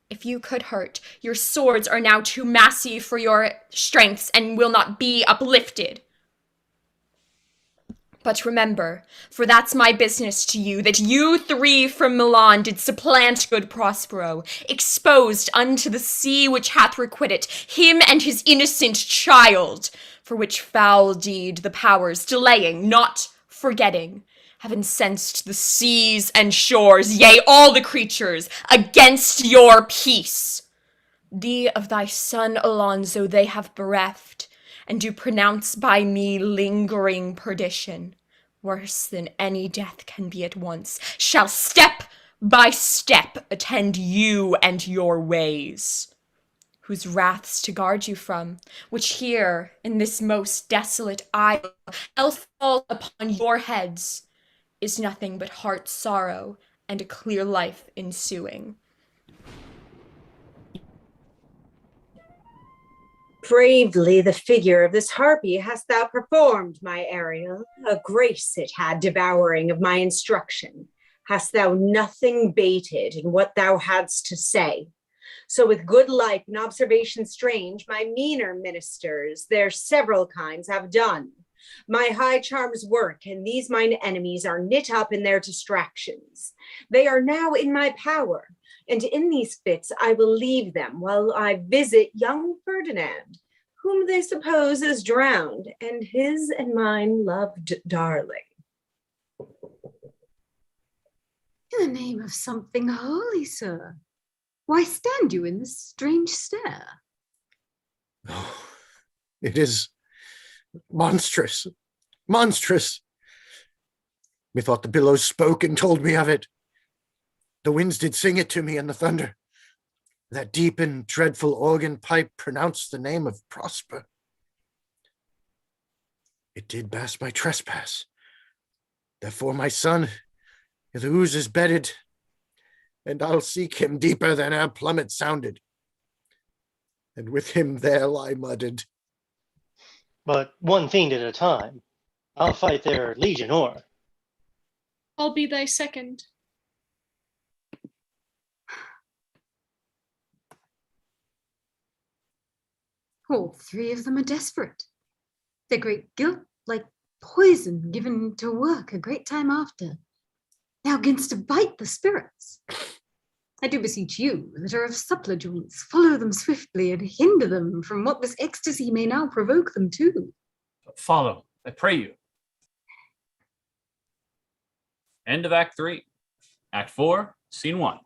If you could hurt, your swords are now too massy for your strengths and will not be uplifted. But remember, for that's my business to you, that you three from Milan did supplant good Prospero, exposed unto the sea which hath requited him and his innocent child, for which foul deed the powers, delaying, not forgetting, have incensed the seas and shores, yea, all the creatures, against your peace. Thee of thy son Alonso they have bereft, and do pronounce by me lingering perdition, worse than any death can be at once, shall step by step attend you and your ways, whose wraths to guard you from, which here in this most desolate isle else fall upon your heads, is nothing but heart sorrow and a clear life ensuing. Bravely the figure of this harpy hast thou performed, my Ariel. A grace it had devouring of my instruction. Hast thou nothing bated in what thou hadst to say? So with good life and observation strange, my meaner ministers their several kinds have done. My high charms work, and these mine enemies are knit up in their distractions. They are now in my power, and in these fits I will leave them while I visit young Ferdinand, whom they suppose is drowned, and his and mine loved darling. In the name of something holy, sir, why stand you in this strange stare? Oh, it is monstrous, monstrous. Methought the billows spoke and told me of it. The winds did sing it to me, and the thunder. That deep and dreadful organ pipe pronounced the name of Prosper. It did bask my trespass. Therefore my son, the ooze is bedded, and I'll seek him deeper than our plummet sounded. And with him there lie mudded. But one fiend at a time. I'll fight their legion o'er. I'll be thy second. All three of them are desperate. Their great guilt, like poison given to work a great time after, now begins to bite the spirits. I do beseech you that are of suppler joints, follow them swiftly and hinder them from what this ecstasy may now provoke them to. Follow, I pray you. End of Act 3. Act 4, Scene 1.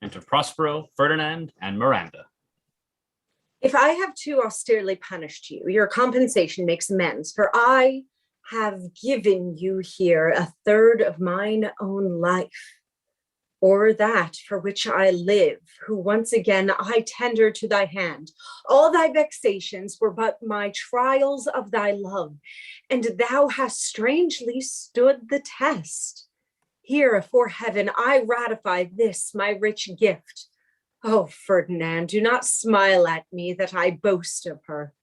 Enter Prospero, Ferdinand, and Miranda. If I have too austerely punished you, your compensation makes amends, for I have given you here a third of mine own life, or that for which I live, who once again I tender to thy hand. All thy vexations were but my trials of thy love, and thou hast strangely stood the test. Here afore heaven I ratify this my rich gift. Oh, Ferdinand, do not smile at me that I boast of her,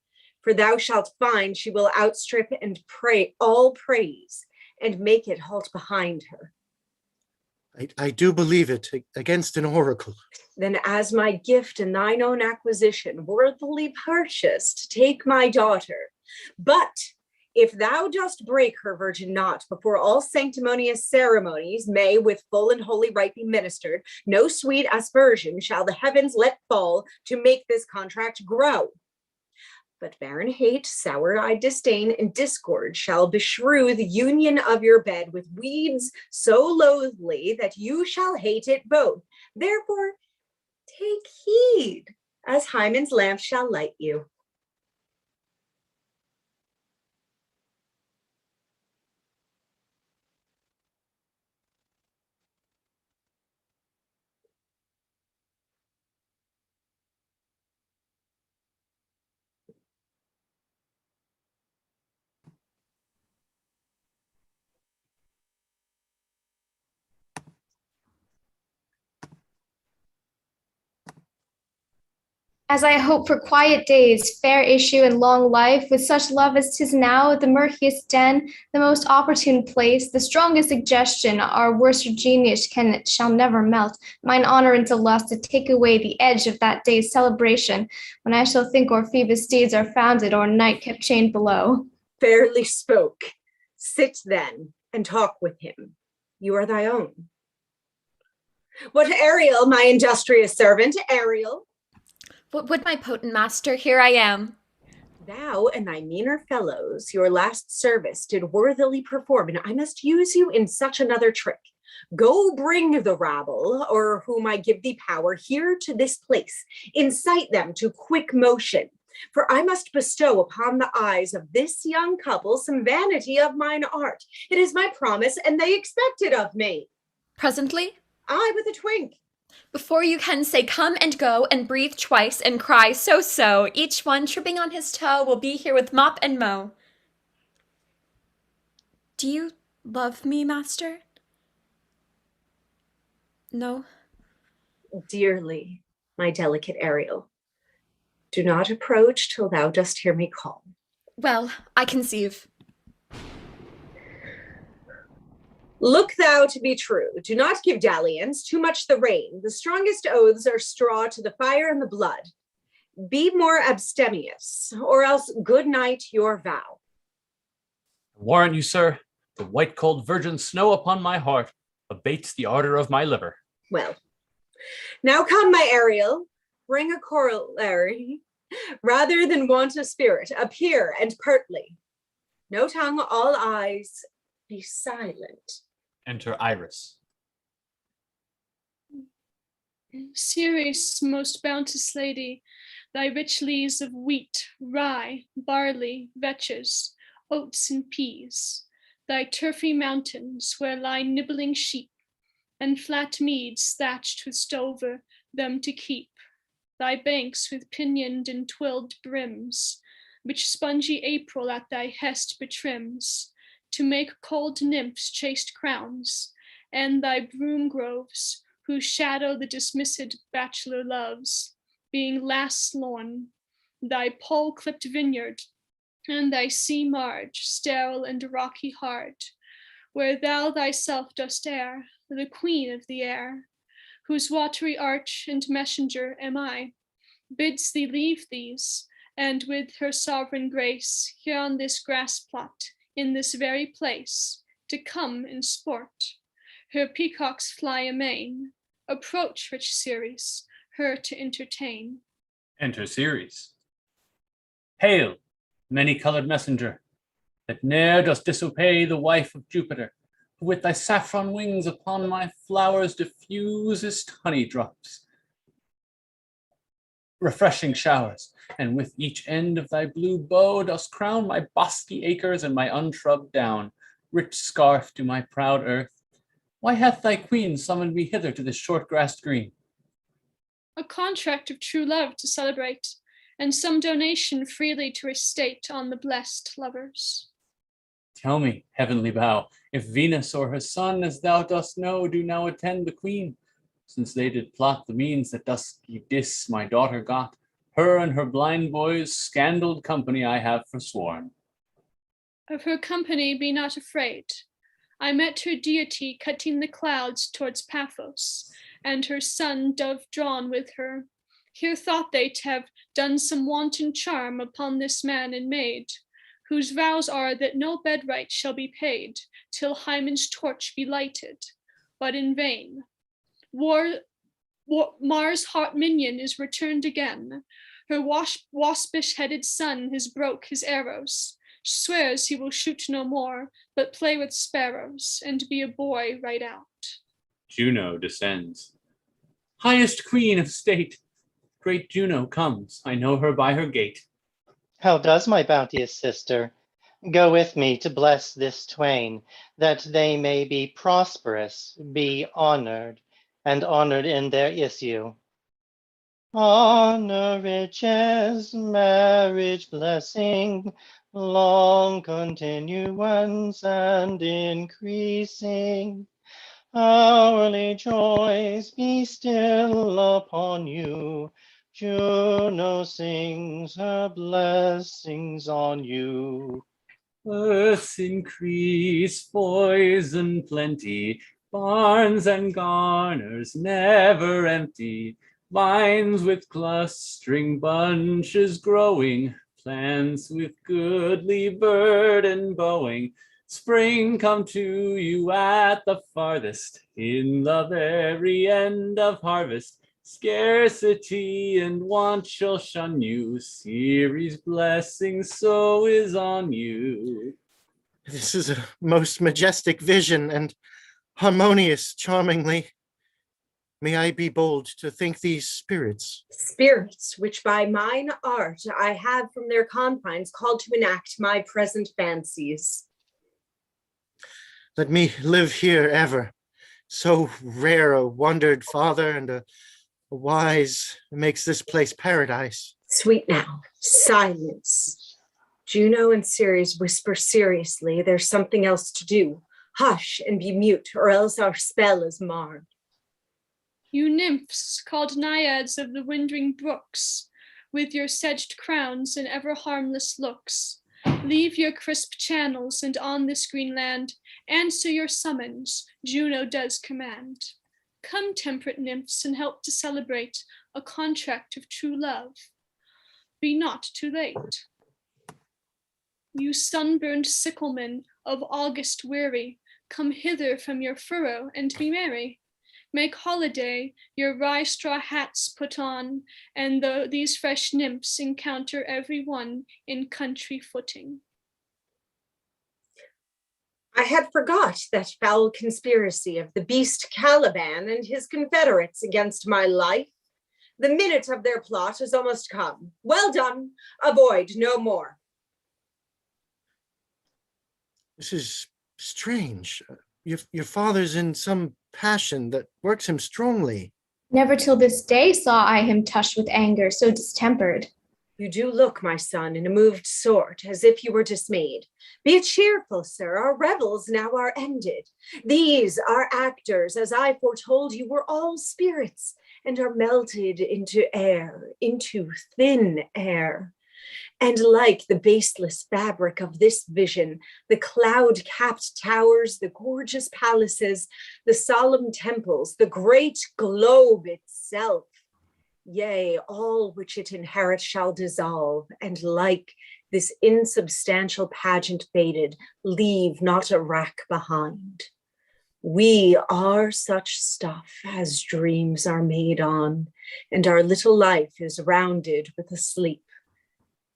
for thou shalt find she will outstrip and pray all praise and make it halt behind her. I do believe it against an oracle. Then as my gift and thine own acquisition worthily purchased, take my daughter. But if thou dost break her virgin knot before all sanctimonious ceremonies may with full and holy rite be ministered, no sweet aspersion shall the heavens let fall to make this contract grow. But barren hate, sour-eyed disdain, and discord shall beshrew the union of your bed with weeds so loathly that you shall hate it both. Therefore, take heed, as Hymen's lamp shall light you. As I hope for quiet days, fair issue, and long life, with such love as 'tis now, the murkiest den, the most opportune place, the strongest suggestion, our worser genius shall never melt mine honor into lust, to take away the edge of that day's celebration, when I shall think o'er Phoebus' deeds are founded, or night kept chained below. Fairly spoke. Sit then, and talk with him. You are thy own. What Ariel, my industrious servant, Ariel? What would my potent master? Here I am. Thou and thy meaner fellows your last service did worthily perform, and I must use you in such another trick. Go bring the rabble, or whom I give thee power, here to this place. Incite them to quick motion, for I must bestow upon the eyes of this young couple some vanity of mine art. It is my promise, and they expect it of me. Presently? I with a twink. Before you can say come and go and breathe twice and cry so, each one tripping on his toe will be here with mop and mow. Do you love me, master? No? Dearly, my delicate Ariel. Do not approach till thou dost hear me call. Well, I conceive. Look thou to be true. Do not give dalliance, too much the rein. The strongest oaths are straw to the fire and the blood. Be more abstemious, or else good night your vow. Warrant you, sir, the white cold virgin snow upon my heart abates the ardor of my liver. Well, now come, my Ariel, bring a corollary. Rather than want a spirit, appear and pertly. No tongue, all eyes, be silent. Enter Iris. Ceres, most bounteous lady, thy rich lees of wheat, rye, barley, vetches, oats, and peas, thy turfy mountains where lie nibbling sheep, and flat meads thatched with stover them to keep, thy banks with pinioned and twilled brims, which spongy April at thy hest betrims, to make cold nymphs chaste crowns, and thy broom groves, whose shadow the dismissed bachelor loves, being last lorn, thy pole-clipped vineyard, and thy sea marge, sterile and rocky hard, where thou thyself dost err, the queen of the air, whose watery arch and messenger am I, bids thee leave these, and with her sovereign grace, here on this grass plot, in this very place, to come and sport. Her peacocks fly amain. Approach, rich Ceres, her to entertain. Enter Ceres. Hail, many-colored messenger, that ne'er dost disobey the wife of Jupiter, who with thy saffron wings upon my flowers diffusest honey drops, refreshing showers, and with each end of thy blue bow dost crown my bosky acres and my unshrubed down, rich scarf to my proud earth. Why hath thy queen summoned me hither to this short-grassed green? A contract of true love to celebrate, and some donation freely to her state on the blessed lovers. Tell me, heavenly bough, if Venus or her son, as thou dost know, do now attend the queen, since they did plot the means that dusky Dis my daughter got, her and her blind boys scandaled company I have forsworn. Of her company be not afraid. I met her deity cutting the clouds towards Paphos, and her son dove drawn with her. Here thought they to have done some wanton charm upon this man and maid, whose vows are that no bedright shall be paid till Hymen's torch be lighted, but in vain. Mars' hot minion is returned again. Her waspish-headed son has broke his arrows, swears he will shoot no more, but play with sparrows, and be a boy right out. Juno descends. Highest queen of state, great Juno comes, I know her by her gait. How does my bounteous sister? Go with me to bless this twain, that they may be prosperous, be honored, and honored in their issue. Honor, riches, marriage, blessing, long continuance and increasing. Hourly joys be still upon you, Juno sings her blessings on you. Earth's increase, poison plenty, barns and garners never empty, vines with clustering bunches growing, plants with goodly burden bowing. Spring come to you at the farthest, in the very end of harvest. Scarcity and want shall shun you. Ceres' blessing so is on you. This is a most majestic vision and harmonious charmingly. May I be bold to think these spirits? Spirits which by mine art I have from their confines called to enact my present fancies. Let me live here ever. So rare a wondered father and a wise makes this place paradise. Sweet now, silence. Juno and Ceres whisper seriously, there's something else to do. Hush and be mute, or else our spell is marred. You nymphs, called naiads of the winding brooks, with your sedged crowns and ever harmless looks, leave your crisp channels, and on this green land answer your summons, Juno does command. Come, temperate nymphs, and help to celebrate a contract of true love. Be not too late. You sunburned sicklemen of August weary, come hither from your furrow and be merry. Make holiday, your rye straw hats put on, and these fresh nymphs encounter every one in country footing. I had forgot that foul conspiracy of the beast Caliban and his confederates against my life. The minute of their plot is almost come. Well done, avoid no more. This is strange. Your father's in some passion that works him strongly. Never till this day saw I him touched with anger, so distempered. You do look, my son, in a moved sort, as if you were dismayed. Be cheerful, sir, our revels now are ended. These, our actors, as I foretold you, were all spirits, and are melted into air, into thin air. And like the baseless fabric of this vision, the cloud-capped towers, the gorgeous palaces, the solemn temples, the great globe itself, yea, all which it inherits shall dissolve, and like this insubstantial pageant faded, leave not a wrack behind. We are such stuff as dreams are made on, and our little life is rounded with a sleep.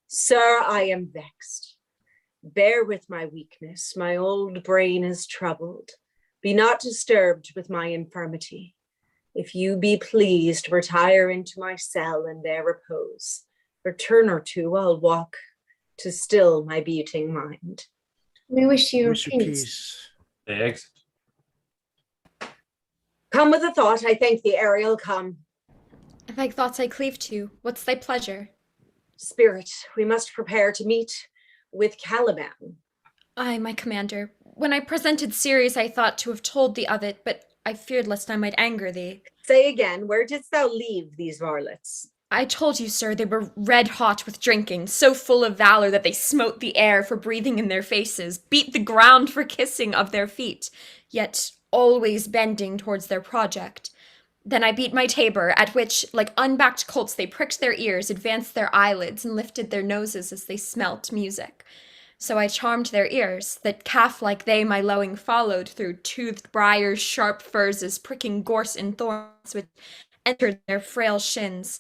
Sir, I am vexed. Bear with my weakness, my old brain is troubled. Be not disturbed with my infirmity. If you be pleased, retire into my cell and there repose. For turn or two I'll walk to still my beating mind. We wish you peace. They exit. Come with a thought, I thank thee, Ariel, come. Like thoughts I cleave to, what's thy pleasure? Spirit, we must prepare to meet with Caliban. Aye, my commander. When I presented Ceres, I thought to have told thee of it, but I feared lest I might anger thee. Say again, where didst thou leave these varlets? I told you, sir, they were red hot with drinking, so full of valor that they smote the air for breathing in their faces, beat the ground for kissing of their feet, yet always bending towards their project. Then I beat my tabor, at which, like unbacked colts, they pricked their ears, advanced their eyelids, and lifted their noses as they smelt music. So I charmed their ears, that calf-like they my lowing followed through toothed briars, sharp furze, pricking gorse and thorns, which entered their frail shins.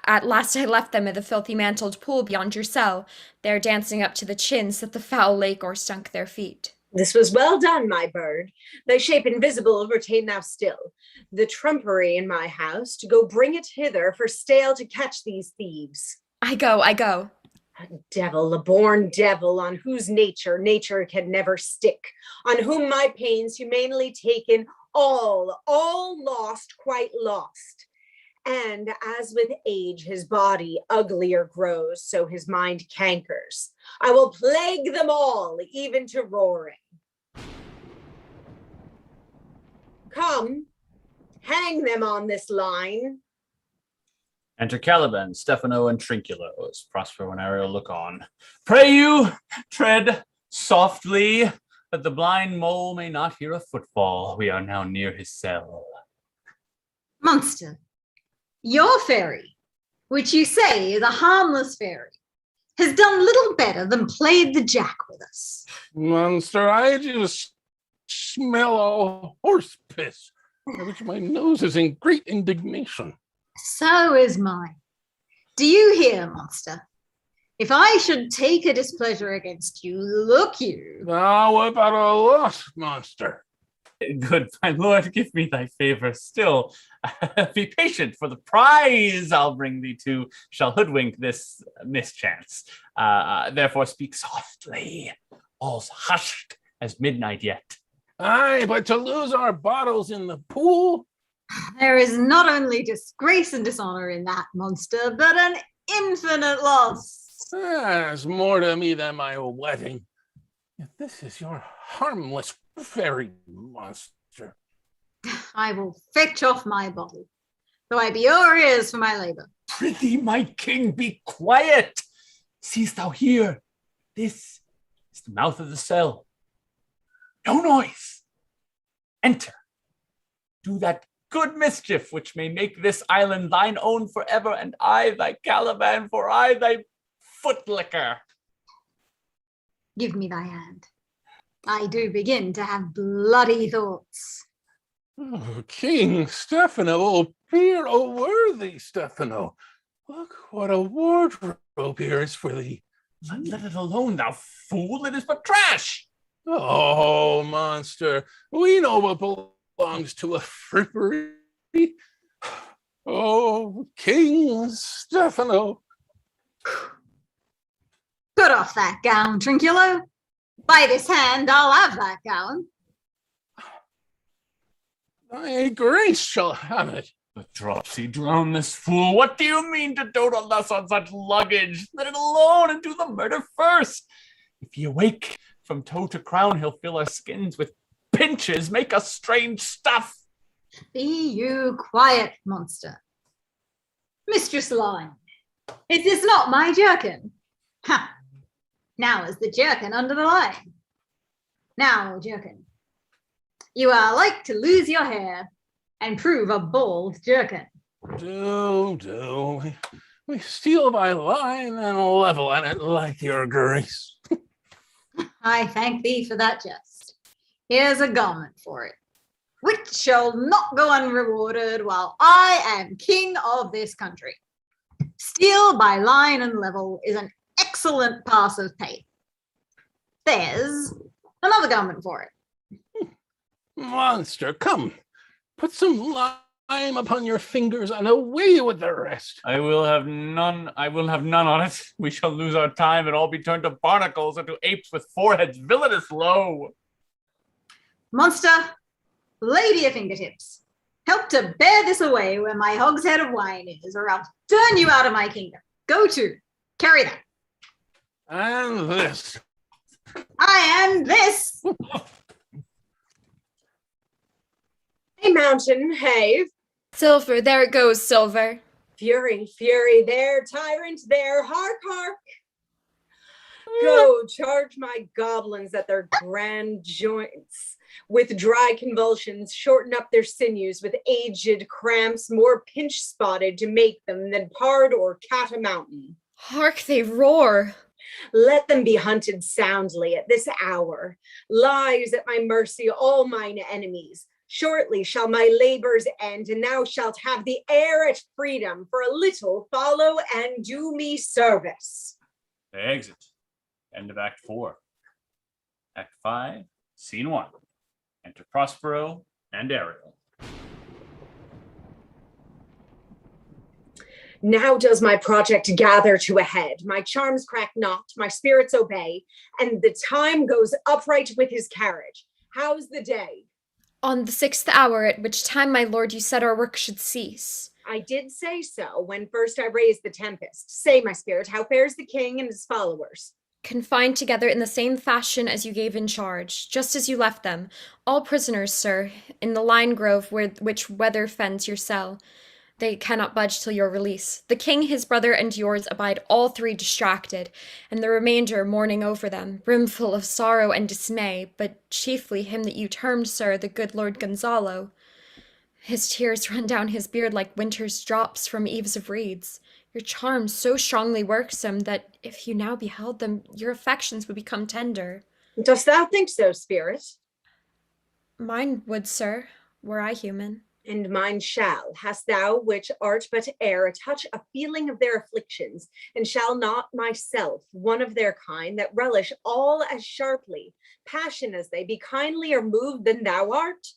At last I left them in the filthy mantled pool beyond your cell, there dancing up to the chins that the foul lake o'erstunk their feet. This was well done, my bird. Thy shape invisible retain thou still. The trumpery in my house, to go bring it hither for stale to catch these thieves. I go. A devil, a born devil, on whose nature can never stick, on whom my pains humanely taken, all lost, quite lost. And as with age his body uglier grows, so his mind cankers. I will plague them all, even to roaring. Come, hang them on this line. Enter Caliban, Stefano, and Trinculo as Prospero and Ariel look on. Pray you, tread softly, that the blind mole may not hear a footfall. We are now near his cell. Monster, your fairy, which you say is a harmless fairy, has done little better than played the jack with us. Monster, I just smell all horse piss, at which my nose is in great indignation. So is mine. Do you hear, monster? If I should take a displeasure against you, look you. Thou about a lot, monster. Good, my lord, give me thy favor still. Be patient, for the prize I'll bring thee to shall hoodwink this mischance. Therefore speak softly. All's hushed as midnight yet. Aye, but to lose our bottles in the pool? There is not only disgrace and dishonor in that, monster, but an infinite loss. There's more to me than my wedding. Yet this is your harmless fairy, monster. I will fetch off my bottle, though I be your ears for my labor. Prithee, my king, be quiet. Seest thou here? This is the mouth of the cell. No noise. Enter. Do that good mischief which may make this island thine own forever, and I thy Caliban, for I thy footlicker. Give me thy hand. I do begin to have bloody thoughts. Oh, King Stefano, appear, O worthy Stefano. Look what a wardrobe here is for thee. Let it alone, thou fool. It is but trash. Oh, monster, we know what belongs to a frippery. Oh, King Stefano. Put off that gown, Trinculo. By this hand, I'll have that gown. Thy grace shall have it. The dropsy drown this fool. What do you mean to dote on us on such luggage? Let it alone and do the murder first. If he awake from toe to crown, he'll fill our skins with pinches, make us strange stuff. Be you quiet, monster. Mistress Line, is this not my jerkin? Ha! Now is the jerkin under the line. Now, jerkin, you are like to lose your hair and prove a bald jerkin. Do. We steal by line and level at it like your grace. I thank thee for that jest. Here's a garment for it, which shall not go unrewarded while I am king of this country. Steal by line and level is an excellent pass of pay. There's another garment for it. Monster, come, put some lime upon your fingers and away with the rest. I will have none on it. We shall lose our time and all be turned to barnacles or to apes with foreheads villainous low. Monster, lay to your fingertips. Help to bear this away where my hogshead of wine is, or I'll turn you out of my kingdom. Go to, carry that. And this. I am this. Hey, mountain, hey. Silver, there it goes, Silver. Fury, there, tyrant, there, hark, hark. Go, charge my goblins at their grand joints. With dry convulsions, shorten up their sinews with aged cramps, more pinch-spotted to make them than pard or cat a mountain. Hark, they roar. Let them be hunted soundly at this hour. Lies at my mercy all mine enemies. Shortly shall my labors end, and thou shalt have the air at freedom. For a little follow and do me service. They exit. End of Act 4. Act 5, Scene 1. Enter Prospero and Ariel. Now does my project gather to a head. My charms crack not, my spirits obey, and the time goes upright with his carriage. How's the day? On the 6th hour, at which time, my lord, you said our work should cease. I did say so when first I raised the Tempest. Say, my spirit, how fares the king and his followers? Confined together in the same fashion as you gave in charge, just as you left them, all prisoners, sir, in the lime grove which weather fends your cell. They cannot budge till your release. The king, his brother, and yours abide all three distracted, and the remainder mourning over them, brimful of sorrow and dismay, but chiefly him that you termed, sir, the good Lord Gonzalo. His tears run down his beard like winter's drops from eaves of reeds. Your charm so strongly works him that if you now beheld them, your affections would become tender. Dost thou think so, spirit? Mine would, sir, were I human. And mine shall. Hast thou, which art but air, touch a feeling of their afflictions, and shall not myself, one of their kind, that relish all as sharply, passion as they, be kindlier moved than thou art?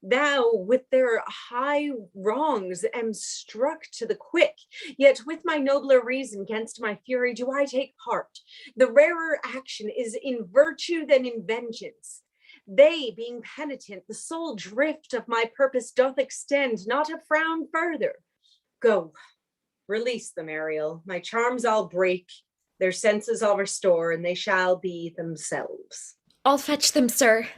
Thou, with their high wrongs, am struck to the quick, yet with my nobler reason gainst my fury do I take part. The rarer action is in virtue than in vengeance. They, being penitent, the sole drift of my purpose doth extend, not a frown further. Go, release them, Ariel. My charms I'll break, their senses I'll restore, and they shall be themselves. I'll fetch them, sir.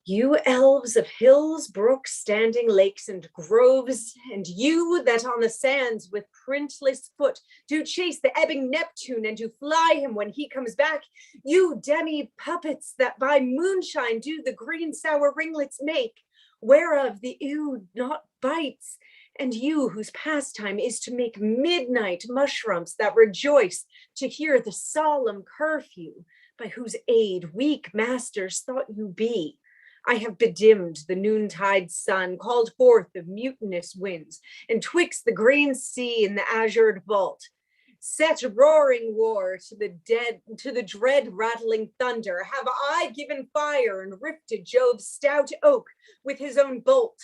You elves of hills, brooks, standing lakes, and groves, and you that on the sands with printless foot do chase the ebbing Neptune and do fly him when he comes back, you demi-puppets that by moonshine do the green sour ringlets make, whereof the ewe not bites, and you whose pastime is to make midnight mushrooms that rejoice to hear the solemn curfew, by whose aid weak masters thought you be. I have bedimmed the noontide sun, called forth the mutinous winds, and twixt the green sea and the azured vault, set roaring war to the dread rattling thunder, have I given fire and rifted Jove's stout oak with his own bolt.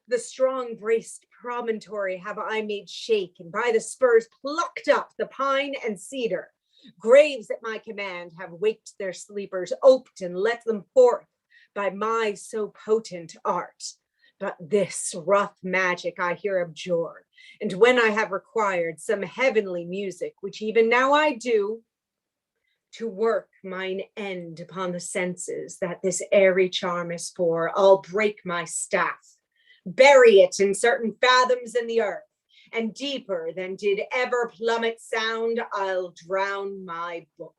The strong braced promontory have I made shake, and by the spurs plucked up the pine and cedar. Graves at my command have waked their sleepers, oped and let them forth by my so potent art. But this rough magic I here abjure, and when I have required some heavenly music, which even now I do, to work mine end upon the senses that this airy charm is for, I'll break my staff, bury it in certain fathoms in the earth, and deeper than did ever plummet sound, I'll drown my book.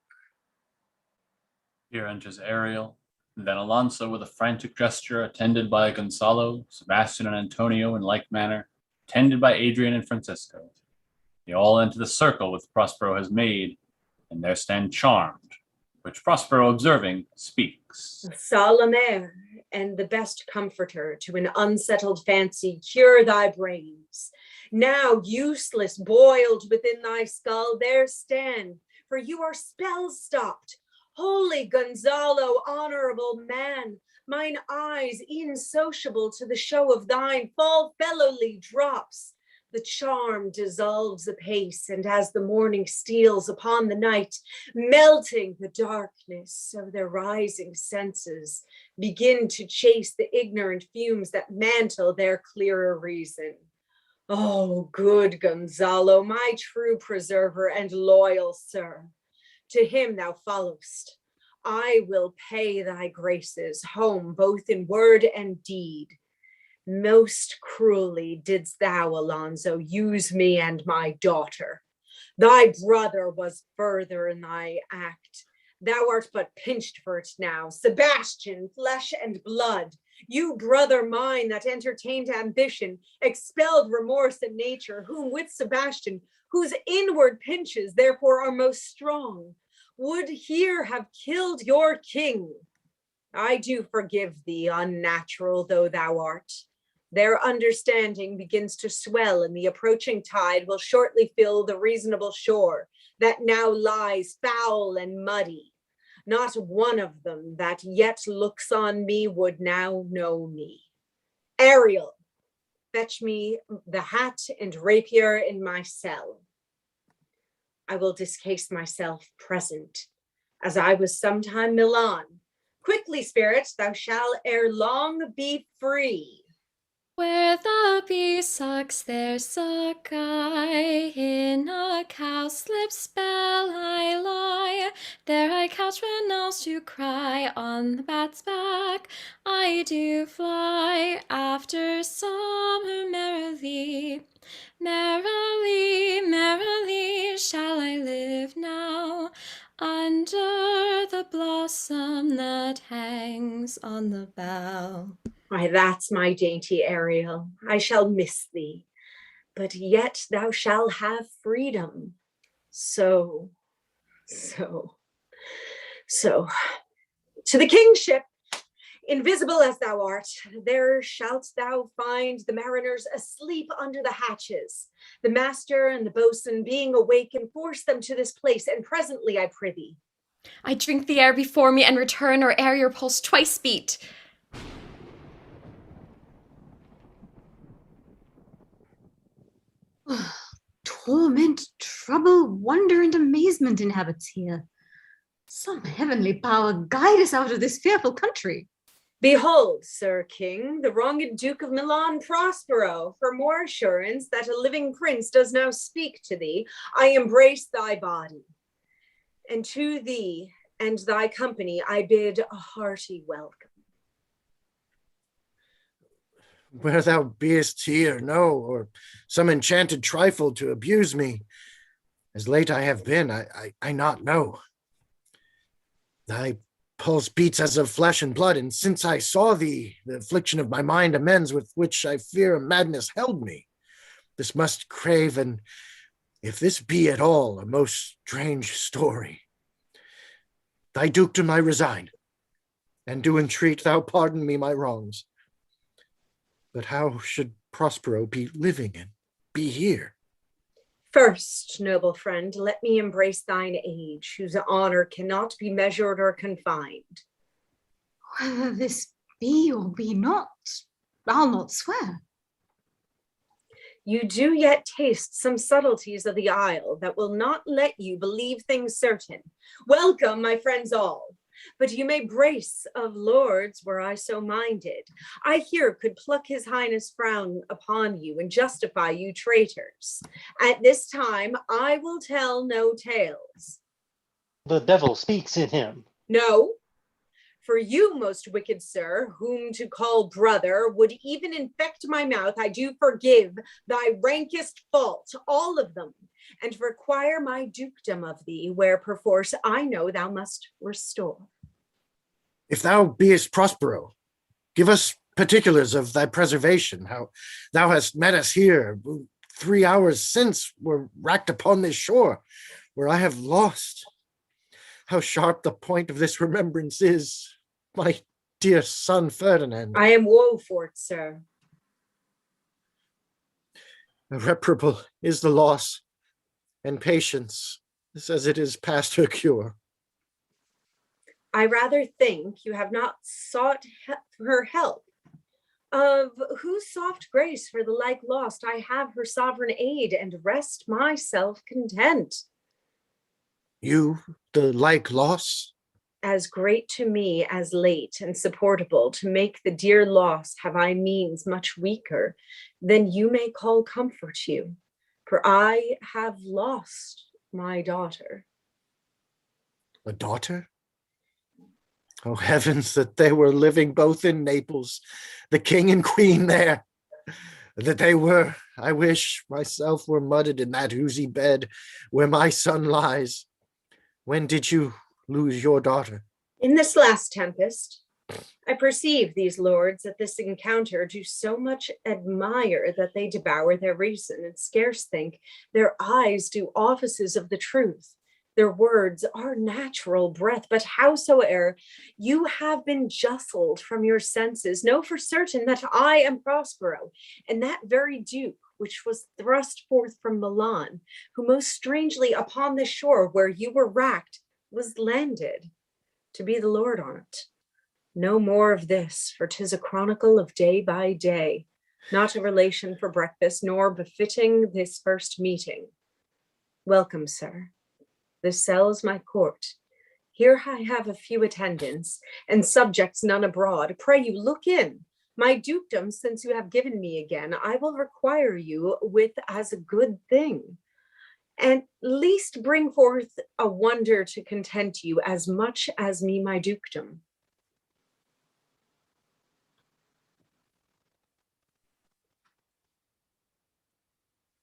Here enters Ariel, then Alonso with a frantic gesture, attended by Gonzalo, Sebastian, and Antonio in like manner, attended by Adrian and Francisco. They all enter the circle which Prospero has made, and there stand Charmed, which Prospero, observing, speaks. Solemn air, and the best comforter to an unsettled fancy, cure thy brains. Now useless, boiled within thy skull, there stand, for you are spell stopped. Holy Gonzalo, honorable man, mine eyes, insociable to the show of thine, fall fellowly drops. The charm dissolves apace, and as the morning steals upon the night, melting the darkness of their rising senses, begin to chase the ignorant fumes that mantle their clearer reason. Oh, good Gonzalo, my true preserver and loyal sir, to him thou followest. I will pay thy graces home both in word and deed. Most cruelly didst thou, Alonso, use me and my daughter. Thy brother was further in thy act. Thou art but pinched for it now. Sebastian, flesh and blood, you brother mine that entertained ambition, expelled remorse and nature, whom with Sebastian, whose inward pinches therefore are most strong, would here have killed your king. I do forgive thee, unnatural though thou art. Their understanding begins to swell, and the approaching tide will shortly fill the reasonable shore that now lies foul and muddy. Not one of them that yet looks on me would now know me. Ariel, fetch me the hat and rapier in my cell. I will discase myself present, as I was sometime Milan. Quickly, spirit, thou shalt ere long be free. Where the bee sucks, there suck I. In a cowslip spell I lie. There I couch when owls do cry. On the bat's back I do fly. After sun Merrily, merrily shall I live now, under the blossom that hangs on the bough. Why, that's my dainty Ariel. I shall miss thee, but yet thou shalt have freedom. So, to the kingship, invisible as thou art, there shalt thou find the mariners asleep under the hatches, the master and the boatswain being awake, and force them to this place, and presently, I prithee. I drink the air before me and return, or ere your pulse twice beat. Torment, trouble, wonder, and amazement inhabits here. Some heavenly power guide us out of this fearful country. Behold, Sir King, the wronged Duke of Milan Prospero, for more assurance that a living prince does now speak to thee, I embrace thy body. And to thee and thy company I bid a hearty welcome. Where thou beest here, no, or some enchanted trifle to abuse me. As late I have been, I not know. Thy pulse beats as of flesh and blood, and since I saw thee, the affliction of my mind amends with which I fear a madness held me. This must crave, and if this be at all a most strange story, thy dukedom I resign, and do entreat thou pardon me my wrongs. But how should Prospero be living and be here? First, noble friend, let me embrace thine age, whose honor cannot be measured or confined. Whether this be or be not, I'll not swear. You do yet taste some subtleties of the isle that will not let you believe things certain. Welcome, my friends all. But you may brace of lords were I so minded. I here could pluck his highness frown upon you and justify you traitors. At this time, I will tell no tales. The devil speaks in him. No, for you, most wicked sir, whom to call brother would even infect my mouth, I do forgive thy rankest fault, all of them, and require my dukedom of thee, where perforce I know thou must restore. If thou beest Prospero, give us particulars of thy preservation, how thou hast met us here, 3 hours since were racked upon this shore, where I have lost. How sharp the point of this remembrance is, my dear son Ferdinand. I am woe for it, sir. Irreparable is the loss, and patience says it is past her cure. I rather think you have not sought her help. Of whose soft grace for the like lost, I have her sovereign aid and rest myself content. You, the like loss? As great to me as late and supportable to make the dear loss have I means much weaker than you may call comfort you, for I have lost my daughter. A daughter? Oh heavens, that they were living both in Naples, the king and queen there. That they were, I wish myself were mudded in that oozy bed where my son lies. When did you lose your daughter? In this last tempest. I perceive these lords at this encounter do so much admire that they devour their reason and scarce think their eyes do offices of the truth. Their words are natural breath, but howsoe'er you have been justled from your senses, know for certain that I am Prospero, and that very Duke which was thrust forth from Milan, who most strangely upon the shore where you were racked was landed, to be the lord on't. No more of this, for 'tis a chronicle of day by day, not a relation for breakfast, nor befitting this first meeting. Welcome, sir. This cell's my court. Here I have a few attendants, and subjects none abroad. Pray you look in. My dukedom, since you have given me again, I will require you with as a good thing. And least bring forth a wonder to content you as much as me my dukedom.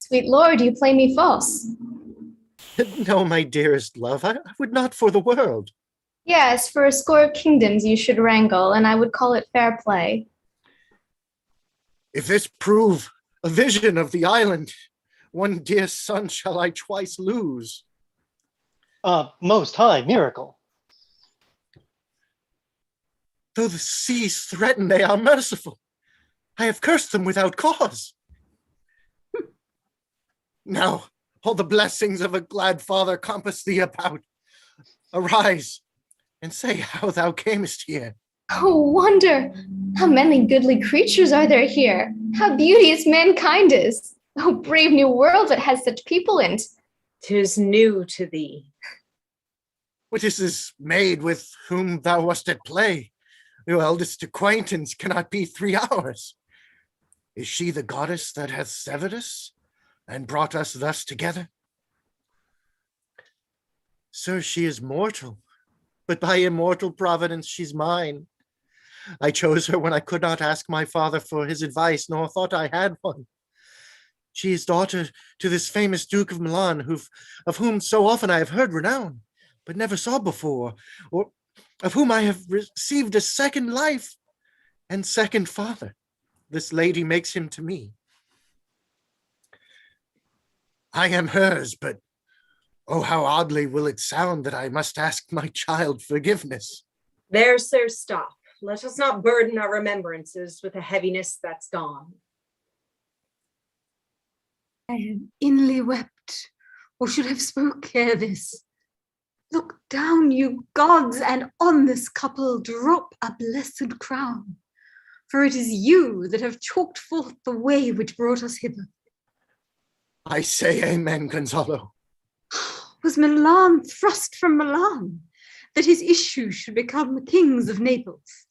Sweet lord, you play me false. No, my dearest love, I would not for the world. Yes, for a score of kingdoms you should wrangle, and I would call it fair play. If this prove a vision of the island, one dear son shall I twice lose. Most high miracle. Though the seas threaten, they are merciful. I have cursed them without cause. Now, all the blessings of a glad father compass thee about. Arise, and say how thou camest here. Oh, wonder! How many goodly creatures are there here? How beauteous mankind is! Oh, brave new world that has such people in't. 'Tis new to thee. What is this maid with whom thou wast at play? Your eldest acquaintance cannot be 3 hours. Is she the goddess that hath severed us and brought us thus together? Sir, she is mortal, but by immortal providence she's mine. I chose her when I could not ask my father for his advice, nor thought I had one. She is daughter to this famous Duke of Milan, of whom so often I have heard renown, but never saw before, or of whom I have received a second life and second father. This lady makes him to me. I am hers, but oh, how oddly will it sound that I must ask my child forgiveness. There, sir, stop. Let us not burden our remembrances with a heaviness that's gone. I have inly wept, or should have spoke ere this. Look down, you gods, and on this couple drop a blessed crown. For it is you that have chalked forth the way which brought us hither. I say amen, Gonzalo. Was Milan thrust from Milan, that his issue should become kings of Naples?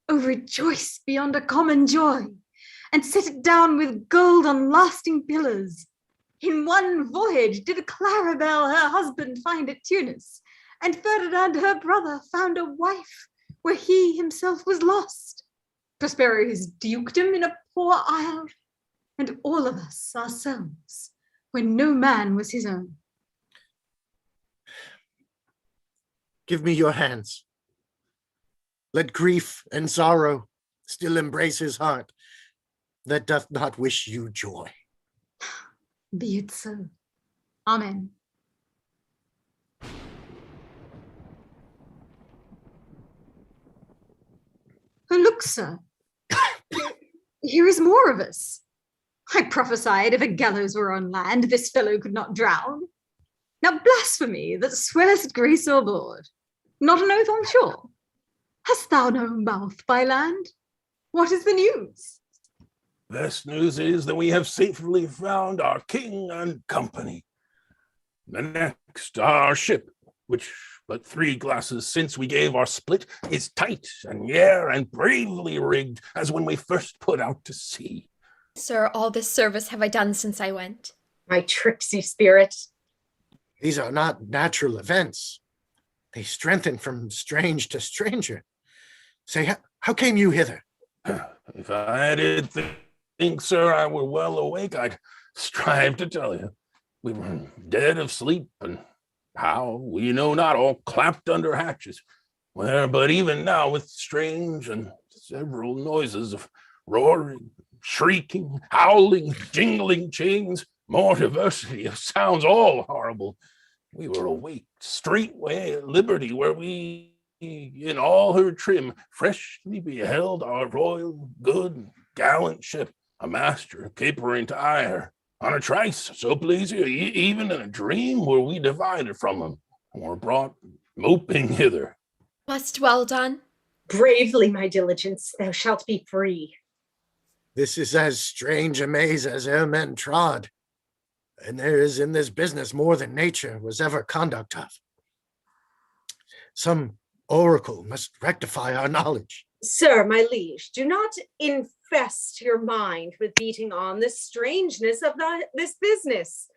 Oh, rejoice beyond a common joy, and set it down with gold on lasting pillars. In one voyage did Claribel her husband find at Tunis, and Ferdinand her brother found a wife where he himself was lost. Prospero his dukedom in a poor isle, and all of us ourselves, when no man was his own. Give me your hands. Let grief and sorrow still embrace his heart that doth not wish you joy. Be it so. Amen. Oh, look, sir. Here is more of us. I prophesied if a gallows were on land, this fellow could not drown. Now blasphemy that swears at grace or board, not an oath on shore. Hast thou no mouth by land? What is the news? Best news is that we have safely found our king and company. The next, our ship, which but 3 glasses since we gave our split, is tight and and bravely rigged as when we first put out to sea. Sir, all this service have I done since I went. My tricksy spirit. These are not natural events. They strengthen from strange to stranger. Say, how came you hither? If I did think, sir, I were well awake, I'd strive to tell you. We were dead of sleep, and how, we know not, all clapped under hatches, where but even now with strange and several noises of roaring, shrieking, howling, jingling chains, more diversity of sounds, all horrible. We were awake straightway at liberty, where we, in all her trim, freshly beheld our royal, good, gallant ship, a master capering to eye her. On a trice, so please you, even in a dream were we divided from him, or brought moping hither. Wast well done. Bravely, my diligence, thou shalt be free. This is as strange a maze as e'er men trod, and there is in this business more than nature was ever conduct of. Some oracle must rectify our knowledge. Sir, my liege, do not infest your mind with beating on the strangeness of this business.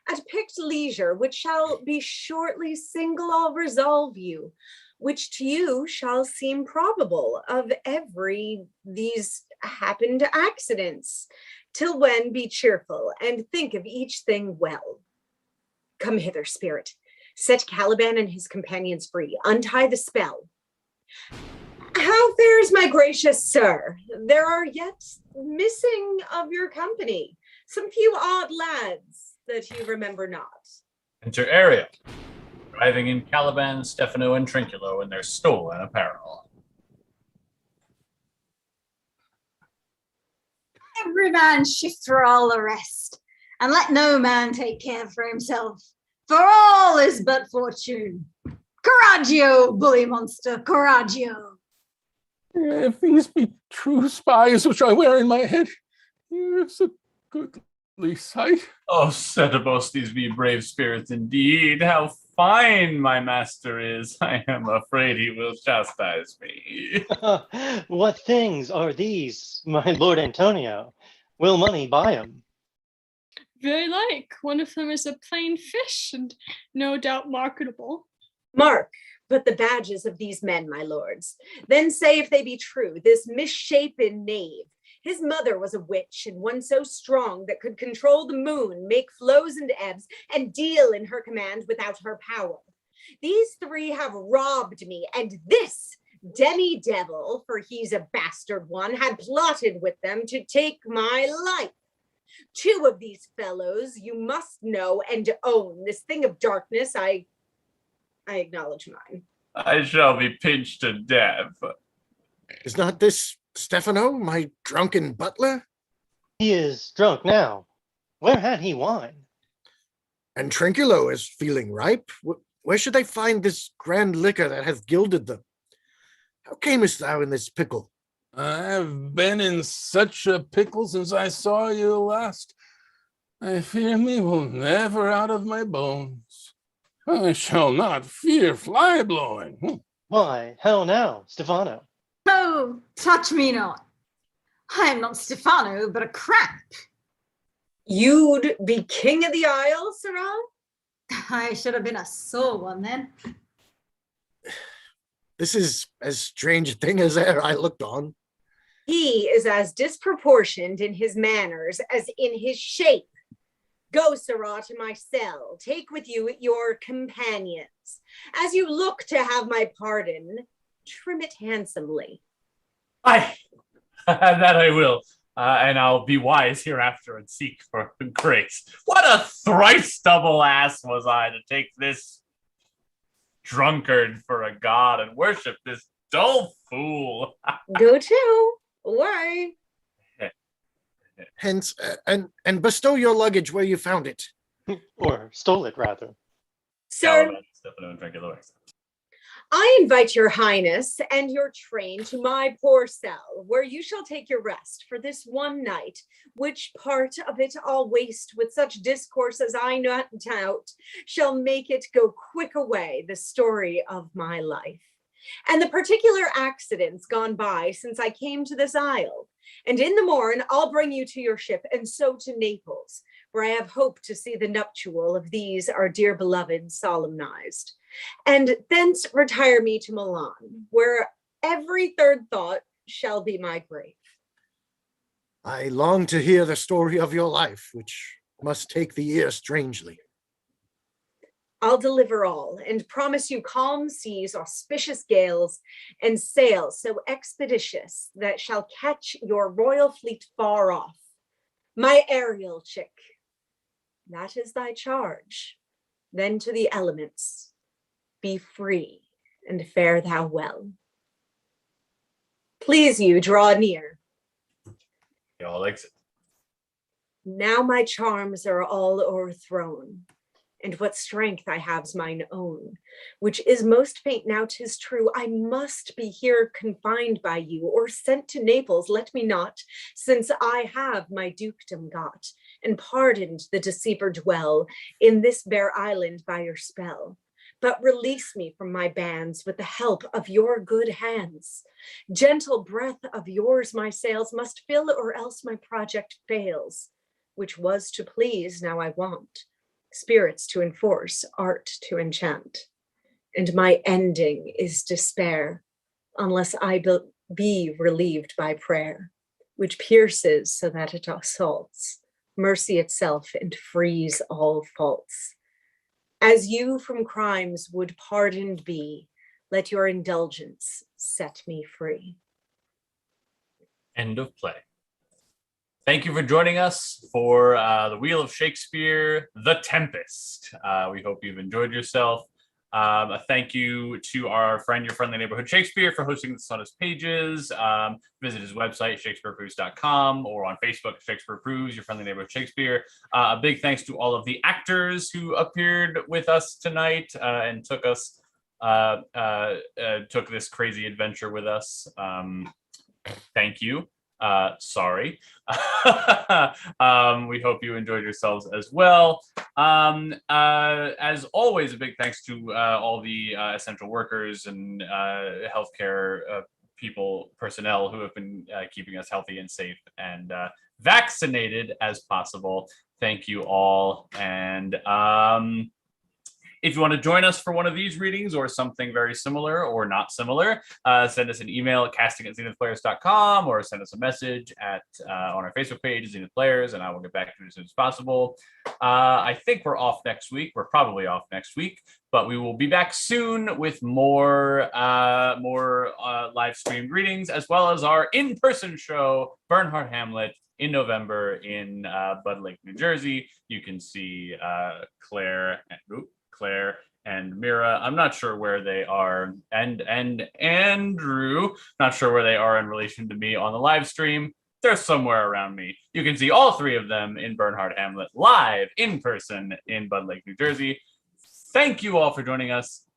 At picked leisure, which shall be shortly single, I'll resolve you, which to you shall seem probable of every these happened accidents. Till when, be cheerful, and think of each thing well. Come hither, spirit. Set Caliban and his companions free. Untie the spell. How fares my gracious sir? There are yet missing of your company some few odd lads that you remember not. Enter Ariel, arriving in Caliban, Stefano, and Trinculo in their stolen apparel. Every man shift for all the rest, and let no man take care for himself, for all is but fortune. Coraggio, bully monster, coraggio. If these be true spies which I wear in my head, here's a goodly sight. Oh, Setebos, these be brave spirits indeed. How fine my master is. I am afraid he will chastise me. What things are these, my lord Antonio? Will money buy 'em? Very like. One of them is a plain fish, and no doubt marketable. Mark but the badges of these men, my lords. Then say if they be true, this misshapen knave. His mother was a witch, and one so strong that could control the moon, make flows and ebbs, and deal in her command without her power. These three have robbed me, and this demi-devil, for he's a bastard one, had plotted with them to take my life. Two of these fellows you must know and own. This thing of darkness, I acknowledge mine. I shall be pinched to death. Is not this Stefano, my drunken butler? He is drunk now. Where had he wine? And Trinculo is feeling ripe. Where should they find this grand liquor that hath gilded them? How camest thou in this pickle? I have been in such a pickle since I saw you last. I fear me will never out of my bones. I shall not fear fly blowing. Why, how now, Stefano? Oh, touch me not. I am not Stefano, but a cramp. You'd be king of the isle, Sirrah? I should have been a sore one then. This is as strange a thing as e'er I looked on. He is as disproportioned in his manners as in his shape. Go, Sirrah, to my cell. Take with you your companions. As you look to have my pardon, trim it handsomely. Aye, that I will. And I'll be wise hereafter and seek for grace. What a thrice double ass was I to take this drunkard for a god and worship this dull fool. Go to. Why? Hence, and bestow your luggage where you found it. Or stole it, rather. Sir, Stefano and Trinculo. I invite your highness and your train to my poor cell, where you shall take your rest for this one night, which part of it I'll waste with such discourse as I not doubt shall make it go quick away, the story of my life, and the particular accidents gone by since I came to this isle. And in the morn I'll bring you to your ship, and so to Naples, where I have hoped to see the nuptial of these our dear beloved solemnized. And thence retire me to Milan, where every third thought shall be my grave. I long to hear the story of your life, which must take the ear strangely. I'll deliver all, and promise you calm seas, auspicious gales, and sails so expeditious that shall catch your royal fleet far off. My Ariel chick, that is thy charge. Then to the elements. Be free and fare thou well. Please you draw near. They all exit. Now my charms are all o'erthrown, and what strength I have's mine own, which is most faint now 'tis true. I must be here confined by you, or sent to Naples, let me not, since I have my dukedom got, and pardoned the deceiver dwell in this bare island by your spell. But release me from my bands with the help of your good hands. Gentle breath of yours my sails must fill, or else my project fails, which was to please, now I want. Spirits to enforce, art to enchant. And my ending is despair, unless I be relieved by prayer. which pierces so that it assaults, mercy itself and frees all faults. As you from crimes would pardoned be, let your indulgence set me free. End of play. Thank you for joining us for the Wheel of Shakespeare, The Tempest. We hope you've enjoyed yourself. A thank you to our friend, your friendly neighborhood Shakespeare, for hosting this on his pages. Visit his website, shakespeareapproves.com, or on Facebook, Shakespeare Approves, your friendly neighborhood Shakespeare. A big thanks to all of the actors who appeared with us tonight and took this crazy adventure with us. Thank you. Sorry. We hope you enjoyed yourselves as well. As always, a big thanks to all the essential workers and healthcare personnel who have been keeping us healthy and safe and vaccinated as possible. Thank you all. And if you want to join us for one of these readings or something very similar or not similar, send us an email at casting@zenithplayers.com or send us a message on our Facebook page, Zenith Players, and I will get back to you as soon as possible. I think we're off next week. We're probably off next week, but we will be back soon with more live streamed readings, as well as our in-person show, Bernhardt Hamlet, in November in Bud Lake, New Jersey. You can see Claire and Mira. I'm not sure where they are, and Andrew, not sure where they are in relation to me on the live stream. They're somewhere around me. You can see all three of them in Bernhardt Hamlet live in person in Bud Lake, New Jersey. Thank you all for joining us.